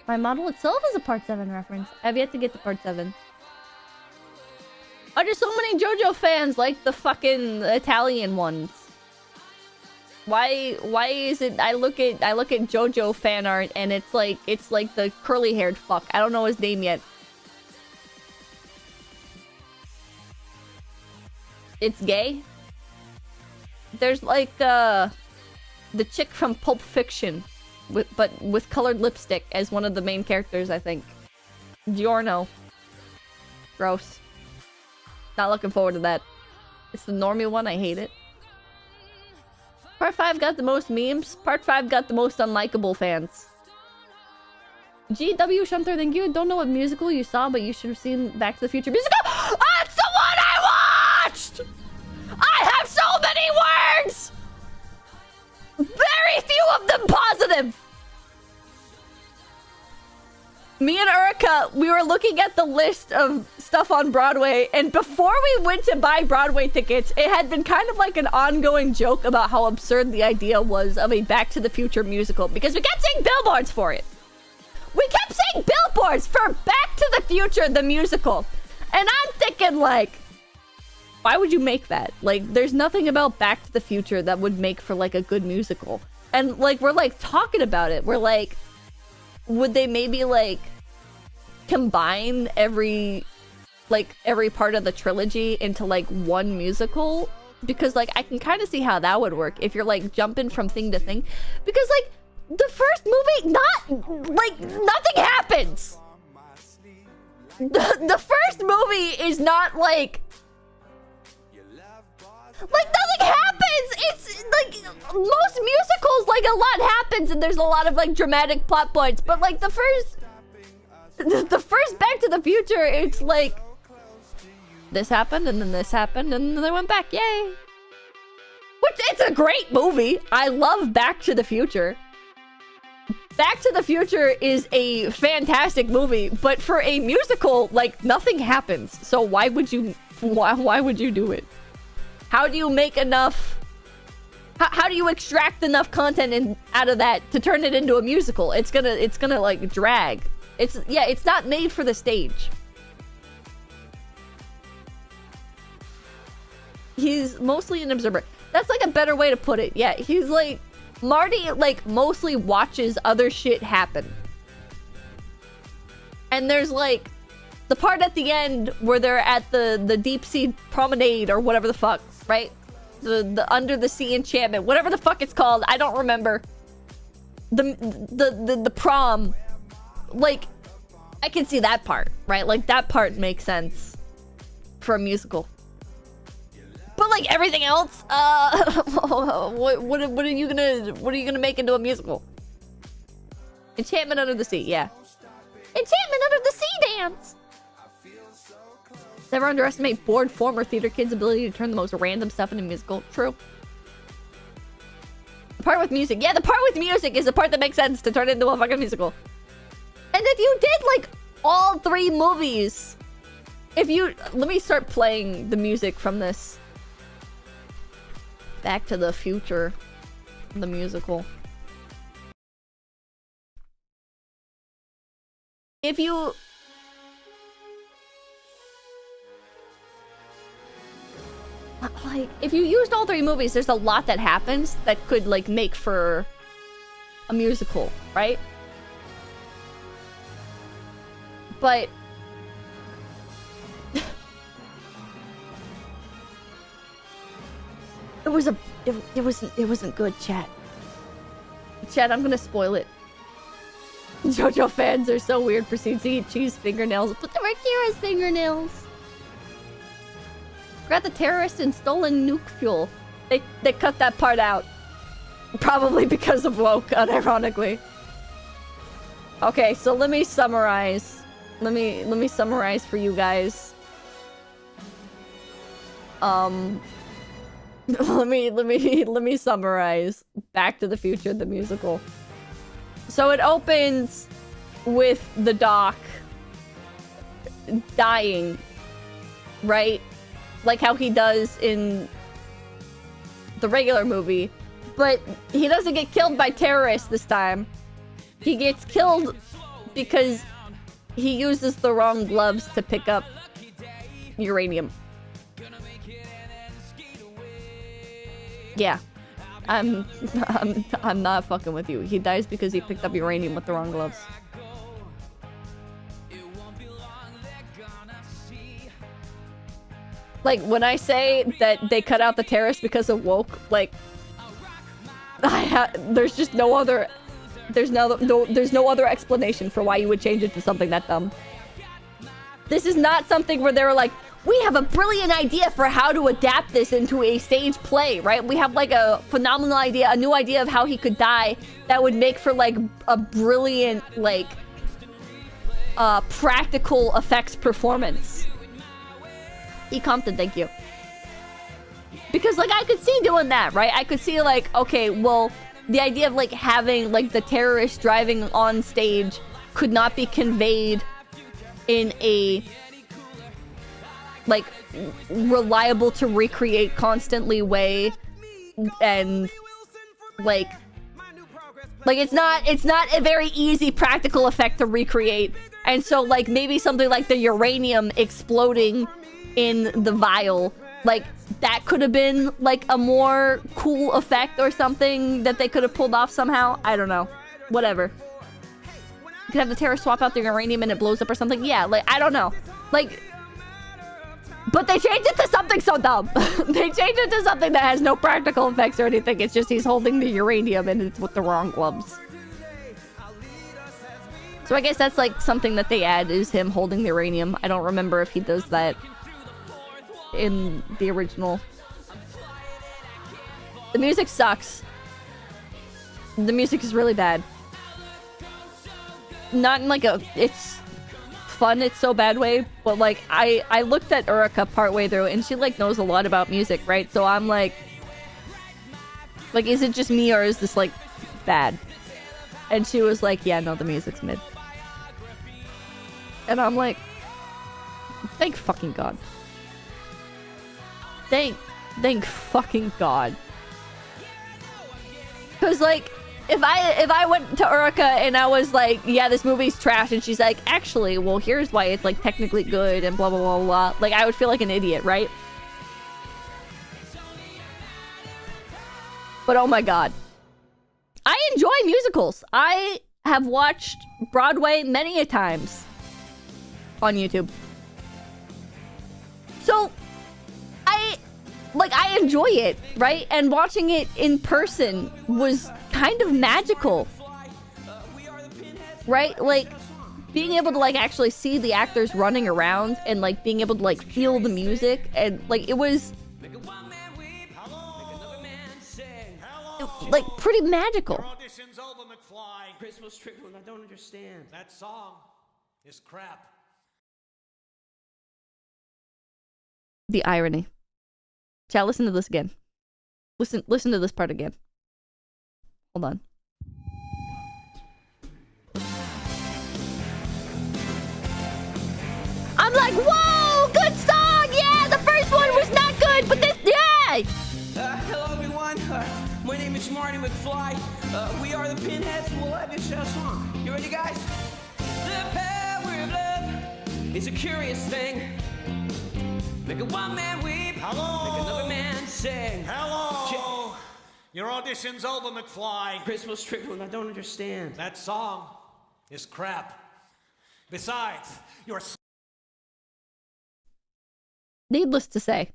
My model itself is a Part 7 reference. I've yet to get to Part 7. Oh, there's so many JoJo fans like the fucking Italian ones. Why is it I look at JoJo fan art and it's like the curly-haired fuck. I don't know his name yet. It's gay. There's like the chick from Pulp Fiction but with colored lipstick as one of the main characters, I think. Giorno. Gross. Not looking forward to that. It's the normie one, I hate it. Part 5 got the most memes. Part 5 got the most unlikable fans. GW Shunter, thank you. Don't know what musical you saw, but you should have seen Back to the Future musical. That's the one I watched! I have so many words! Very few of them positive! Me and Uruka, we were looking at the list of stuff on Broadway, and before we went to buy Broadway tickets, it had been kind of like an ongoing joke about how absurd the idea was of a Back to the Future musical, because we kept seeing billboards for it. We kept seeing billboards for Back to the Future, the musical. And I'm thinking, like, why would you make that? Like, there's nothing about Back to the Future that would make for, like, a good musical. And, like, we're, like, talking about it. We're, like, would they maybe, like, combine every part of the trilogy into, like, one musical? Because, like, I can kind of see how that would work if you're, like, jumping from thing to thing. Because, like, the first movie, nothing happens. The first movie is not, like, nothing happens. It's like most musicals, like, a lot happens and there's a lot of, like, dramatic plot points, but, like, the first Back to the Future, it's like this happened and then this happened and then they went back. Yay. Which, it's a great movie. I love Back to the Future. Back to the Future is a fantastic movie, but for a musical, like, nothing happens. So why would you do it? How do you make enough... How do you extract enough content out of that to turn it into a musical? It's gonna like, drag. It's not made for the stage. He's mostly an observer. That's, like, a better way to put it. Yeah, he's, like... Marty, like, mostly watches other shit happen. And there's, like... the part at the end where they're at the deep sea promenade or whatever the fuck, right? The under the sea enchantment, whatever the fuck it's called, I don't remember. The prom, like, I can see that part, right? Like, that part makes sense for a musical. But, like, everything else, what are you gonna make into a musical? Enchantment Under the Sea, yeah. Enchantment Under the Sea dance. Never underestimate bored former theater kids' ability to turn the most random stuff into musical. True. The part with music. Yeah, the part with music is the part that makes sense to turn it into a fucking musical. And if you did, like, all 3 movies... Let me start playing the music from this. Back to the Future. The musical. If you... like, if you used all 3 movies, there's a lot that happens that could, like, make for a musical, right? But it wasn't good, chat. Chat, I'm gonna spoil it. JoJo fans are so weird. Proceeds to eat cheese fingernails. But they were Kira's fingernails. Got the terrorist and stolen nuke fuel. They cut that part out. Probably because of woke, unironically. Okay, so let me summarize. Let me summarize for you guys. Let me summarize Back to the Future, the musical. So it opens with the Doc dying, right? Like how he does in the regular movie. But he doesn't get killed by terrorists this time. He gets killed because he uses the wrong gloves to pick up uranium. Yeah. I'm not fucking with you. He dies because he picked up uranium with the wrong gloves. Like, when I say that they cut out the terrorists because of woke, like, there's just no other... There's no other explanation for why you would change it to something that dumb. This is not something where they're like, we have a brilliant idea for how to adapt this into a stage play, right? We have, like, a phenomenal idea, a new idea of how he could die that would make for, like, a brilliant, like, practical effects performance. Compton, thank you. Because, like, I could see doing that, right? I could see, like, okay, well, the idea of, like, having, like, the terrorist driving on stage could not be conveyed in a like reliable to recreate constantly way, and like it's not a very easy practical effect to recreate. And so like maybe something like the uranium exploding in the vial, like that could have been like a more cool effect or something that they could have pulled off somehow. I don't know. Whatever. You could have the terrorist swap out the uranium and it blows up or something. Yeah, like, I don't know. Like, but they changed it to something so dumb. They changed it to something that has no practical effects or anything. It's just he's holding the uranium and it's with the wrong gloves. So I guess that's like something that they add, is him holding the uranium. I don't remember if he does that in the original. The music sucks. The music is really bad. Not in like a it's fun, it's so bad way, but like I looked at Uruka partway through and she like knows a lot about music, right? So I'm like is it just me or is this like bad? And she was like, yeah, no, the music's mid. And I'm like, thank fucking God. Thank fucking God. Cause like if I went to Uruka and I was like, yeah, this movie's trash, and she's like, actually, well, here's why it's like technically good and blah blah blah blah, like I would feel like an idiot, right? But oh my God, I enjoy musicals. I have watched Broadway many a times on YouTube. So I enjoy it, right? And watching it in person was kind of magical, right? Like being able to like actually see the actors running around and like being able to like feel the music, and like it was like pretty magical. Christmas trip, I don't understand. That song is crap. The irony. Chat, listen to this again. Listen to this part again. Hold on. I'm like, whoa, good song, yeah. The first one was not good, but this, yeah. Hello everyone. My name is Marty McFly. We are the Pinheads. We'll have this song. You ready, guys? The power of love is a curious thing. Make a one man weep. Hello. Make another man sing. Hello. Your audition's over, McFly. Christmas trip, I don't understand. That song is crap. Besides, you're... Needless to say.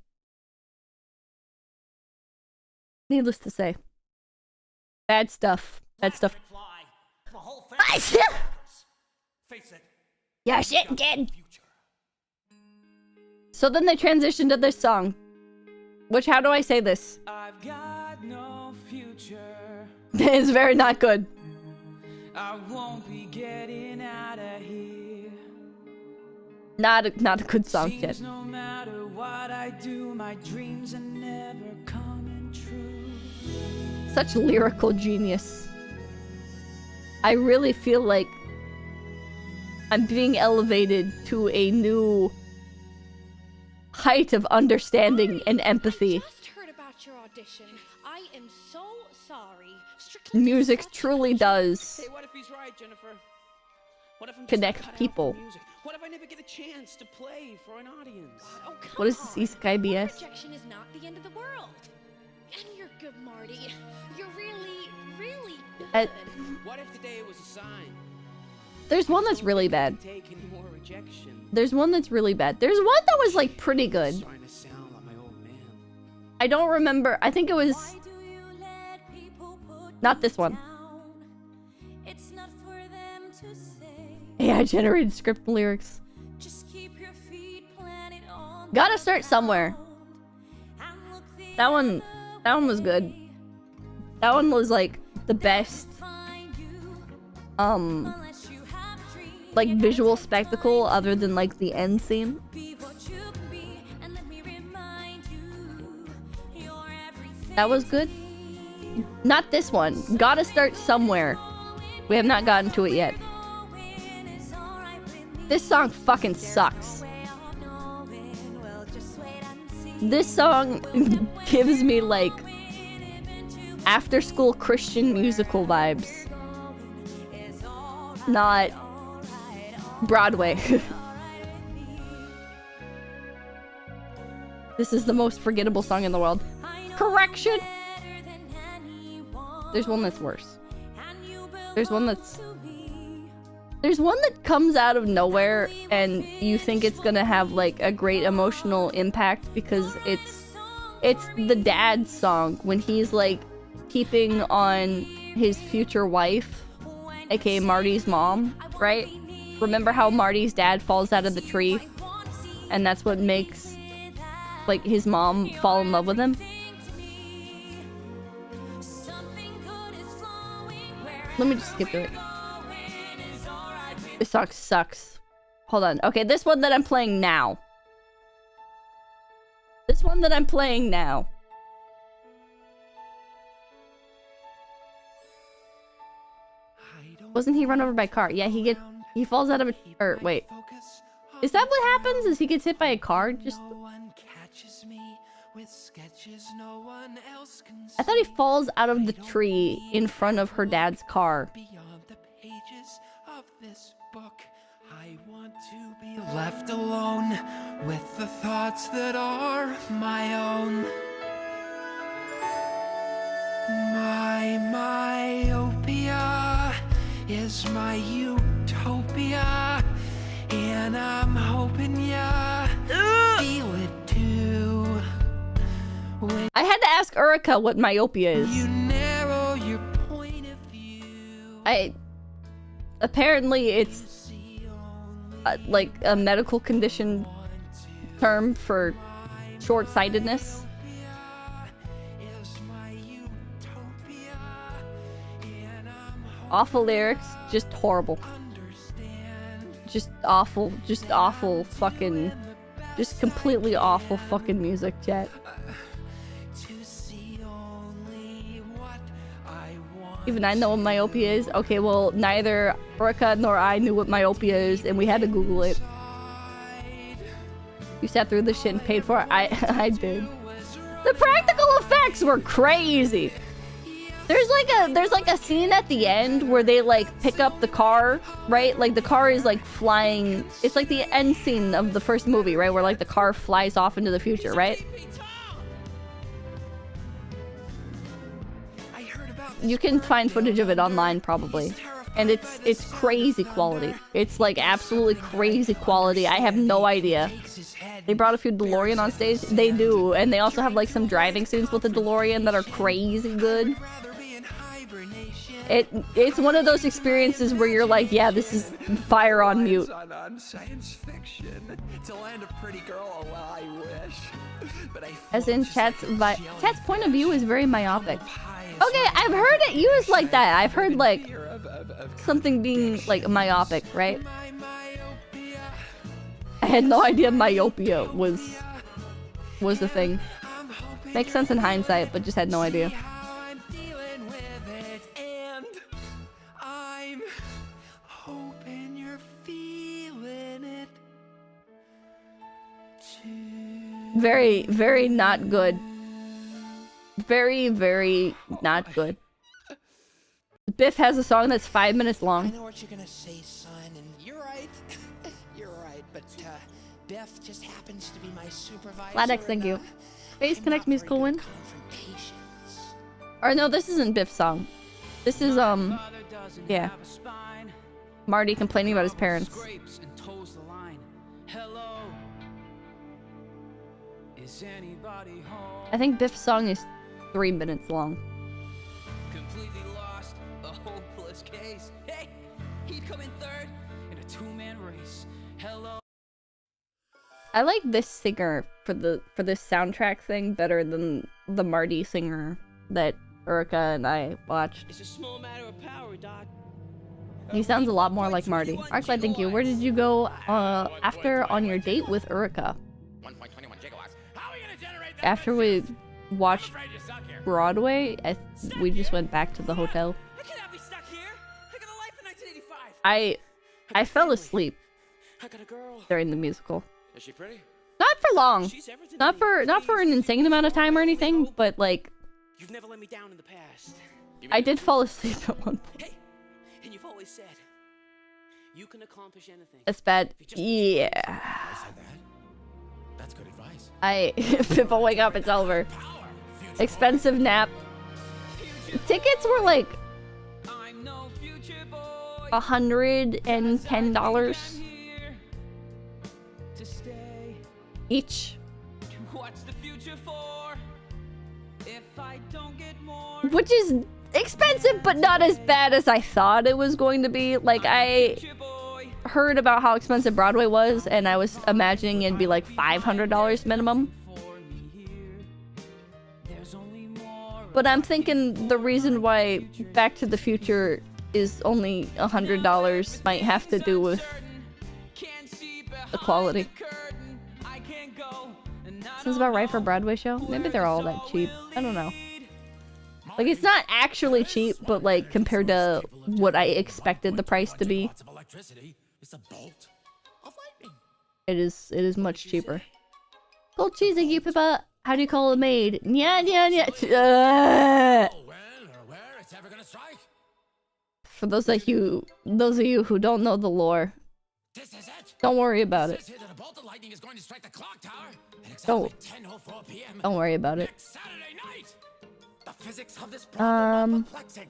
Needless to say. Bad stuff. Bad stuff. The whole I family. Face it. yeah, shit, kid. So then they transition to this song. Which, how do I say this? I've got no future. It's very not good. I won't be getting out of here. Not a good song, Seems kid. no matter what I do, my dreams are never coming true. Such lyrical genius. I really feel like I'm being elevated to a new height of understanding and empathy. I just heard about your audition. I am so sorry. Strictly Music such a truly pleasure. does Hey, what if he's right, Jennifer? What if I'm just connect cut out people. for music? What if I never get a chance to play for an audience? Oh, come What is this, on. 𝐒𝐲�2BS? Rejection is not the end of the world. And you're good, Marty. You're really, really good. What if today was a sign? There's one that's really bad. Take any more rejection. There's one that's really bad. There's one that was like pretty good. Starting to sound like my old man. I don't remember. I think it was not this one. AI generated script and lyrics. Gotta start somewhere. That one was good. That one was like the best like visual spectacle other than like the end scene. That was good. Not this one. Gotta start somewhere. We have not gotten to it yet. This song fucking sucks. This song gives me like after school Christian musical vibes. Not Broadway. This is the most forgettable song in the world. Correction! There's one that's worse. There's one that comes out of nowhere and you think it's gonna have like a great emotional impact because it's the dad song when he's like keeping on his future wife, aka Marty's mom, right? Remember how Marty's dad falls out of the tree and that's what makes like his mom fall in love with him? Let me just skip through it. This song sucks. Hold on. Okay, this one that I'm playing now. This one that I'm playing now. Wasn't he run over by a car? Yeah, he falls out of a... Or, wait. Is that what happens? Is he gets hit by a car? Just... I thought he falls out of the tree in front of her dad's car. I want to be left alone with the thoughts that are my own. My myopia is my utopia, and I'm hoping ya feel it too. When I had to ask Uruka what myopia is. you narrow your point of view. Apparently it's like a medical condition term for short-sightedness. Awful lyrics, just horrible. Just awful fucking... Just completely awful fucking music, chat. Even I know what myopia is. Okay, well, neither Uruka nor I knew what myopia is, and we had to Google it. You sat through the shit and paid for it? I did. The practical effects were crazy! There's like a scene at the end where they like pick up the car, right? Like the car is like flying. It's like the end scene of the first movie, right? Where like the car flies off into the future, right? You can find footage of it online probably. And it's crazy quality. It's like absolutely crazy quality. I have no idea. They brought a few DeLorean on stage. They do. And they also have like some driving scenes with the DeLorean that are crazy good. It's one of those experiences where you're like, yeah, this is fire on mute. Science fiction to land a pretty girl. Well, I wish. But As in chat's point of view is very myopic. Okay, I've heard it used like that. I've heard like something being like myopic, right? I had no idea myopia was the thing. Makes sense in hindsight, but just had no idea. Very, very not good. Very, very not good. Biff has a song that's 5 minutes long. I know what you're gonna say, son, and you're right. You're right, but Biff just happens to be my supervisor. Ladex, thank you. Face Connect Musical Win. Or no, this isn't Biff's song. This is yeah. Marty complaining about his parents. I think Biff's song is 3 minutes long. Completely lost, a hopeless case. Hey, he'd come in third in a two-man race. Hello. I like this singer for this soundtrack thing better than the Marty singer that Uruka and I watched. It's a small matter of power, Doc. He sounds a lot more like Marty. Arclight, thank you. Where did you go after on your date with Uruka? After we watched Broadway, we just went back to the hotel. I cannot be stuck here. I got a life in 1985. I fell asleep. I got a girl. during the musical. Is she pretty? Not for long. She's everything Not for an insane amount of time or anything, but like You've never let me down in the past. I did fall asleep at one point. Hey, and you've always said you can accomplish anything. That's bad. Yeah. I said that. That's good advice. If people wake up, it's over. Expensive nap. Tickets were like I'm no future boy. $110 To stay. each, What's the future for? If I don't get more. which is expensive, but not as bad as I thought it was going to be. Like, I Future boy. heard about how expensive Broadway was, and I was imagining it'd be like $500 minimum. For me here. There's only more. But I'm thinking the reason why Back to the Future is only $100 might have to do with Can't see the quality. curtain. I can't go. Sounds about right for a Broadway show. Maybe they're all that cheap. I don't know. Like, it's not actually cheap, but like compared to what I expected the price to be, Lots of electricity. It's a bolt of lightning. it is much cheaper. Cold cheese, thank you, Pippa. How do you call a maid? Nya nya nya. Oh, well, or where it's ever gonna strike. For those of you who don't know the lore, This is it. don't worry about It it. says here that a bolt of lightning is going to strike the clock tower at Don't. exactly 10:04 p.m. Don't worry about it. next Saturday night. The physics of this problem are perplexing.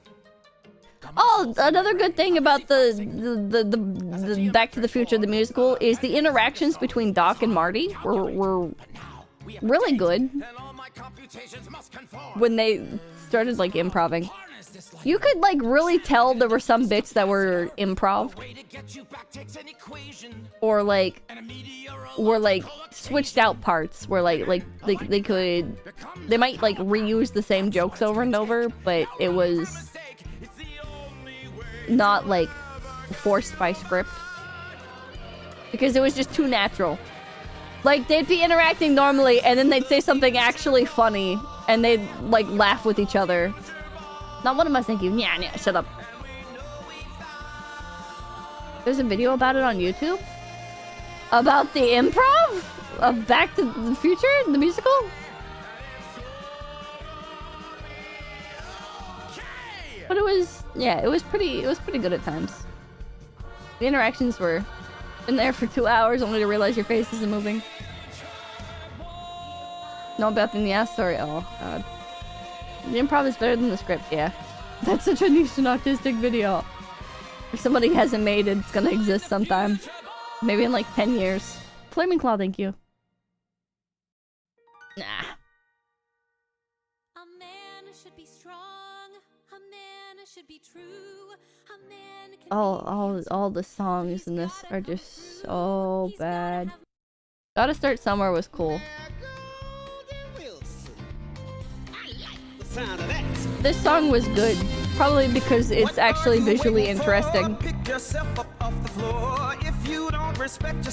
Oh, another good thing about the Back to the Future the musical is the interactions between Doc and Marty were Now we have really good and all my computations must conform. when they started like improving. Harness this lightning. You could like really tell there were some bits that were improv Way to get you back takes an equation or like and a meteor were like switched out parts where like they might like reuse the same jokes over and over, but it was mistake. It's the only way. not like forced by script because it was just too natural. Like they'd be interacting normally and then they'd say something actually funny and they'd like laugh with each other. Not one of us, thank you. Nya, nya, shut up. There's a video about it on YouTube about the improv of Back to the Future, the musical. But it was, yeah, it was pretty good at times. The interactions were in there for 2 hours only to realize your face isn't moving. No Beth in the ass story. Oh god. The improv is better than the script, yeah. That's such a niche and autistic video. If somebody hasn't made it, it's gonna exist sometime. Maybe in like 10 years. Flaming Claw, thank you. Nah. A man should be strong. A man should be true. A man can All the songs in this are just so bad. Gotta Start Somewhere was cool. This song was good, probably because it's actually visually interesting.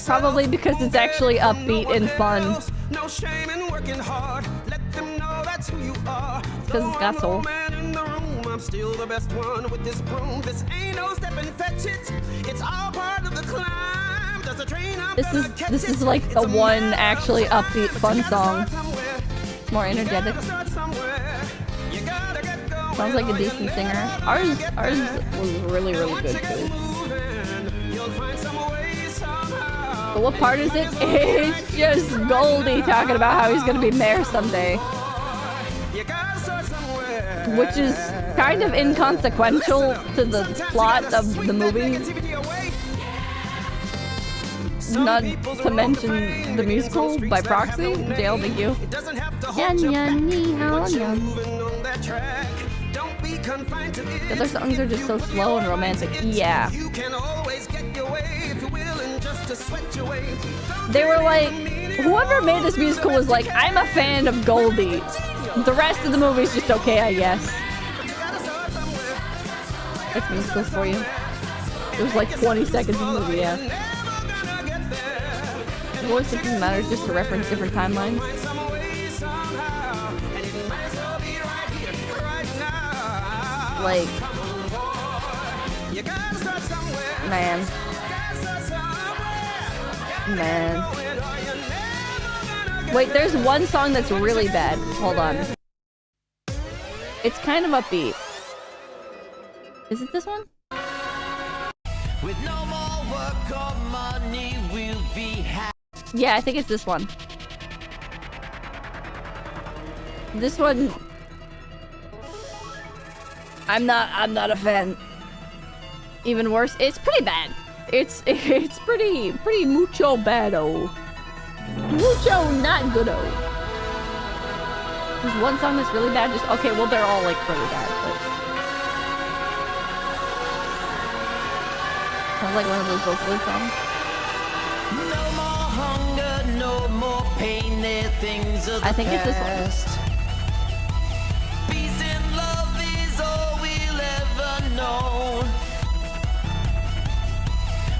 Probably because it's actually upbeat and fun. No shame in working hard. Let them know that's who you are. Because it's got soul. Man in the room, I'm still the best one with this broom. This ain't no step and fetch it. It's all part of the climb. Does the train up? This is like the one actually upbeat fun song. More energetic. Sounds like a decent singer. Ours was really good too. But what part is it? It's just Goldie talking about how he's gonna be mayor someday. Which is kind of inconsequential to the plot of the movie. Not to mention the musical by proxy. Jail, thank you. Yan yan ni hao yan. The other songs are just so slow and romantic. Yeah. They were like, whoever made this musical was like, I'm a fan of Goldie. The rest of the movie's just okay, I guess. That's musicals for you. It was like 20 seconds of the movie, yeah. The voice doesn't matter, just to reference different timelines. Like, man. Man. Wait, there's one song that's really bad. Hold on. It's kind of upbeat. Is it this one? With no more work or money, we'll be happy. Yeah, I think it's this one. This one... I'm not a fan. Even worse, it's pretty bad. It's pretty mucho bad-o. Mucho not good-o. There's one song that's really bad, just... Okay, well, they're all, like, pretty bad, but... Sounds like one of those vocalist songs. No more hunger, no more pain, they're things of the I think it's this one. past. Peace and love is all we'll ever know.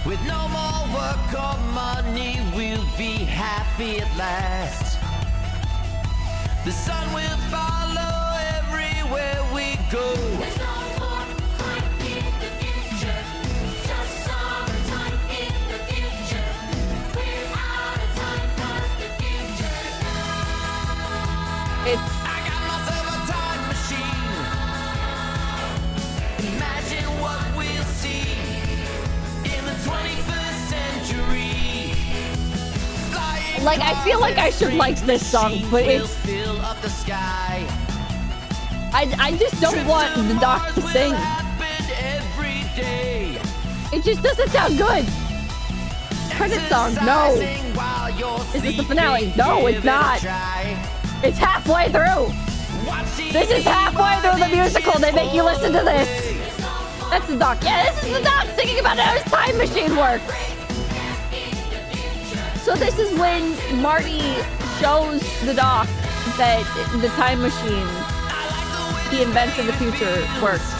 With no more work or money, we'll be happy at last. The sun will follow everywhere we go. There's no more time in the future, just summertime in the future. We're out of time 'cause the future's now. I got myself a time machine. Imagine what we'll see in the 21st century. Flying Like, I feel like I should like this song, but will it's... fill up the sky. I just don't want the doc to sing. Every day. It just doesn't sound good. Credit song, no. Is this the finale? No, it's not. It's halfway through. This is halfway through the musical. They make you listen to this. That's the doc. Yeah, this is the doc singing about how his time machine works. So this is when Marty shows the doc that the time machine he invents in the future works.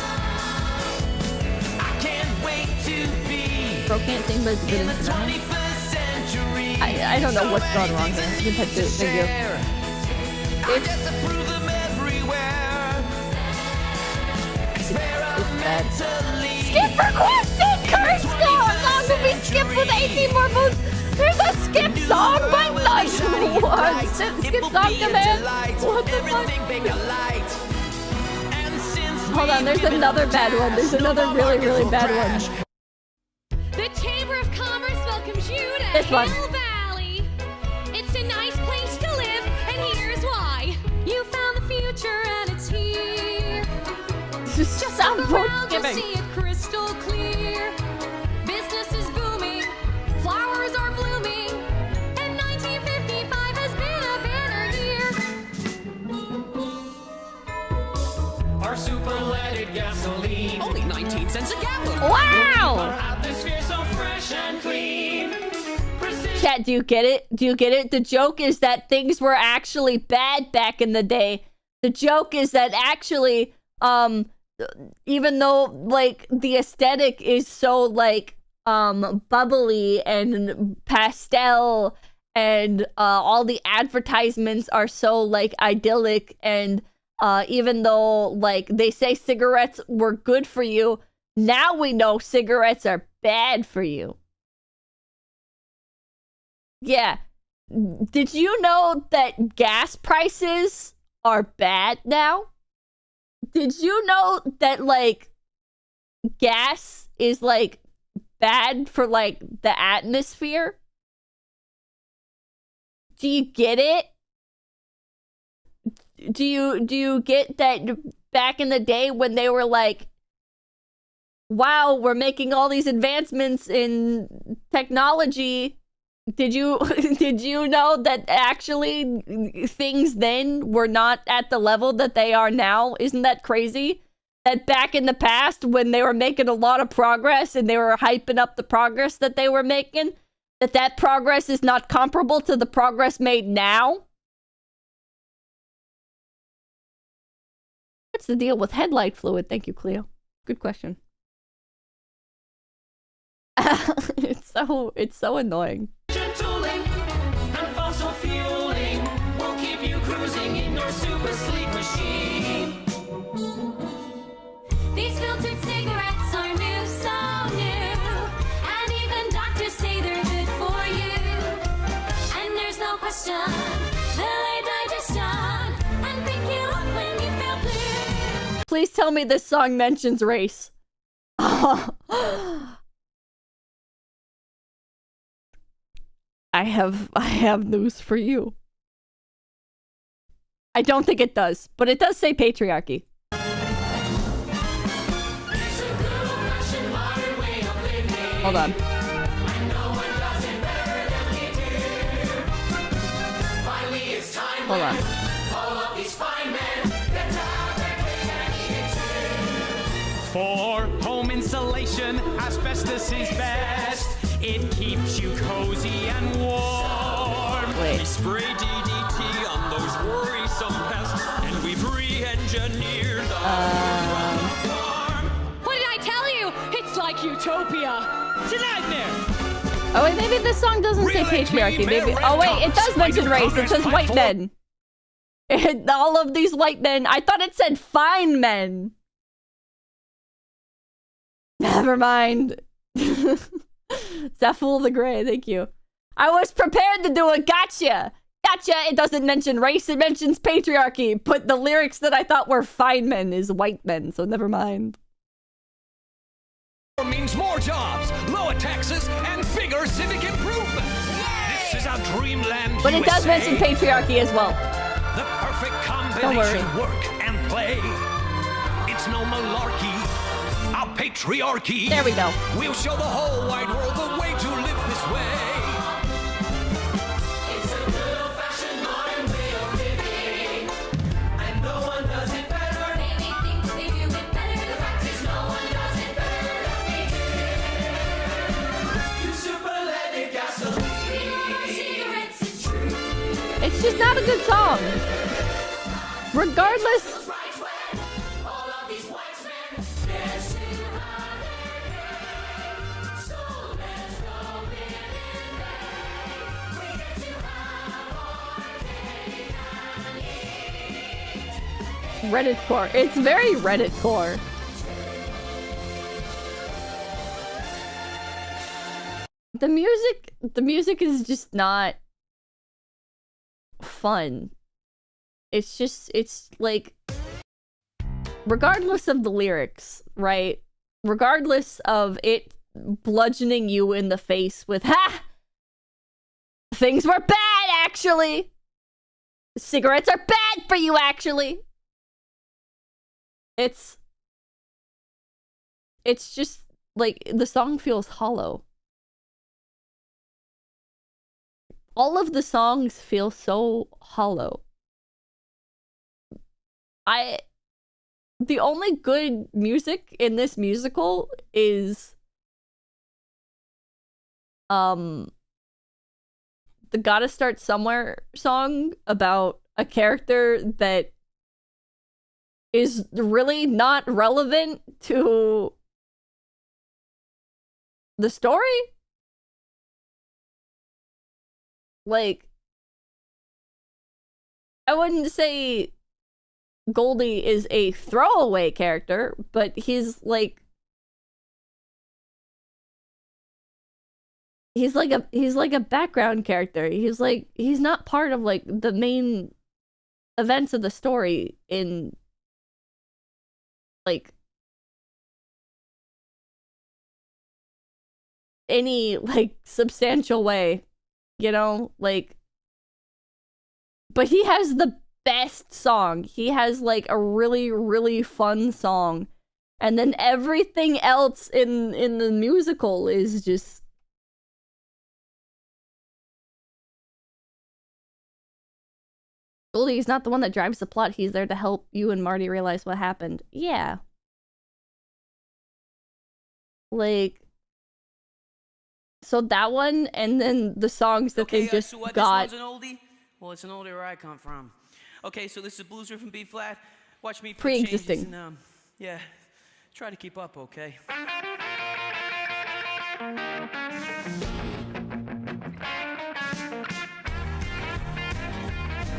Bro can't sing, but it's good instrumental. I don't know what's going wrong here. You can touch it. Thank you. It's bad. Skip requested! Current song will be skipped with 18 more votes. There's a skip song by Night One. Skip song command. What the fuck? Hold on, there's another bad one. There's another really, really bad one. The Chamber of Commerce welcomes you to This one. Hill Valley. It's a nice place to live, and here's why. You found the future, and it's here. Just sound look vote around, you'll skipping. see it crystal clear. Business is booming, flowers are blooming, and 1955 has been a banner year. Our super-leaded gasoline, Only 19 cents a gallon. our Wow! atmosphere so fresh and clean. Precision Chat, do you get it? Do you get it? The joke is that things were actually bad back in the day. The joke is that actually, even though, like, the aesthetic is so, like, bubbly and pastel and all the advertisements are so, like, idyllic and even though, like, they say cigarettes were good for you, now we know cigarettes are bad for you. Yeah. Did you know that gas prices are bad now? Did you know that, like, gas is, like, bad for, like, the atmosphere? Do you get it? Do you get that back in the day when they were like, wow, we're making all these advancements in technology. Did you know that actually things then were not at the level that they are now? Isn't that crazy? That back in the past when they were making a lot of progress and they were hyping up the progress that they were making, that progress is not comparable to the progress made now? What's the deal with headlight fluid? Thank you, Cleo. Good question. It's so annoying. tooling and fossil fueling will keep you cruising in your super sleek machine. These filtered cigarettes are new, so new. And even doctors say they're good for you. please tell me this song mentions race. I have news for you. I don't think it does, but it does say patriarchy. Hold on. Hold on. For home insulation, asbestos is best. It keeps you cozy and warm. Wait. We spray DDT on those worrisome pests, and we've re-engineered the farm. What did I tell you? It's like utopia. It's a nightmare. Oh wait, maybe this song doesn't say patriarchy. Maybe. Oh wait, it does mention race. It says white men. All of these white men. I thought it said fine men. Never mind. Zaful the Gray, thank you. I was prepared to do a gotcha. Gotcha, it doesn't mention race, it mentions patriarchy. But the lyrics that I thought were fine men is white men, so never mind. Means more jobs, lower taxes, and bigger civic improvements. This is our dreamland. But it does mention patriarchy as well. The perfect Don't worry. combination, work and play. It's no malarkey, our patriarchy. There we go. We'll show the whole wide world the way to live this way. It's a good old-fashioned modern way of living, and no one does it better. They think they do it better. The fact is, no one does it better than we do. You super-leaded gasoline. Cigarettes, it's true. It's just not a good song. Regardless. Reddit core. It's very Reddit core. The music is just not fun. It's like, regardless of the lyrics, right? Regardless of it bludgeoning you in the face with, ha! Things were bad, actually! Cigarettes are bad for you, actually! It's just, like, the song feels hollow. All of the songs feel so hollow. The only good music in this musical is the Gotta Start Somewhere song about a character that is really not relevant to the story. Like, I wouldn't say Goldie is a throwaway character, but he's like a background character. He's not part of like the main events of the story in like any like substantial way, you know, like, but he has the best song. He has like a really, really fun song, and then everything else in the musical is just Goldie's not the one that drives the plot. He's there to help you and Marty realize what happened. Yeah. Like, so that one, and then the songs that they just so got. This one's an oldie? Well, it's an oldie where I come from. Okay, so this is blues riff in B flat. Watch me for Pre-existing. changes and, yeah, try to keep up, okay?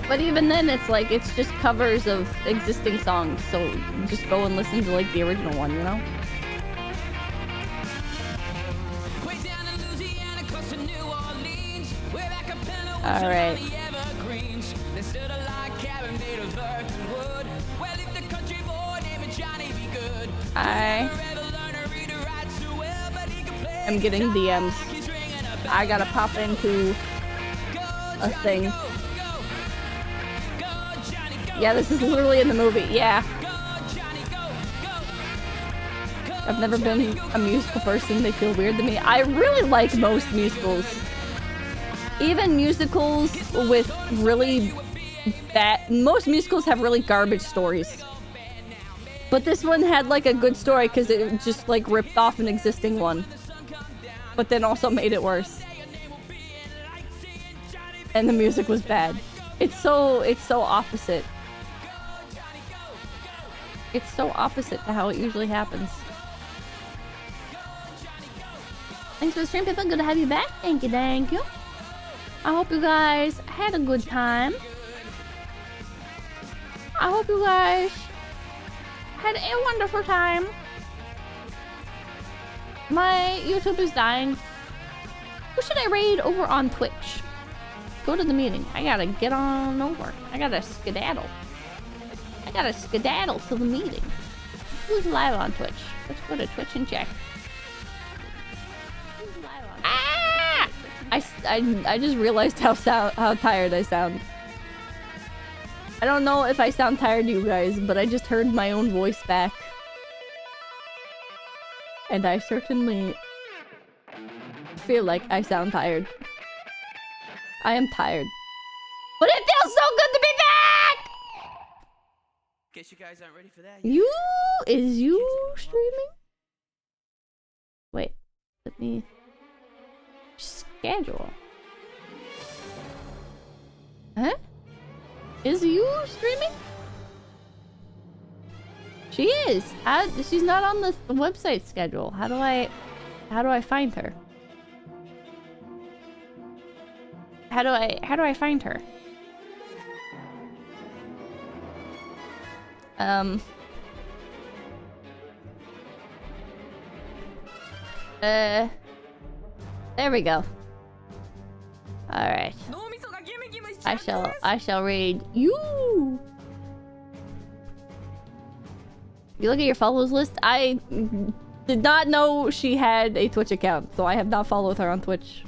But even then, it's like, it's just covers of existing songs, so just go and listen to like the original one, you know? Way down in Louisiana, close to New Orleans, where acapella was All right. the evergreens. They stood a log cabin made of earth and wood. Well, if the country boy named John I am getting DMs. I gotta pop into a thing. Yeah, this is literally in the movie. Yeah. I've never been a musical person. They feel weird to me. I really like most musicals. Even musicals with really bad... Most musicals have really garbage stories. But this one had like a good story because it just like ripped off an existing one. But then also made it worse. And the music was bad. It's so opposite. It's so opposite to how it usually happens. Thanks for the stream, Pippa. Good to have you back. Thank you, thank you. I hope you guys had a good time. I hope you guys had a wonderful time. My YouTube is dying. Who should I raid over on Twitch? Go to the meeting. I gotta get on over. I gotta skedaddle. I gotta skedaddle to the meeting. Who's live on Twitch? Let's go to Twitch and check. Ah! I just realized how tired I sound. I don't know if I sound tired to you guys, but I just heard my own voice back. And I certainly feel like I sound tired. I am tired. But it feels so good to be back! Guess you guys aren't ready for that. Is you streaming? Wait, let me schedule. Huh? Is you streaming? She is. She's not on the website schedule. How do I find her? How do I find her? There we go. All right. I shall raid you. You look at your follows list. I did not know she had a Twitch account, so I have not followed her on Twitch.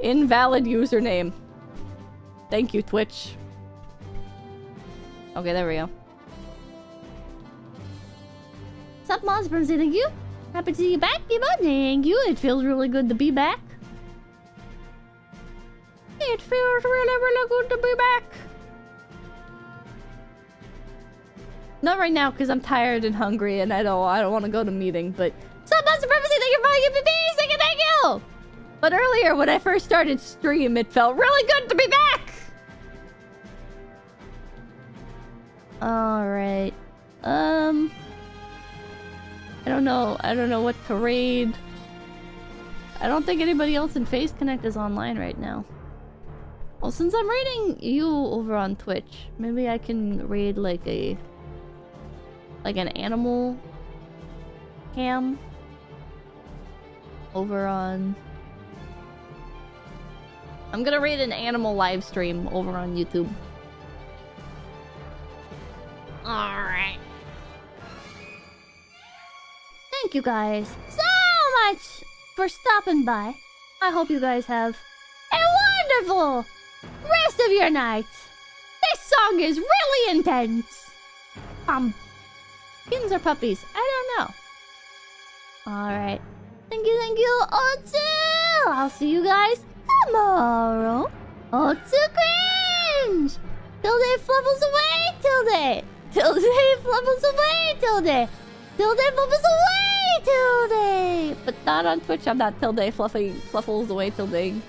Invalid username. Thank you, Twitch. Okay, there we go. Sup, Moz Bronzy, thank you. Happy to see you back, Eva. Thank you. It feels really good to be back. It feels really, really good to be back. Not right now, because I'm tired and hungry, and I don't want to go to meeting. But sup, Moz Bronzy, thank you for giving me a thank you. But earlier, when I first started stream, it felt really good to be back. All right. I don't know what to raid. I don't think anybody else in Face Connect is online right now. Well, since I'm raiding you over on Twitch, maybe I can raid like an animal cam over on... I'm gonna raid an animal live stream over on YouTube. Alright. Thank you guys so much for stopping by. I hope you guys have a wonderful rest of your night. This song is really intense. Kittens or puppies? I don't know. Alright. Thank you, Otsu! I'll see you guys tomorrow. Otsu cringe! Tilde fluffles away, Tilde! Tilde fluffles away, Tilde! Tilde fluffles away, Tilde! But not on Twitch, I'm not Tilde fluffles away, Tilde.